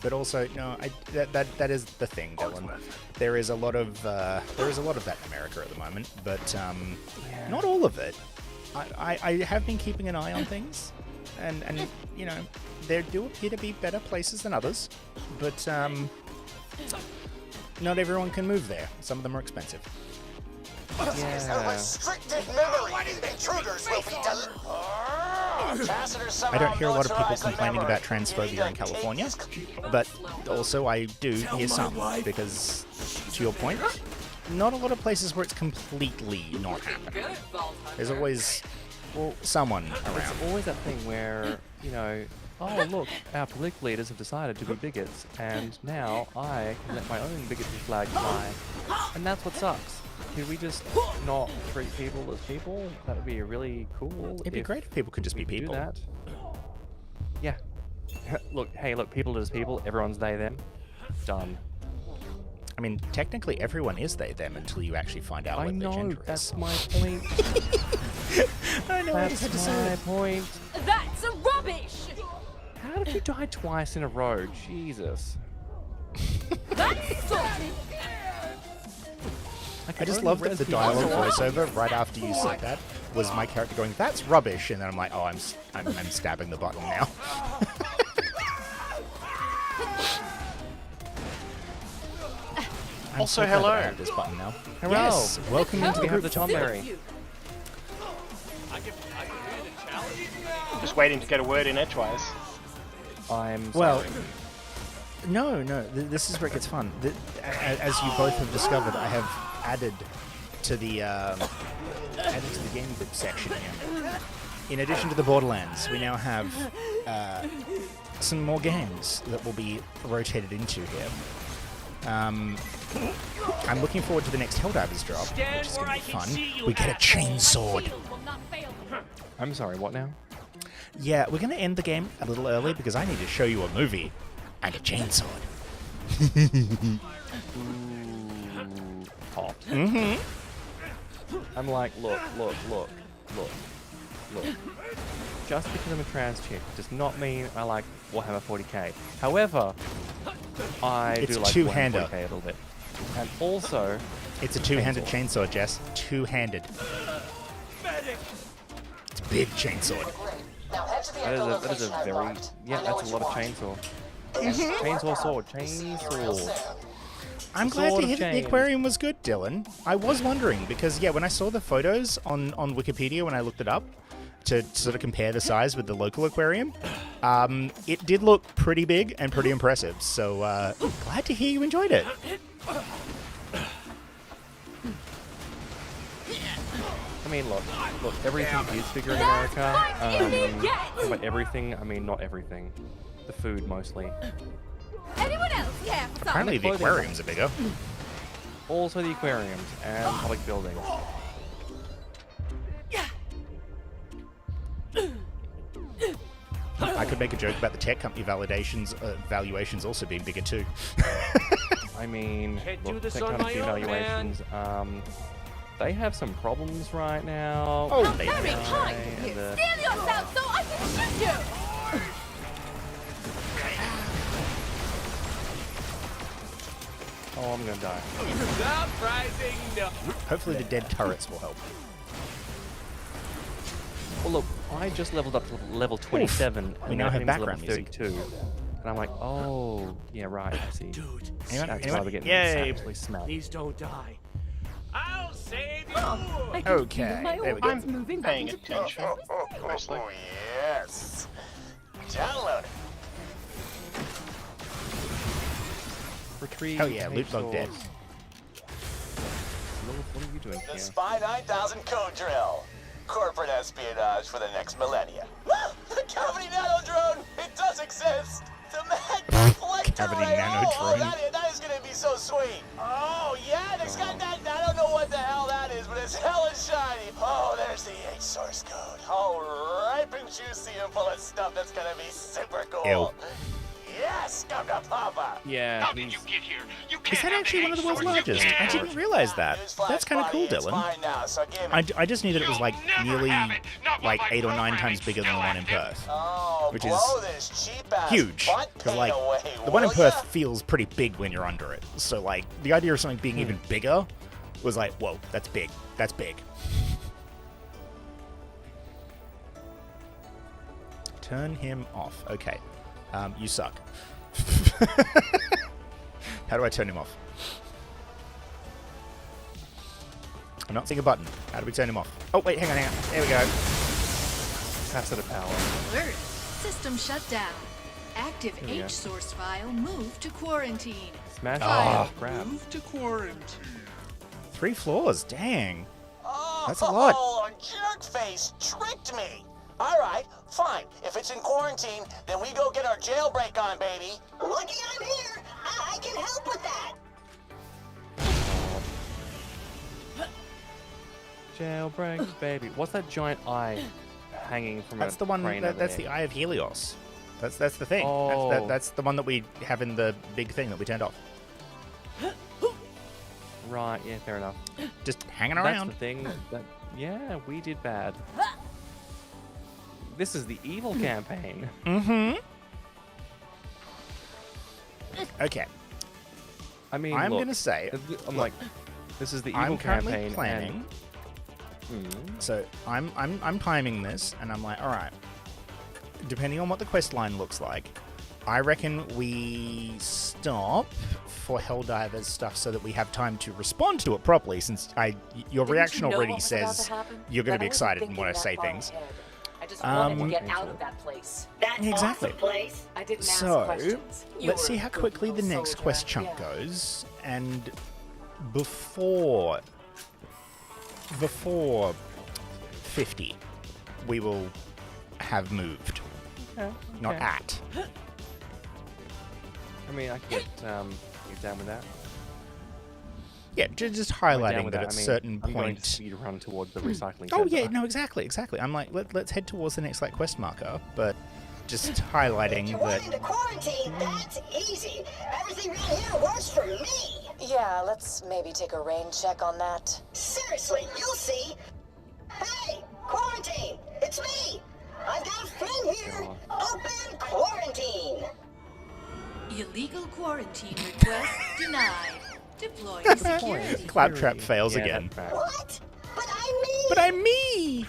but also no. That is the thing, Dylan. There is a lot of that in America at the moment, but not all of it. I have been keeping an eye on things, and there do appear to be better places than others, but not everyone can move there. Some of them are expensive. Yeah. I don't hear a lot of people complaining about transphobia in California, but also I do hear some, because, to your point, not a lot of places where it's completely not happening. There's always, someone around. It's always that thing where, oh, look, our political leaders have decided to be bigots, and now I can let my own bigotry flag fly. And that's what sucks. Could we just not treat people as people? That would be really cool. It'd be great if people could just be we could people. Do that. Yeah. Look, people are just people. Everyone's they, them. Done. I mean, technically everyone is they, them until you actually find out what their gender is. That's my point. I know, I just had to say my it. point. That's rubbish! How did you die twice in a row? Jesus. That's sorted! I just love that the dialogue voiceover right after you said that was my character going, "That's rubbish," and then I'm like, "Oh, I'm stabbing the button now." I'm Also, so glad that I hello. have this button now. Hello. Yes, welcome into the We have group. the Tom Berry. Just waiting to get a word in edgewise. I'm Well, sorry. no, this is where it gets fun. As you both have discovered, I have added to the game section here. In addition to the Borderlands, we now have some more games that will be rotated into here. I'm looking forward to the next Helldivers drop, which is going to be fun. We get a chainsword. I'm sorry, what now? Yeah, we're going to end the game a little early because I need to show you a movie and a chainsword. Hot. Mm-hmm. I'm like, look. Just because I'm a trans chick does not mean I like Warhammer 40k. However, I It's do a like two-hander. 140K a little bit. And also, It's a two-handed chainsaw, Jess. Two-handed. It's a big chainsaw. that is a very, yeah, that's a lot of chainsaw. Chainsaw sword, chainsaw. I'm glad Sword to of hear that the chains. aquarium was good, Dylan. I was wondering because, yeah, when I saw the photos on Wikipedia when I looked it up to sort of compare the size with the local aquarium, it did look pretty big and pretty impressive. So glad to hear you enjoyed it. I mean, look, everything is bigger in America. But everything, I mean, not everything. The food mostly. Anyone else? Yeah. Apparently the aquariums are bigger. Also the aquariums and public buildings. I could make a joke about the tech company valuations also being bigger too. I mean, Can't do look, this tech on company my own, valuations, they have some problems right now. Oh, How they very do. kind of you. Stand yourself so I can shoot you. Oh, I'm gonna die. Surprising no. Hopefully the dead turrets will help. Well, look, I just leveled up to level 27. We and now have enemy's background level music. 32. And I'm like, oh, yeah, right, I see. Anyone? That's Anyone? why we're getting Yay. savagely smacked. Please don't die. I'll save you. I can Okay, feel my there we go. organs moving back into place. Oh, yes. Download it. Retrieve. Hell yeah, loot bug dead. What are you doing The here? Spy 9000 code drill. Corporate espionage for the next millennia. The Cavity Nano Drone! It does exist! The Mag Flight Cavity Array. Nano Oh, Drone. that is gonna be so sweet. Oh, yeah, it's got that. I don't know what the hell that is, but it's hella shiny. Oh, there's the H source code. All ripe and juicy and full of stuff that's gonna be super cool. Ew. Yes, come to Papa. Yeah, How did you get here? You Is can't that have actually one of the world's H-source largest? you I can't. didn't realize that. That's kind of cool, It's Dylan. mine now, so give me. I just knew that it was like You'll never nearly have it. Not while like my 8 or 9 times programming's bigger than the still one in active. Perth, Oh, which blow is this cheap-ass huge. butt Because pain like away, the one in will Perth ya? feels pretty big when you're under it. So like the idea of something being even bigger was like, whoa, that's big. That's big. Turn him off. Okay. You suck. How do I turn him off? I'm not seeing a button. How do we turn him off? Oh, wait, hang on. There we go. Capacitor power. Alert. System shut down. Active Here we go. H source file. Move to quarantine. Smash Ah. grab. Move to quarantine. 3 floors. Dang. Oh, That's a lot. Jerkface tricked me. All right, fine. If it's in quarantine, then we go get our jailbreak on, baby. Lucky I'm here. I can help with that. Jailbreak, baby. What's that giant eye hanging from That's a the one. crane over That's there? the Eye of Helios. That's the thing. Oh. That's the one that we have in the big thing that we turned off. Right, yeah, fair enough. Just hanging That's around. the thing. That, yeah, we did bad. This is the evil campaign. Mm-hmm. Okay. I mean, I'm look, gonna say. I'm like, this is the evil I'm currently campaign. planning. So I'm timing this, and I'm like, all right. Depending on what the quest line looks like, I reckon we stop for Helldivers stuff so that we have time to respond to it properly. Since your reaction already says you're going to be excited when I say things. I just wanted to get out of that place. That Exactly. awesome place. I didn't ask So questions. You let's were see a how good quickly the little next soldier. quest chunk Yeah. goes, and before 50, we will have moved. Okay, Not okay. at. I mean, I can get down with that. Yeah, just I'm down highlighting with that that. at I a mean, certain I'm going to point. speed run towards the recycling Oh center. yeah, no, exactly. I'm like, let's head towards the next like quest marker, but just highlighting that. Into quarantine, that's easy. Everything right here works for me. Yeah, let's maybe take a rain check on that. Seriously, you'll see. Hey, quarantine, it's me. I've got a friend here. Open quarantine. Illegal quarantine request denied. Deploying security. Claptrap fails Yeah, again. that's right. What? But I'm me! But I'm me!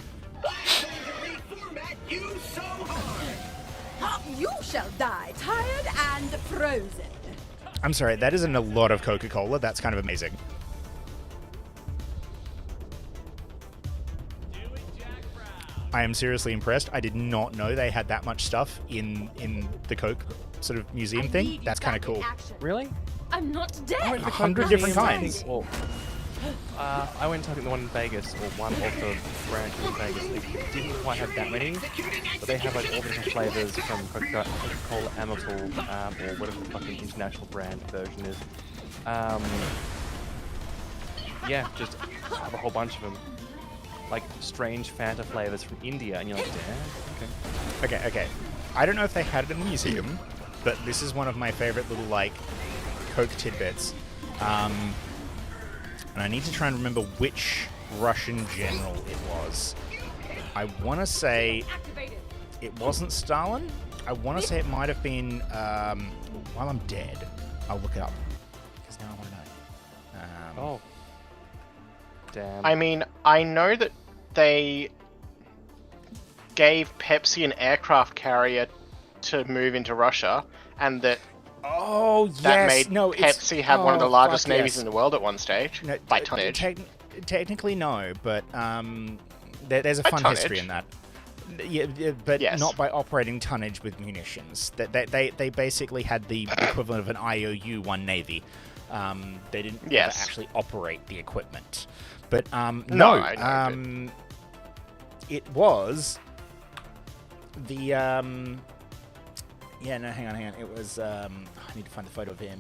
You shall die, tired and frozen. I'm sorry, that isn't a lot of Coca-Cola. That's kind of amazing. I am seriously impressed. I did not know they had that much stuff in the Coke sort of museum thing. That's kind of cool. Really? I'm not dead. 100 different kinds. I went to, I think, the one in Vegas, or one of the branches in Vegas. They didn't quite have that many, but they have like all the different flavors from Coca-Cola Amatil, or whatever the fucking international brand version is. Yeah, just have a whole bunch of them. Like strange Fanta flavors from India, and you're like, damn, Okay. I don't know if they had it in the museum, but this is one of my favorite little, like, Coke tidbits. And I need to try and remember which Russian general it was. I want to say it wasn't Stalin. I want to say it might have been, while I'm dead, I'll look it up. Because now I want to know. Oh. Damn. I mean, I know that they gave Pepsi an aircraft carrier to move into Russia, and that that made Pepsi have one of the largest navies in the world at one stage, by tonnage. Technically, no, but there's a fun history in that. Yeah, but not by operating tonnage with munitions. They basically had the equivalent of an IOU-1 navy. They didn't ever actually operate the equipment. But it was the hang on. It was I need to find the photo of him.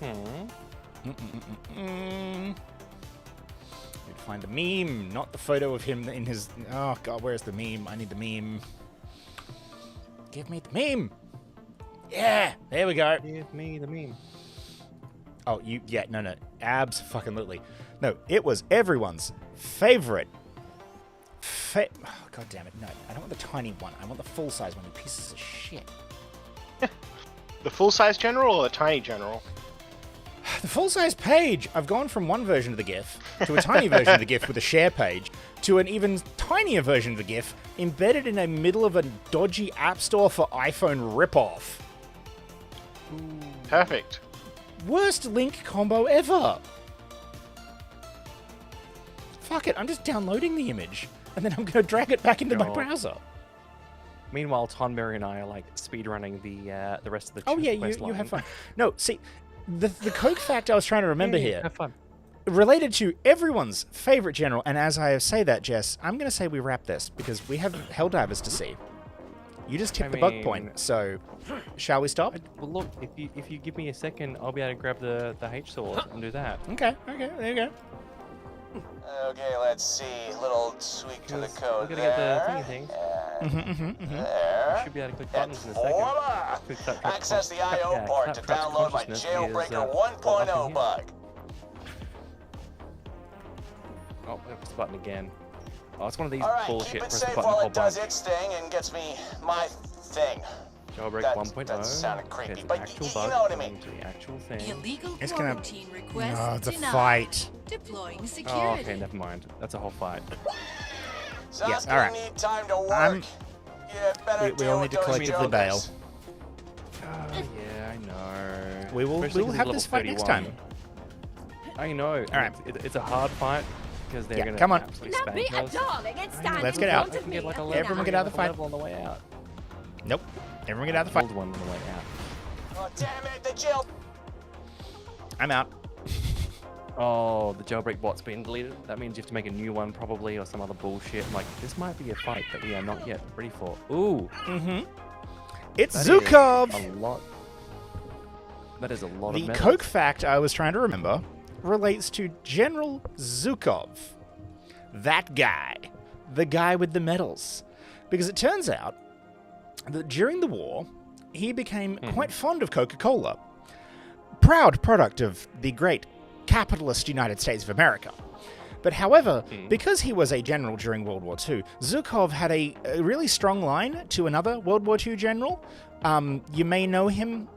Need to find the meme, not the photo of him in his. Oh god, where's the meme? I need the meme. Give me the meme. Yeah, there we go. Give me the meme. Oh, no. Abs-fucking-lutely. No, it was everyone's favorite. Oh, god damn it. No, I don't want the tiny one. I want the full-size one, you pieces of shit. The full-size general or the tiny general? The full-size page! I've gone from one version of the GIF to a tiny version of the GIF with a share page to an even tinier version of the GIF embedded in the middle of a dodgy app store for iPhone ripoff. Perfect. Worst link combo ever. Fuck it, I'm just downloading the image and then I'm going to drag it back into my browser. Meanwhile, Tonberry and I are like speedrunning the rest of the quest line. You have fun. No, see, the Coke fact I was trying to remember here, have fun. Related to everyone's favorite general, and as I say that, Jess, I'm going to say we wrap this because we have Helldivers to see. You just tipped the bug point, so shall we stop? Well, look, if you give me a second, I'll be able to grab the H sword and do that. Okay, there you go. Okay, let's see. Little tweak to the code We're gonna there. get the thingy thing. There. You should be able to click buttons in a second. Voila! Access the I/O port to download my Jailbreaker 1.0 bug. Oh, press the button again. Oh, it's one of these All right, bullshit keep it press the safe button a while whole it does bunch. its thing and gets me my thing. Jailbreak That 1.0. sounded creepy, Okay, but it's an you actual bug know what I mean. going to the actual thing. Illegal It's gonna. quarantine request No, it's a denied. fight. Deploying Oh, security. okay, never mind. That's a whole fight. Sounds all right. need time to work. Yeah, better We all need to collectively bail. Oh, yeah, I know. We will Especially 'cause have he's this level fight next 31. time. I know. All right. It's a hard fight because they're gonna come on. absolutely Now be spank a us. darling and stand Let's in get out. front I of can me. get like a Everyone get out of the fight. level on the way out. Nope. Everyone get out of the fight. Hold one on the way out. Oh, damn it, the jail. I'm out. Oh, the jailbreak bot's been deleted. That means you have to make a new one probably or some other bullshit. I'm like, this might be a fight that we are not yet ready for. Ooh. It's That Zukov! is a lot. That is a lot The of metals. Coke fact I was trying to remember relates to General Zukov. That guy. The guy with the medals. Because it turns out that during the war, he became quite fond of Coca-Cola. Proud product of the great capitalist United States of America. But however, because he was a general during World War II, Zhukov had a really strong line to another World War II general. You may know him,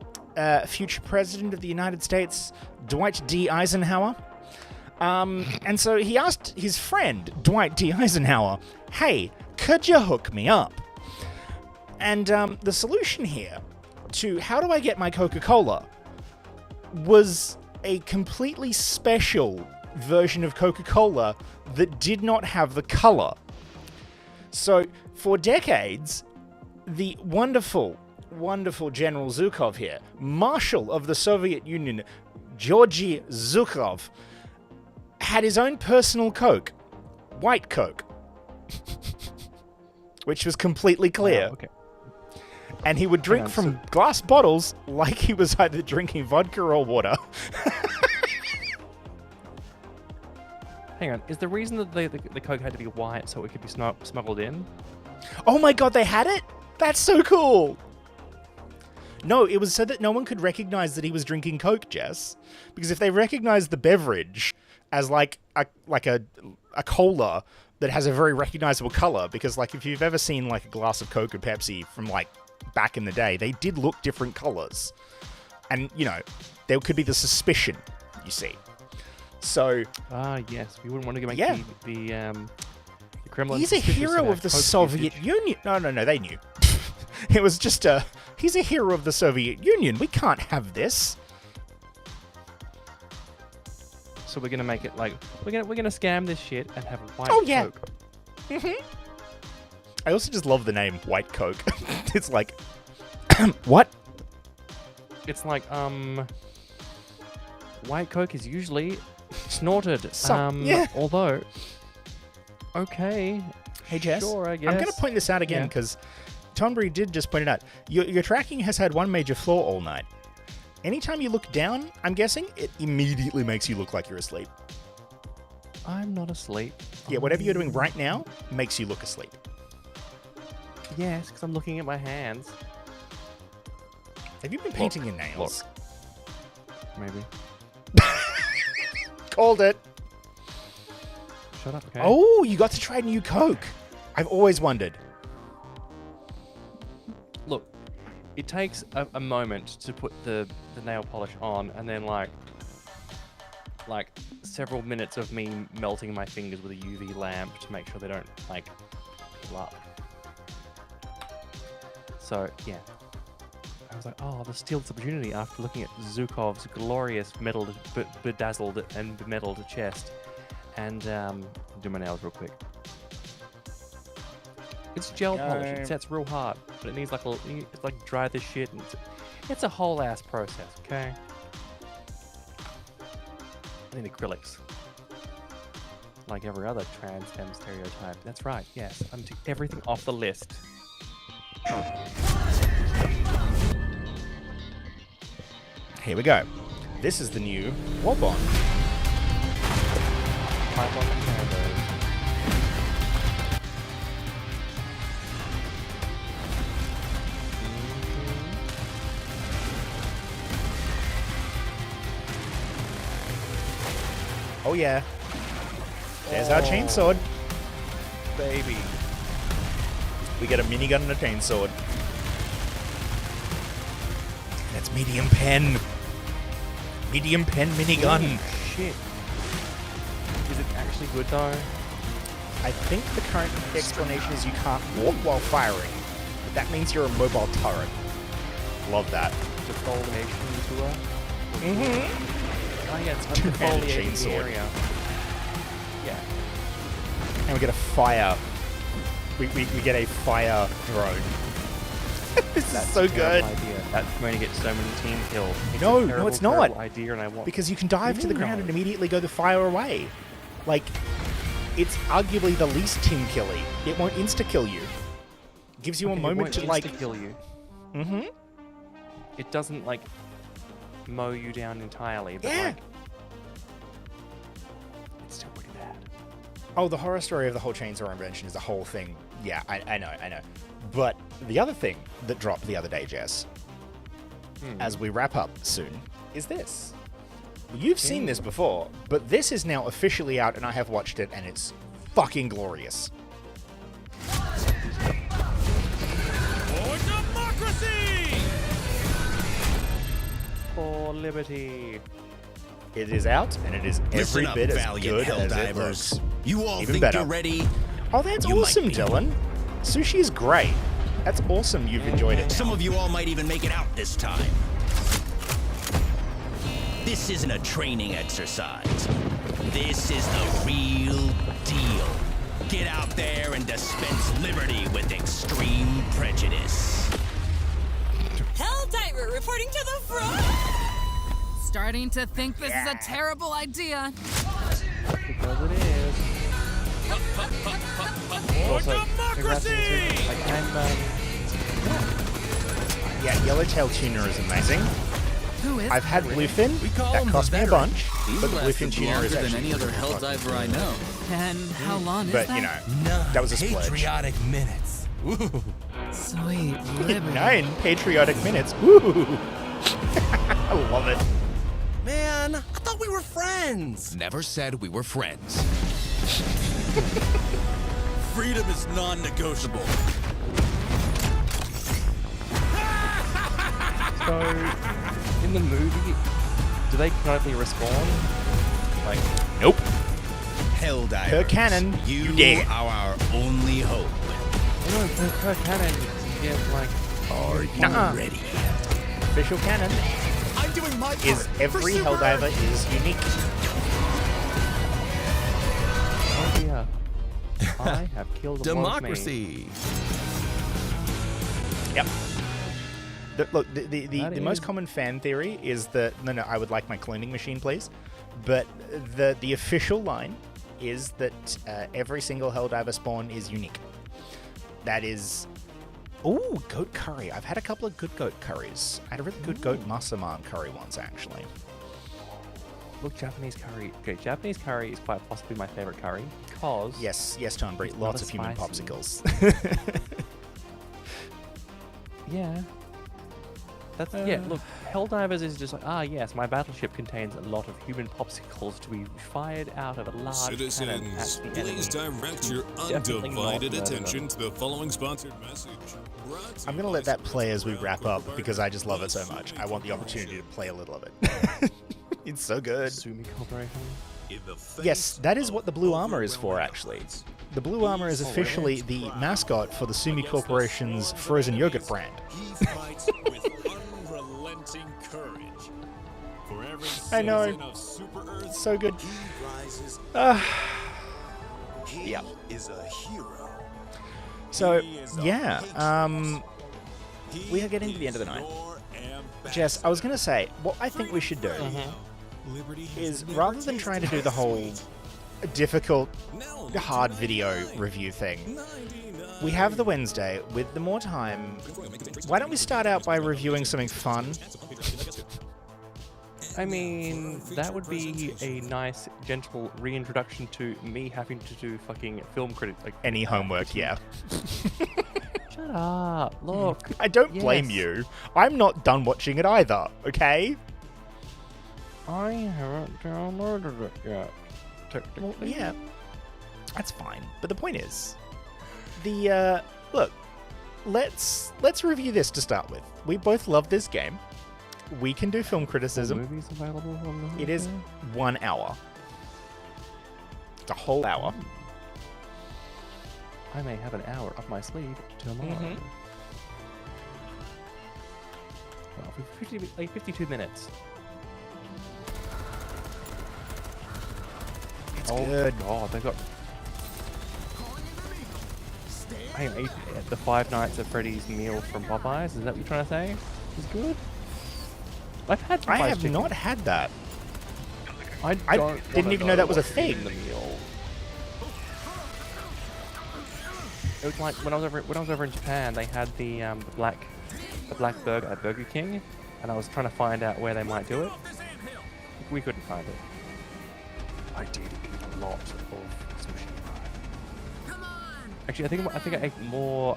future President of the United States, Dwight D. Eisenhower. And so he asked his friend, Dwight D. Eisenhower, hey, could you hook me up? And the solution here to how do I get my Coca-Cola was a completely special version of Coca-Cola that did not have the color. So for decades, the wonderful, wonderful General Zhukov here, Marshal of the Soviet Union, Georgy Zhukov, had his own personal Coke, white Coke, which was completely clear. Oh, okay. And he would drink from glass bottles like he was either drinking vodka or water. Hang on, is the reason that the Coke had to be white so it could be smuggled in? Oh my god, they had it? That's so cool! No, it was so that no one could recognize that he was drinking Coke, Jess. Because if they recognized the beverage as like a cola that has a very recognizable color, because like if you've ever seen like a glass of Coke or Pepsi from like back in the day, they did look different colors. And, you know, there could be the suspicion, you see. So... yes, we wouldn't want to make the Kremlin. He's a hero of the Soviet Union. No, they knew. It was just he's a hero of the Soviet Union. We can't have this. So we're gonna make it like we're gonna scam this shit and have a white Coke. Mm-hmm. I also just love the name White Coke. It's like what? It's like white Coke is usually snorted. Yeah. Although, okay. Hey Jess, sure, I guess. I'm going to point this out again because Tonbury did just point it out. Your tracking has had one major flaw all night. Anytime you look down, I'm guessing, it immediately makes you look like you're asleep. I'm not asleep. Yeah, whatever you're doing right now makes you look asleep. Yes, because I'm looking at my hands. Have you been painting your nails? Maybe. Called it. Shut up, okay? Oh, you got to try new Coke. I've always wondered. Look, it takes a moment to put the nail polish on, and then like several minutes of me melting my fingers with a UV lamp to make sure they don't like peel up. So yeah, I was like, oh, there's still this opportunity after looking at Zhukov's glorious bedazzled and bemetaled chest, and do my nails real quick. It's gel polish. It sets real hard, but it needs it's like dry this shit, and it's a whole ass process. Okay. I need acrylics, like every other trans femme stereotype. That's right. Yes, I'm taking everything off the list. Here we go. This is the new Warbond. Oh yeah. There's our chainsword. Baby. We get a minigun and a chainsword. That's medium pen. Medium pen minigun. Holy shit. Is it actually good though? I think the current explanation is you can't walk while firing. But that means you're a mobile turret. Love that. Defoliation tour? Mm-hmm. Oh yeah, it's two-handed undefoliating the chainsword. area. Yeah. And we get a fire. We get a fire drone. This is so good. Idea. That's going to get so many team kills. No, it's not. Idea, and I want because you can dive to the ground and immediately go the fire away. Like, it's arguably the least team killy. It won't insta-kill you. Gives you a moment to like kill you. Mm-hmm. It doesn't like mow you down entirely, but yeah. like it's still pretty bad. Oh, the horror story of the whole chainsaw invention is a whole thing. Yeah, I know. But the other thing that dropped the other day, Jess, as we wrap up soon, is this. You've seen this before, but this is now officially out, and I have watched it, and it's fucking glorious. For democracy! For liberty. It is out, and it is every bit as good as it looks. You all Even think better. you're ready? Oh, that's You awesome, might be. Dylan. Sushi is great. That's awesome. You've enjoyed it. Some of you all might even make it out this time. This isn't a training exercise. This is the real deal. Get out there and dispense liberty with extreme prejudice. Helldiver reporting to the front! Starting to think this is a terrible idea. Because it is. Also, democracy! like, Yeah, Yellowtail Tuna is amazing. Who is I've had Bluefin. That cost me a bunch, but the Bluefin Tuna is actually any other pretty hell fucking diver I good. know. And how long is But, that? you know, that was a splurge. Patriotic minutes. Ooh. Sweet liberty. 9 patriotic minutes. Woo! I love it. Man, I thought we were friends. Never said we were friends. Freedom is non-negotiable. So, in the movie, do they currently respawn? Like, nope. Helldivers. Per canon, you dig. are our only hope. per canon, you get like. Are you Nuh-uh. ready? Official canon I'm doing my part. is every For Super Helldiver Earth. is unique. Oh dear. I have killed a Democracy. Yep. Look, the That most is- common fan theory is that no, I would like my cloning machine, please. But the official line is that every single Helldiver spawn is unique. That is. Ooh, goat curry. I've had a couple of good goat curries. I had a really good goat masaman curry once, actually. Look, Japanese curry. Okay, Japanese curry is quite possibly my favorite curry because Yes, John Bree. It's Lots not of human spicy. popsicles. yeah. That's yeah. Look, Helldivers is just like yes, my battleship contains a lot of human popsicles to be fired out of a large cannon at Citizens, the enemy. please direct your Definitely not undivided murder them. attention to the following sponsored message. Brought to I'm you going to let by that play as we wrap up because I just love it so much. I want the opportunity to play a little of it. It's so good. Sumi Corporation. In the face Yes, that is what the blue of armor is for, overwhelming actually. odds, The blue armor is officially the mascot for the Sumi Corporation's frozen yogurt brand. he fights with unrelenting courage. For every I know. citizen of Super Earth, So good. he rises. Yeah. is a hero. So, He is a yeah, patriot. we are getting to the end of the night. Your ambassador. Jess, I was going to say, what I think we should do Liberty has is never rather than trying to do the whole difficult, Now, hard video review thing, we have the Wednesday with the more time. Why don't we start out by reviewing something fun? I mean, that would be a nice, gentle reintroduction to me having to do fucking film critic. Like, Any homework, yeah. shut up! Look, I don't blame Yes. you. I'm not done watching it either, okay? I haven't downloaded it yet. Well, Technically. yeah, that's fine. But the point is, look, let's review this to start with. We both love this game. We can do film criticism. Movies available on the It is 1 hour. It's a whole hour. I may have an hour up my sleeve tomorrow. Mhm. Well, for 52 minutes. It's Oh good. god, they've got. Hang on, the Five Nights at Freddy's meal from Popeyes. Is that what you're trying to say? It's good. I've had Popeyes I have chicken. not had that. I I don't didn't wanna even know that was a what's in thing. the meal. It was like when I was over in Japan, they had the black burger at Burger King, and I was trying to find out where they might do it. We couldn't find it. I did eat a lot of sushi. Actually, I think I ate more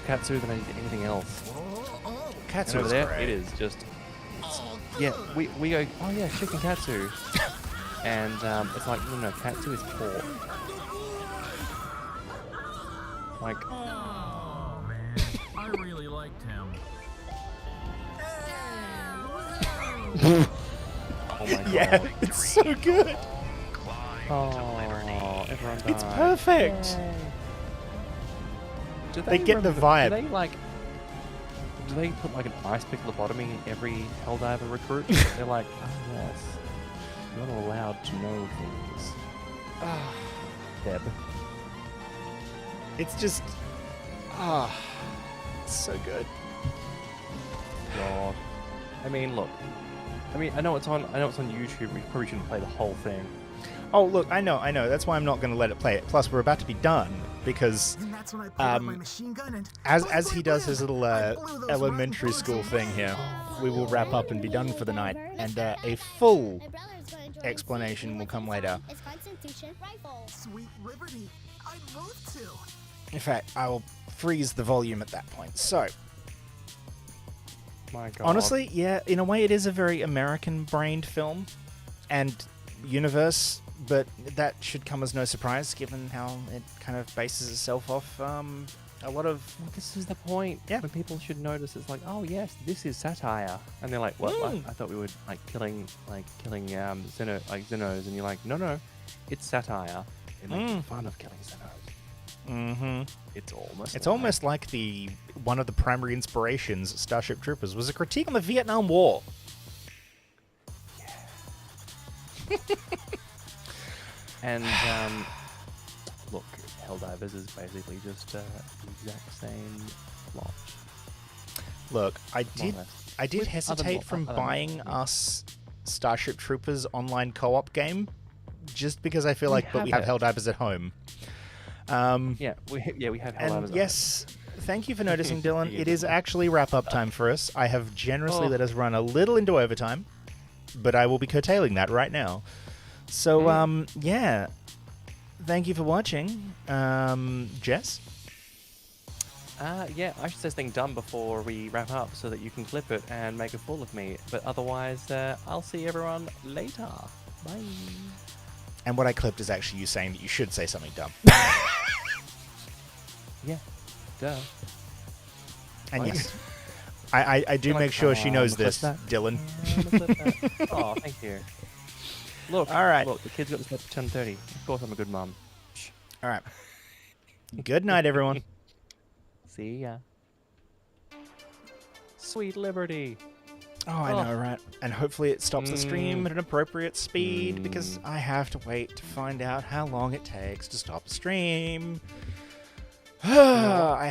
katsu than I did anything else. Katsu And over is there, great. it is just Yeah, we go, oh yeah, chicken katsu. And it's like, no, katsu is pork. Like, Oh, man. I really liked him. oh my god. Yeah, it's so good. Oh, everyone died. It's perfect. Yay. Do They get the remember- vibe. Do they put like an ice pick lobotomy in every Helldiver recruit? They're like, oh yes, you're not allowed to know things. Deb. It's just, it's so good. God. I mean, look. I know it's on YouTube. We probably shouldn't play the whole thing. Oh, look, I know. That's why I'm not going to let it play it. Plus, we're about to be done because, as he does his little elementary school thing here, we will wrap up and be done for the night, and a full explanation will come later. Sweet Liberty, I'd love to. In fact, I will freeze the volume at that point. So, my God. Honestly, yeah, in a way, it is a very American-brained film and universe. But that should come as no surprise, given how it kind of bases itself off a lot of. Well, this is the point. Yeah. When people should notice, it's like, oh yes, this is satire, and they're like, what? Like, I thought we were killing Xenos, and you're like, no, it's satire. They're making fun of killing Xenos. Mm-hmm. It's almost like one of the primary inspirations, Starship Troopers, was a critique on the Vietnam War. Yeah. And, look, Helldivers is basically just the exact same plot. Look, I did With hesitate from buying us Starship Troopers online co-op game, just because I feel like, but we have Helldivers at home. Yeah, we have Helldivers. And yes, thank you for noticing, Dylan. It is actually wrap-up time for us. I have generously let us run a little into overtime, but I will be curtailing that right now. So, yeah. Thank you for watching. Jess? Yeah, I should say something dumb before we wrap up so that you can clip it and make a fool of me. But otherwise, I'll see everyone later. Bye. And what I clipped is actually you saying that you should say something dumb. Yeah, duh. And yes, I do make sure she knows this, Dylan. Oh, thank you. Look, all right. Look, the kid's got this up to 10:30. Of course, I'm a good mom. All right. Good night, everyone. See ya. Sweet Liberty. Oh, I know, right? And hopefully it stops the stream at an appropriate speed because I have to wait to find out how long it takes to stop the stream. I